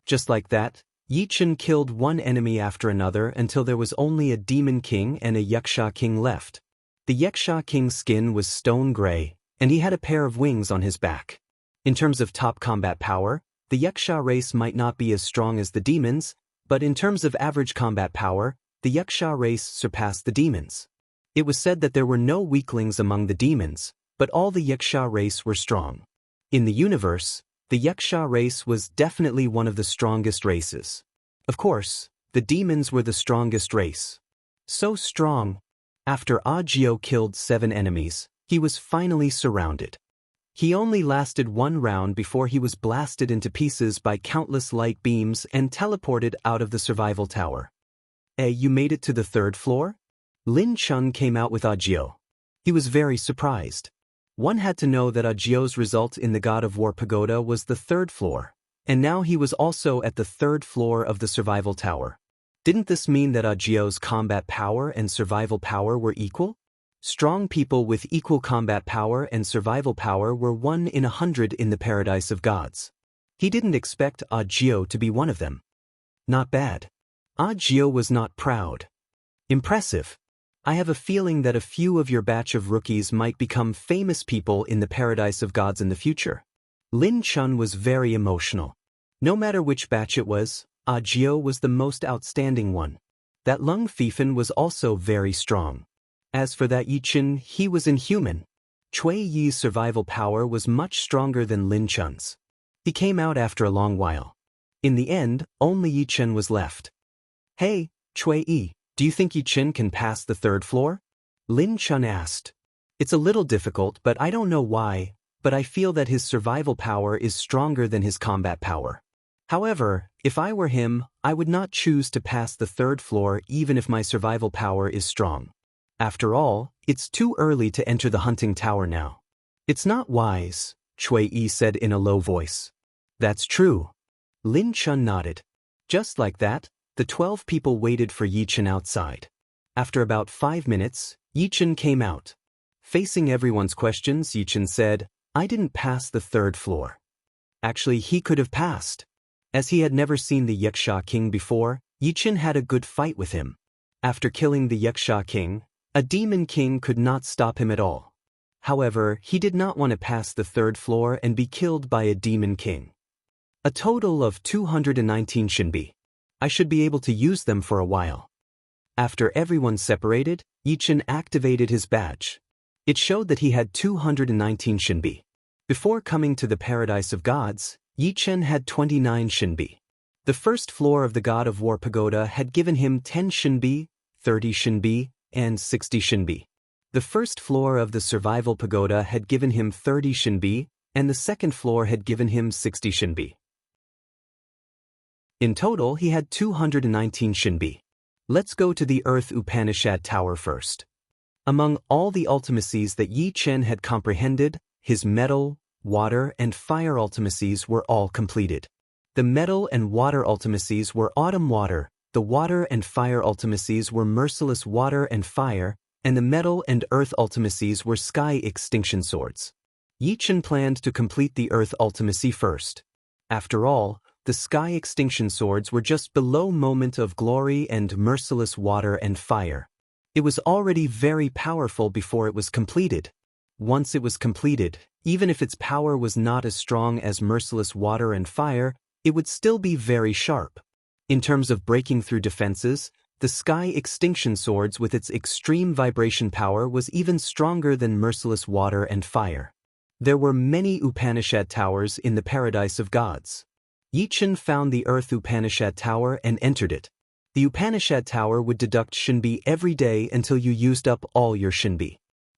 Just like that, Yichen killed one enemy after another until there was only a demon king and a yaksha king left. The yaksha king's skin was stone gray, and he had a pair of wings on his back. In terms of top combat power, the yaksha race might not be as strong as the demons, but in terms of average combat power, the yaksha race surpassed the demons. It was said that there were no weaklings among the demons, but all the yaksha race were strong. In the universe, the yaksha race was definitely one of the strongest races. Of course, the demons were the strongest race. So strong, after Agio killed 7 enemies, he was finally surrounded. He only lasted 1 round before he was blasted into pieces by countless light beams and teleported out of the survival tower. You made it to the 3rd floor? Lin Chun came out with Agio. He was very surprised. One had to know that Agio's result in the God of War Pagoda was the 3rd floor, and now he was also at the 3rd floor of the survival tower. Didn't this mean that Agio's combat power and survival power were equal? Strong people with equal combat power and survival power were 1 in 100 in the paradise of gods. He didn't expect Agio to be one of them. Not bad. Agio was not proud. Impressive. I have a feeling that a few of your batch of rookies might become famous people in the paradise of gods in the future. Lin Chun was very emotional. No matter which batch it was, Agio was the most outstanding one. That Leng Fifan was also very strong. As for that Yichen, he was inhuman. Cui Yi's survival power was much stronger than Lin Chun's. He came out after a long while. In the end, only Yichen was left. Hey, Cui Yi. Do you think Yichen can pass the 3rd floor? Lin Chun asked. It's a little difficult, but I don't know why, but I feel that his survival power is stronger than his combat power. However, if I were him, I would not choose to pass the 3rd floor even if my survival power is strong. After all, it's too early to enter the hunting tower now. It's not wise, Cui Yi said in a low voice. That's true. Lin Chun nodded. Just like that, the 12 people waited for Yichen outside. After about 5 minutes, Yichen came out. Facing everyone's questions, Yichen said, I didn't pass the 3rd floor. Actually, he could have passed. As he had never seen the Yaksha King before, Yichen had a good fight with him. After killing the Yaksha King, a demon king could not stop him at all. However, he did not want to pass the 3rd floor and be killed by a demon king. A total of 219 Shinbi. I should be able to use them for a while. After everyone separated, Yichen activated his badge. It showed that he had 219 Shinbi. Before coming to the paradise of gods, Yichen had 29 Shinbi. The 1st floor of the God of War Pagoda had given him 10 Shinbi, 30 Shinbi, and 60 Shinbi. The 1st floor of the Survival Pagoda had given him 30 Shinbi, and the 2nd floor had given him 60 Shinbi. In total, he had 219 Shinbi. Let's go to the Earth Upanishad Tower first. Among all the ultimacies that Yichen had comprehended, his metal, water, and fire ultimacies were all completed. The metal and water ultimacies were autumn water, the water and fire ultimacies were merciless water and fire, and the metal and earth ultimacies were sky extinction swords. Yichen planned to complete the earth ultimacy first. After all, the sky extinction swords were just below moment of glory and merciless water and fire. It was already very powerful before it was completed. Once it was completed, even if its power was not as strong as merciless water and fire, it would still be very sharp. In terms of breaking through defenses, the Sky Extinction Swords with its extreme vibration power was even stronger than merciless water and fire. There were many Upanishad towers in the Paradise of Gods. Yichen found the Earth Upanishad Tower and entered it. The Upanishad Tower would deduct Shinbi every day until you used up all your Shinbi.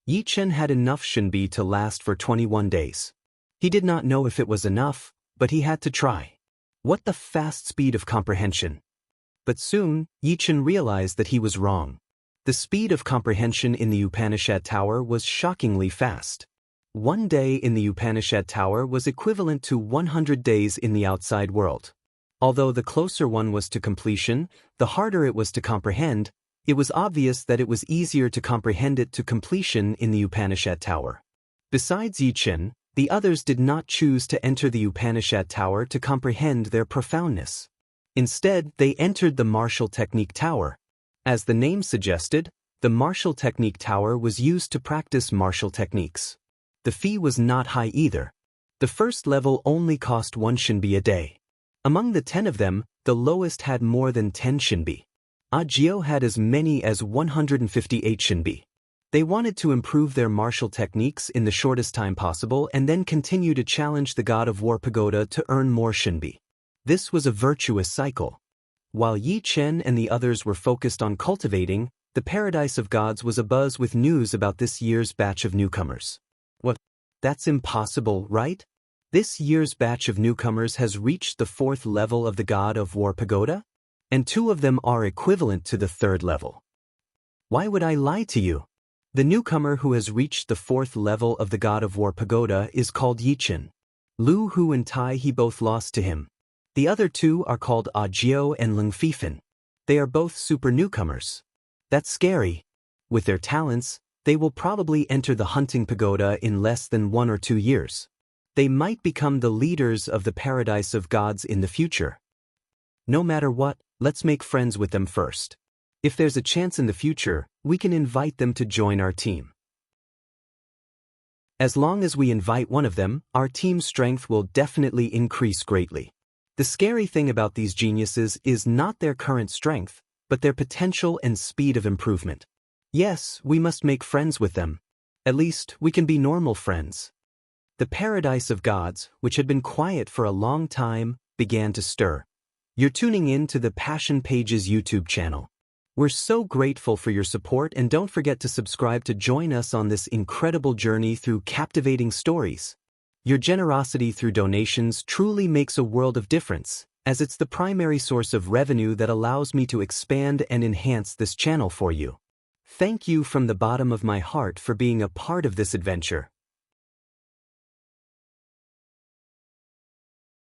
Yichen had enough Shinbi to last for 21 days. He did not know if it was enough, but he had to try. What the fast speed of comprehension! But soon, Yichen realized that he was wrong. The speed of comprehension in the Upanishad Tower was shockingly fast. One day in the Upanishad Tower was equivalent to 100 days in the outside world. Although the closer one was to completion, the harder it was to comprehend, it was obvious that it was easier to comprehend it to completion in the Upanishad Tower. Besides Yichen, the others did not choose to enter the Upanishad Tower to comprehend their profoundness. Instead, they entered the Martial Technique Tower. As the name suggested, the Martial Technique Tower was used to practice martial techniques. The fee was not high either. The first level only cost 1 Shinbi a day. Among the 10 of them, the lowest had more than 10 Shinbi. Agio had as many as 158 Shinbi. They wanted to improve their martial techniques in the shortest time possible and then continue to challenge the God of War Pagoda to earn more Shinbi. This was a virtuous cycle. While Yi Chen and the others were focused on cultivating, the Paradise of Gods was abuzz with news about this year's batch of newcomers. What? That's impossible, right? This year's batch of newcomers has reached the 4th level of the God of War Pagoda? And 2 of them are equivalent to the 3rd level. Why would I lie to you? The newcomer who has reached the 4th level of the God of War Pagoda is called Yichen. Lu Hu and Tai He both lost to him. The other 2 are called Agio and Lung Fifan. They are both super newcomers. That's scary. With their talents, they will probably enter the hunting pagoda in less than 1 or 2 years. They might become the leaders of the Paradise of Gods in the future. No matter what, let's make friends with them first. If there's a chance in the future, we can invite them to join our team. As long as we invite one of them, our team's strength will definitely increase greatly. The scary thing about these geniuses is not their current strength, but their potential and speed of improvement. Yes, we must make friends with them. At least, we can be normal friends. The Paradise of Gods, which had been quiet for a long time, began to stir. You're tuning in to the Passion Pages YouTube channel. We're so grateful for your support, and don't forget to subscribe to join us on this incredible journey through captivating stories. Your generosity through donations truly makes a world of difference, as it's the primary source of revenue that allows me to expand and enhance this channel for you. Thank you from the bottom of my heart for being a part of this adventure.